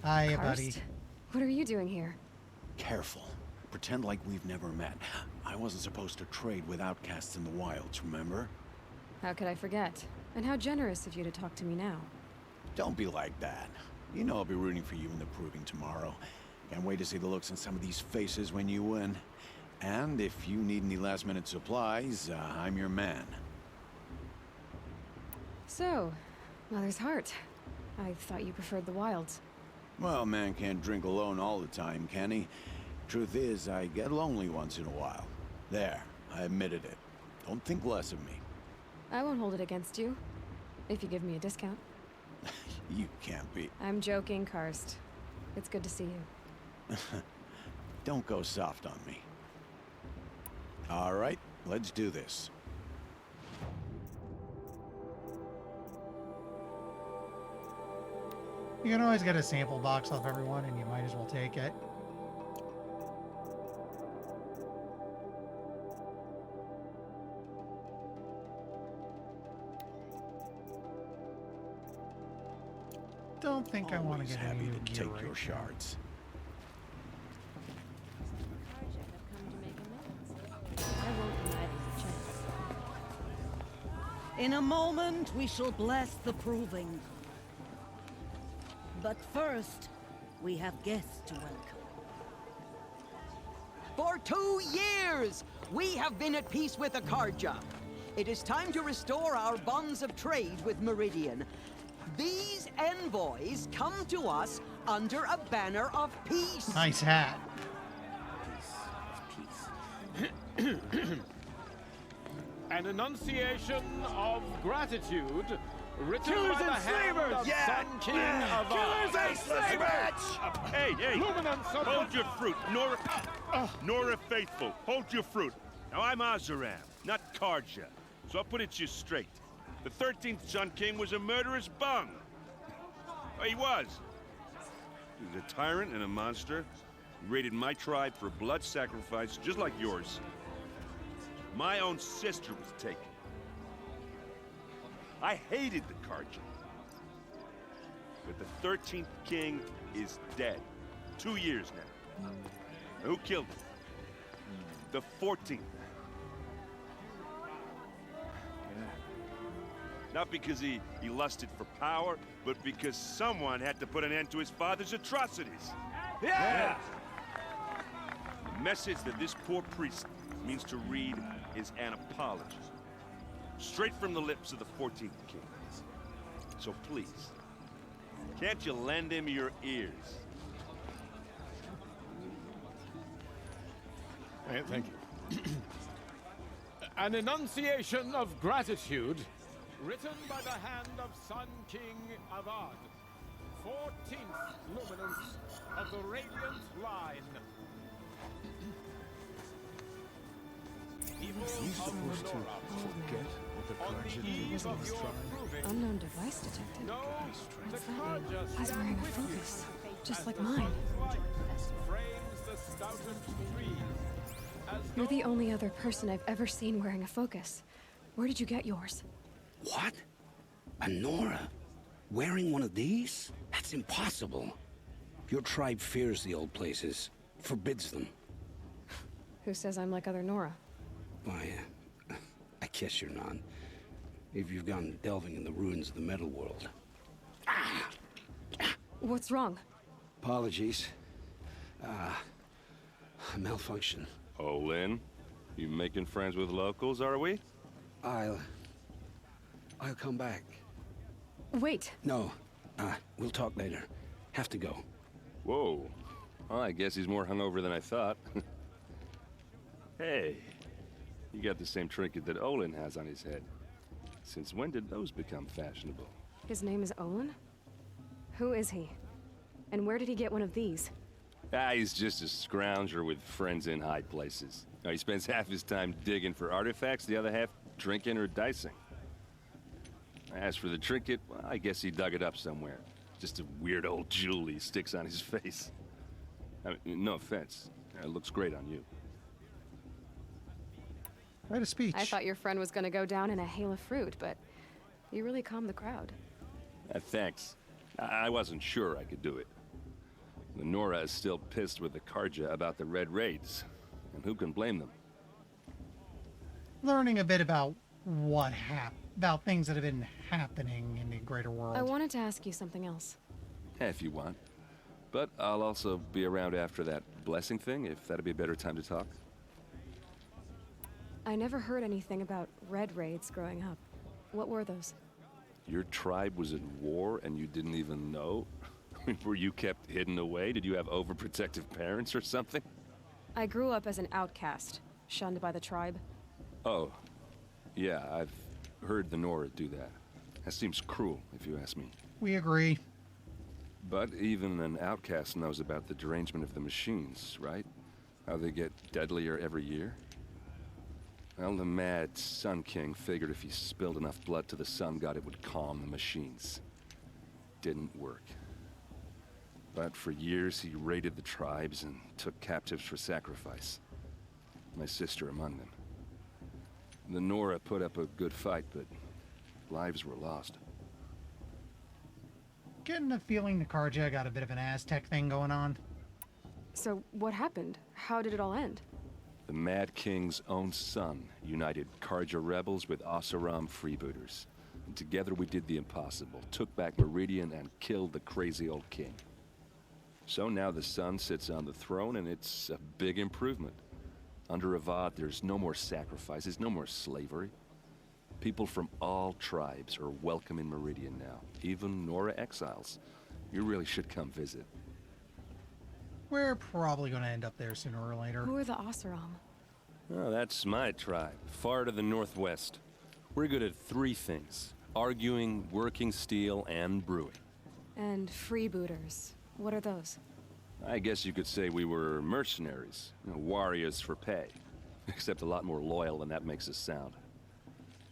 Speaker 1: Hi, buddy.
Speaker 10: What are you doing here?
Speaker 7: Careful. Pretend like we've never met. I wasn't supposed to trade with outcasts in the wilds, remember?
Speaker 10: How could I forget? And how generous of you to talk to me now.
Speaker 7: Don't be like that. You know I'll be rooting for you in the proving tomorrow. Can't wait to see the looks on some of these faces when you win. And if you need any last-minute supplies, I'm your man.
Speaker 10: So, Mother's Heart. I thought you preferred the wilds.
Speaker 7: Well, man can't drink alone all the time, can he? Truth is, I get lonely once in a while. There, I admitted it. Don't think less of me.
Speaker 10: I won't hold it against you, if you give me a discount.
Speaker 7: You can't be.
Speaker 10: I'm joking, Karst. It's good to see you.
Speaker 7: Don't go soft on me. All right, let's do this.
Speaker 1: You can always get a sample box off everyone, and you might as well take it. Don't think I want to get any
Speaker 7: happy
Speaker 1: new
Speaker 7: to
Speaker 1: gear
Speaker 7: take
Speaker 1: right
Speaker 7: your shards.
Speaker 12: In a moment, we shall bless the proving. But first, we have guests to welcome.
Speaker 14: For 2 years, we have been at peace with Akarja. It is time to restore our bonds of trade with Meridian. These envoys come to us under a banner of peace.
Speaker 1: Nice hat.
Speaker 19: An enunciation of gratitude written
Speaker 13: Killers
Speaker 19: by the
Speaker 13: and
Speaker 19: hand
Speaker 13: slavers!
Speaker 19: of
Speaker 13: Yeah!
Speaker 19: Sun King of
Speaker 13: Killers and slavers!
Speaker 5: Hey, hey!
Speaker 19: Luminance of
Speaker 5: Hold your fruit, Nora. Nora Faithful, hold your fruit. Now I'm Azaram, not Karja, so I'll put it to you straight. The 13th Sun King was a murderous bung. Oh, he was. He was a tyrant and a monster. He raided my tribe for blood sacrifice, just like yours. My own sister was taken. I hated the Karja. But the 13th king is dead. 2 years now. Who killed him? The 14th. Not because he lusted for power, but because someone had to put an end to his father's atrocities.
Speaker 13: Yeah!
Speaker 5: The message that this poor priest means to read is an apology. Straight from the lips of the 14th king. So please, can't you lend him your ears?
Speaker 19: Thank you. An enunciation of gratitude written by the hand of Sun King Avad, 14th luminance of the Radiant Line. People of Lenora, on the eve of your proving,
Speaker 10: Unknown device detected.
Speaker 19: know the
Speaker 10: What's that mean?
Speaker 19: Karja
Speaker 10: He's
Speaker 19: stand
Speaker 10: wearing a
Speaker 19: with you
Speaker 10: focus, just
Speaker 19: as
Speaker 10: like
Speaker 19: the
Speaker 10: mine.
Speaker 19: sun's light frames the stoutest trees.
Speaker 10: You're the only other person I've ever seen wearing a focus. Where did you get yours?
Speaker 22: What? A Nora? Wearing one of these? That's impossible. Your tribe fears the old places, forbids them.
Speaker 10: Who says I'm like other Nora?
Speaker 22: Why, I guess you're not. If you've gone delving in the ruins of the metal world.
Speaker 10: What's wrong?
Speaker 22: Apologies. A malfunction.
Speaker 5: Oh, Lynn, you making friends with locals, are we?
Speaker 22: I'll come back.
Speaker 10: Wait.
Speaker 22: No, we'll talk later. Have to go.
Speaker 5: Whoa. Well, I guess he's more hungover than I thought. Hey, you got the same trinket that Olin has on his head. Since when did those become fashionable?
Speaker 10: His name is Olin? Who is he? And where did he get one of these?
Speaker 5: He's just a scrounger with friends in high places. He spends half his time digging for artifacts, the other half drinking or dicing. As for the trinket, well, I guess he dug it up somewhere. Just a weird old jewel he sticks on his face. I mean, no offense. It looks great on you.
Speaker 1: Write a speech.
Speaker 10: I thought your friend was gonna go down in a hail of fruit, but you really calmed the crowd.
Speaker 5: Thanks. I wasn't sure I could do it. The Nora is still pissed with the Karja about the Red Raids, and who can blame them?
Speaker 1: Learning a bit about about things that have been happening in the greater world.
Speaker 10: I wanted to ask you something else.
Speaker 5: If you want. But I'll also be around after that blessing thing, if that'd be a better time to talk.
Speaker 10: I never heard anything about red raids growing up. What were those?
Speaker 5: Your tribe was in war and you didn't even know? Were you kept hidden away? Did you have overprotective parents or something?
Speaker 10: I grew up as an outcast, shunned by the tribe.
Speaker 5: Oh, yeah, I've heard the Nora do that. That seems cruel, if you ask me.
Speaker 1: We agree.
Speaker 5: But even an outcast knows about the derangement of the machines, right? How they get deadlier every year? Well, the mad Sun King figured if he spilled enough blood to the Sun God, it would calm the machines. Didn't work. But for years, he raided the tribes and took captives for sacrifice. My sister among them. The Nora put up a good fight, but lives were lost.
Speaker 1: Getting the feeling the Karja got a bit of an Aztec thing going on.
Speaker 10: So what happened? How did it all end?
Speaker 5: The Mad King's own son united Karja rebels with Oseram freebooters. And together we did the impossible, took back Meridian and killed the crazy old king. So now the son sits on the throne and it's a big improvement. Under Avad, there's no more sacrifices, no more slavery. People from all tribes are welcome in Meridian now, even Nora exiles. You really should come visit.
Speaker 1: We're probably going to end up there sooner or later.
Speaker 10: Who are the Oseram?
Speaker 5: Oh, that's my tribe, far to the northwest. We're good at three things: arguing, working steel, and brewing.
Speaker 10: And freebooters. What are those?
Speaker 5: I guess you could say we were mercenaries, warriors for pay. Except a lot more loyal than that makes us sound.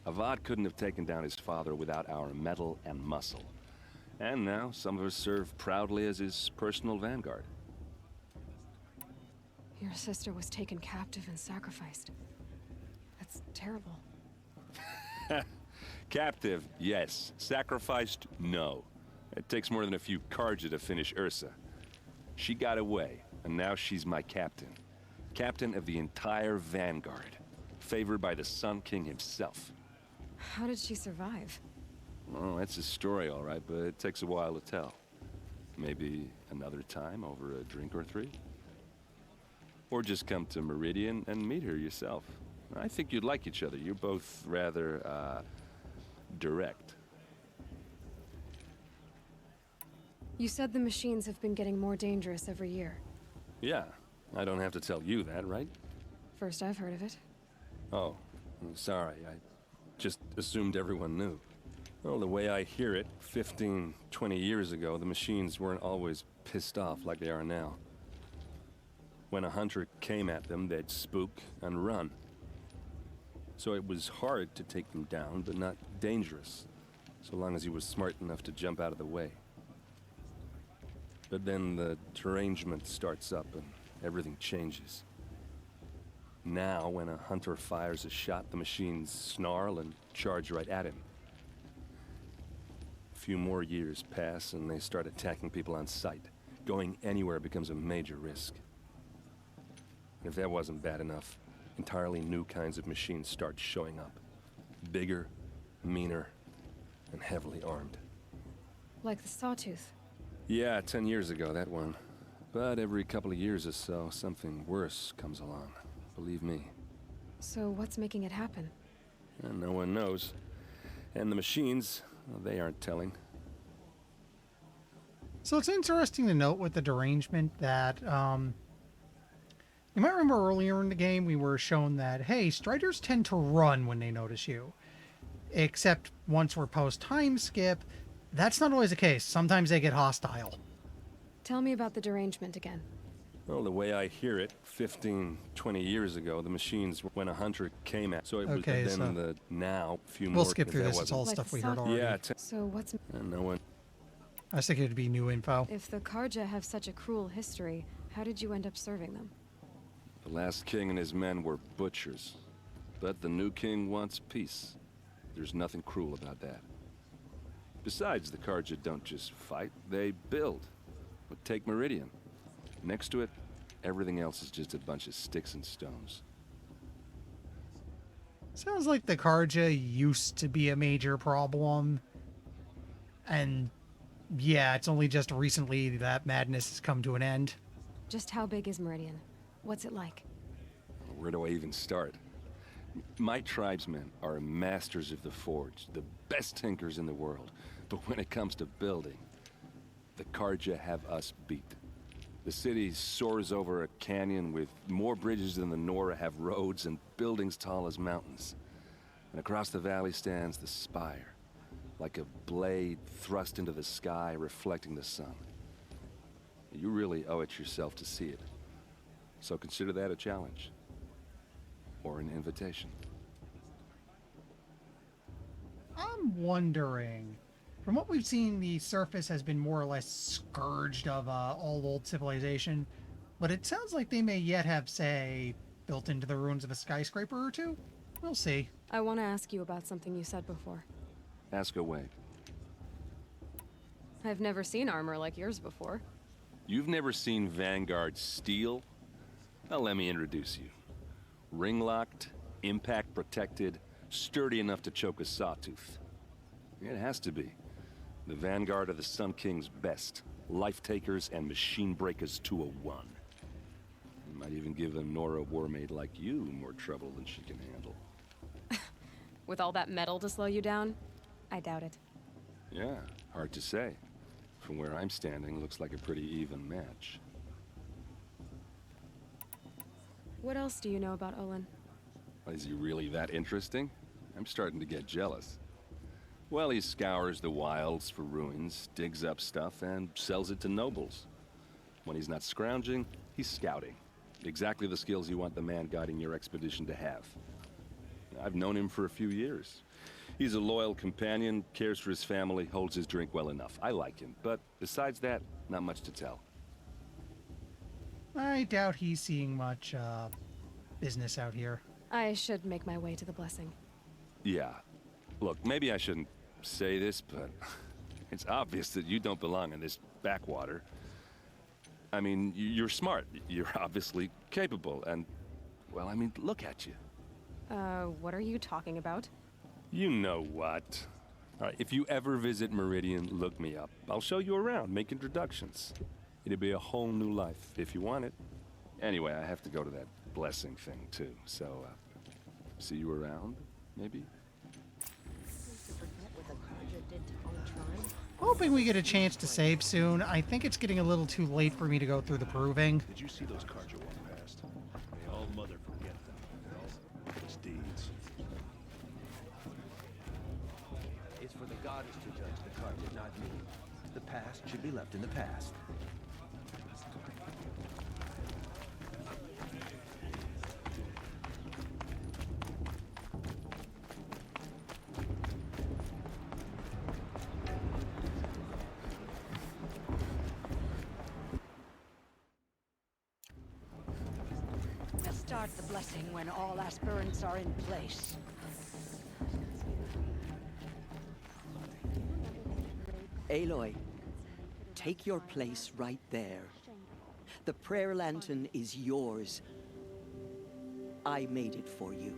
Speaker 5: Avad couldn't have taken down his father without our metal and muscle. And now, some of us serve proudly as his personal vanguard.
Speaker 10: Your sister was taken captive and sacrificed. That's terrible.
Speaker 5: Captive, yes. Sacrificed, no. It takes more than a few Karja to finish Ursa. She got away, and now she's my captain. Captain of the entire vanguard. Favored by the Sun King himself.
Speaker 10: How did she survive?
Speaker 5: Oh, that's a story, all right, but it takes a while to tell. Maybe another time over a drink or three? Or just come to Meridian and meet her yourself. I think you'd like each other. You're both rather, direct.
Speaker 10: You said the machines have been getting more dangerous every year.
Speaker 5: Yeah, I don't have to tell you that, right?
Speaker 10: First I've heard of it.
Speaker 5: Oh, I'm sorry. I just assumed everyone knew. Well, the way I hear it, 15, 20 years ago, the machines weren't always pissed off like they are now. When a hunter came at them, they'd spook and run. So it was hard to take them down, but not dangerous, so long as he was smart enough to jump out of the way. But then the derangement starts up and everything changes. Now, when a hunter fires a shot, the machines snarl and charge right at him. A few more years pass and they start attacking people on sight. Going anywhere becomes a major risk. If that wasn't bad enough, entirely new kinds of machines start showing up. Bigger, meaner, and heavily armed.
Speaker 10: Like the Sawtooth.
Speaker 5: Yeah, 10 years ago, that one. But every couple of years or so, something worse comes along. Believe me.
Speaker 10: So what's making it happen?
Speaker 5: And no one knows. And the machines, well, they aren't telling.
Speaker 1: So it's interesting to note with the derangement that, you might remember earlier in the game we were shown that, hey, Striders tend to run when they notice you. Except once we're post-time skip, that's not always the case. Sometimes they get hostile.
Speaker 10: Tell me about the derangement again.
Speaker 5: Well, the way I hear it, 15, 20 years ago, the machines, when a hunter came at, so it was
Speaker 1: Okay,
Speaker 5: then
Speaker 1: so
Speaker 5: the now, a few
Speaker 1: we'll
Speaker 5: more.
Speaker 1: skip through
Speaker 5: that
Speaker 1: this. It's all
Speaker 5: wasn't-
Speaker 1: stuff we heard already.
Speaker 5: Yeah,
Speaker 10: So what's...
Speaker 5: and no one.
Speaker 1: I was thinking it'd be new info.
Speaker 10: If the Karja have such a cruel history, how did you end up serving them?
Speaker 5: The last king and his men were butchers. But the new king wants peace. There's nothing cruel about that. Besides, the Karja don't just fight, they build. But take Meridian. Next to it, everything else is just a bunch of sticks and stones.
Speaker 1: Sounds like the Karja used to be a major problem. And yeah, it's only just recently that madness has come to an end.
Speaker 10: Just how big is Meridian? What's it like?
Speaker 5: Where do I even start? My tribesmen are masters of the forge, the best tinkers in the world. But when it comes to building, the Karja have us beat. The city soars over a canyon with more bridges than the Nora have roads and buildings tall as mountains. And across the valley stands the spire, like a blade thrust into the sky reflecting the sun. You really owe it yourself to see it. So consider that a challenge. Or an invitation.
Speaker 1: I'm wondering, from what we've seen, the surface has been more or less scourged of all old civilization, but it sounds like they may yet have, say, built into the ruins of a skyscraper or two. We'll see.
Speaker 10: I want to ask you about something you said before.
Speaker 5: Ask away.
Speaker 10: I've never seen armor like yours before.
Speaker 5: You've never seen Vanguard steel? Well, let me introduce you. Ring-locked, impact-protected, sturdy enough to choke a sawtooth. It has to be. The Vanguard are the Sun King's best. Life-takers and machine-breakers to a one. You might even give a Nora warmaid like you more trouble than she can handle.
Speaker 10: With all that metal to slow you down? I doubt it.
Speaker 5: Yeah, hard to say. From where I'm standing, looks like a pretty even match.
Speaker 10: What else do you know about Olin?
Speaker 5: Is he really that interesting? I'm starting to get jealous. Well, he scours the wilds for ruins, digs up stuff, and sells it to nobles. When he's not scrounging, he's scouting. Exactly the skills you want the man guiding your expedition to have. I've known him for a few years. He's a loyal companion, cares for his family, holds his drink well enough. I like him, but besides that, not much to tell.
Speaker 1: I doubt he's seeing much, business out here.
Speaker 10: I should make my way to the blessing.
Speaker 5: Yeah. Look, maybe I shouldn't say this, but it's obvious that you don't belong in this backwater. I mean, you're smart. You're obviously capable, and, well, I mean, look at you.
Speaker 10: What are you talking about?
Speaker 5: You know what. All right, if you ever visit Meridian, look me up. I'll show you around, make introductions. It'll be a whole new life, if you want it. Anyway, I have to go to that blessing thing, too. So, see you around, maybe?
Speaker 1: Hoping we get a chance to save soon. I think it's getting a little too late for me to go through the proving.
Speaker 7: Did you see those cards you walked past? May all mother forget them. And all misdeeds.
Speaker 2: It's for the goddess to judge the carpet, not me. The past should be left in the past.
Speaker 6: We'll start the blessing when all aspirants are in place.
Speaker 14: Aloy, take your place right there. The prayer lantern is yours. I made it for you.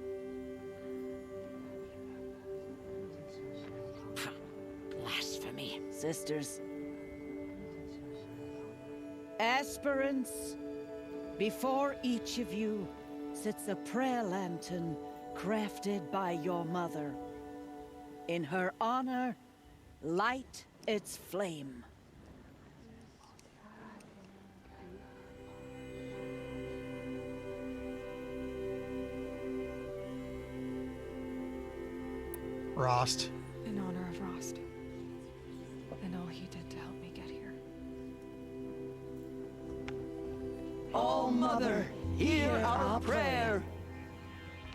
Speaker 6: Blasphemy. Sisters. Aspirants, before each of you sits a prayer lantern crafted by your mother. In her honor, light its flame.
Speaker 1: Rost.
Speaker 10: In honor of Rost. And all he did to help me get here.
Speaker 14: All Mother, hear our prayer.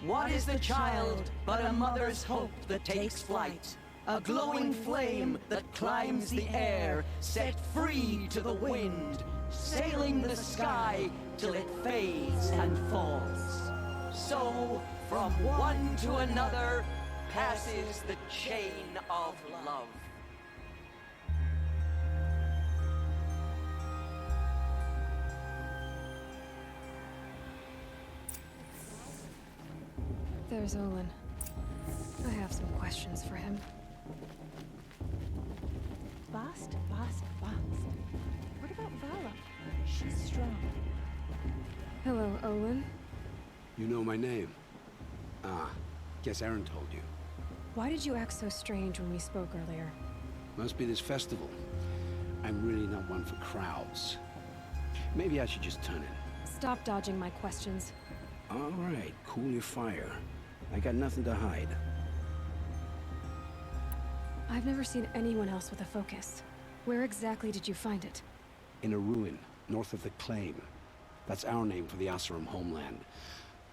Speaker 14: What is the child but a mother's hope that takes flight? A glowing flame that climbs the air, set free to the wind, sailing the sky till it fades and falls. So, from one to another, passes the chain of love.
Speaker 10: There's Olin. I have some questions for him.
Speaker 3: Bast. What about Vala? She's strong.
Speaker 10: Hello, Olin.
Speaker 22: You know my name? Ah, guess Aaron told you.
Speaker 10: Why did you act so strange when we spoke earlier?
Speaker 22: Must be this festival. I'm really not one for crowds. Maybe I should just turn in.
Speaker 10: Stop dodging my questions.
Speaker 22: All right, cool your fire. I got nothing to hide.
Speaker 10: I've never seen anyone else with a focus. Where exactly did you find it?
Speaker 22: In a ruin, north of the Claim. That's our name for the Asuram homeland.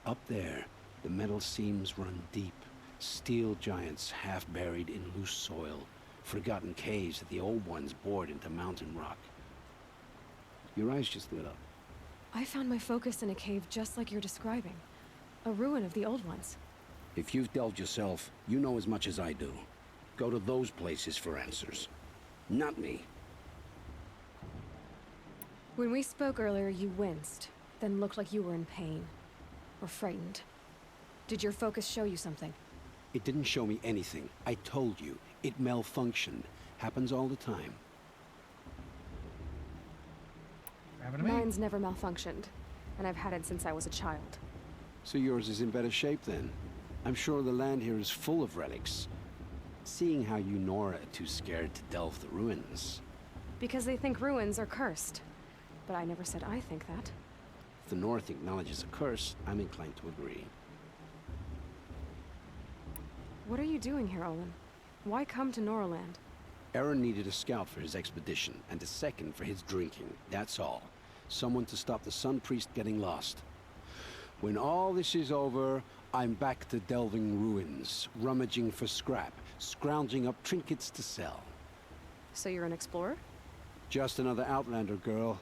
Speaker 22: Up there, the metal seams run deep. Steel giants half buried in loose soil. Forgotten caves that the old ones bored into mountain rock. Your eyes just lit up.
Speaker 10: I found my focus in a cave just like you're describing. A ruin of the old ones.
Speaker 22: If you've delved yourself, you know as much as I do. Go to those places for answers. Not me.
Speaker 10: When we spoke earlier, you winced, then looked like you were in pain. Or frightened. Did your focus show you something?
Speaker 22: It didn't show me anything. I told you. It malfunctioned. Happens all the time.
Speaker 10: Mine's never malfunctioned, and I've had it since I was a child.
Speaker 22: So yours is in better shape then? I'm sure the land here is full of relics. Seeing how you Nora are too scared to delve the ruins.
Speaker 10: Because they think ruins are cursed. But I never said I think that.
Speaker 22: If the North acknowledges a curse, I'm inclined to agree.
Speaker 10: What are you doing here, Olin? Why come to Noraland?
Speaker 22: Aaron needed a scout for his expedition, and a second for his drinking. That's all. Someone to stop the Sun Priest getting lost. When all this is over, I'm back to delving ruins, rummaging for scrap, scrounging up trinkets to sell.
Speaker 10: So you're an explorer?
Speaker 22: Just another Outlander, girl.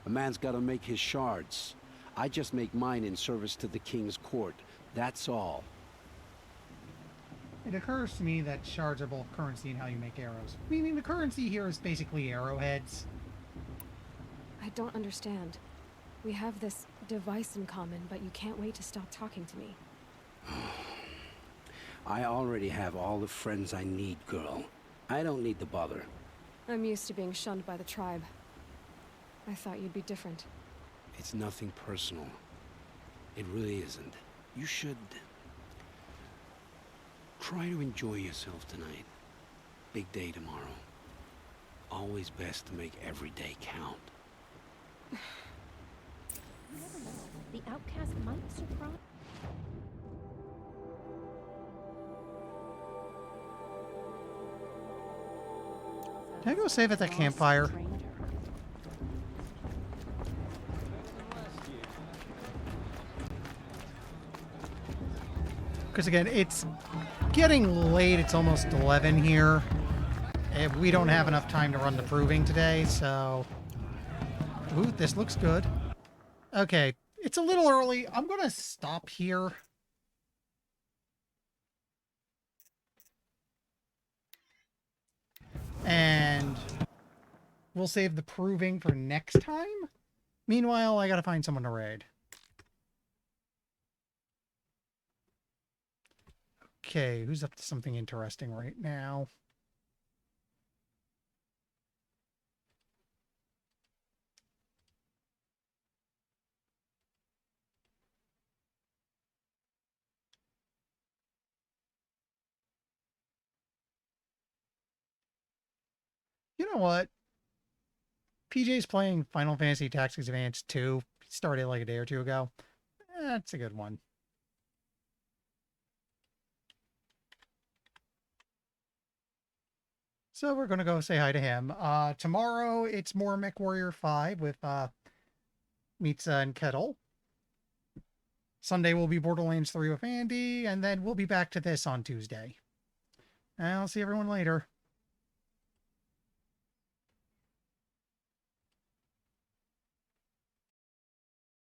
Speaker 22: A man's gotta make his shards. I just make mine in service to the King's court. That's all.
Speaker 1: It occurs to me that shards are both currency and how you make arrows. Meaning the currency here is basically arrowheads.
Speaker 10: I don't understand. We have this device in common, but you can't wait to stop talking to me.
Speaker 22: I already have all the friends I need, girl. I don't need the bother.
Speaker 10: I'm used to being shunned by the tribe. I thought you'd be different.
Speaker 22: It's nothing personal. It really isn't. You should... try to enjoy yourself tonight. Big day tomorrow. Always best to make every day count.
Speaker 18: The outcast might surprise.
Speaker 1: Can I go save at that campfire? Because again, it's getting late. It's almost 11 here. And we don't have enough time to run the proving today, so... Ooh, this looks good. Okay, it's a little early. I'm going to stop here. And we'll save the proving for next time. Meanwhile, I gotta find someone to raid. Okay, who's up to something interesting right now? You know what? PJ's playing Final Fantasy Tactics Advance 2. Started like a day or two ago. That's a good one. So we're going to go say hi to him. Tomorrow, it's more MechWarrior 5 with Mitza and Kettle. Sunday will be Borderlands 3 with Andy, and then we'll be back to this on Tuesday. I'll see everyone later.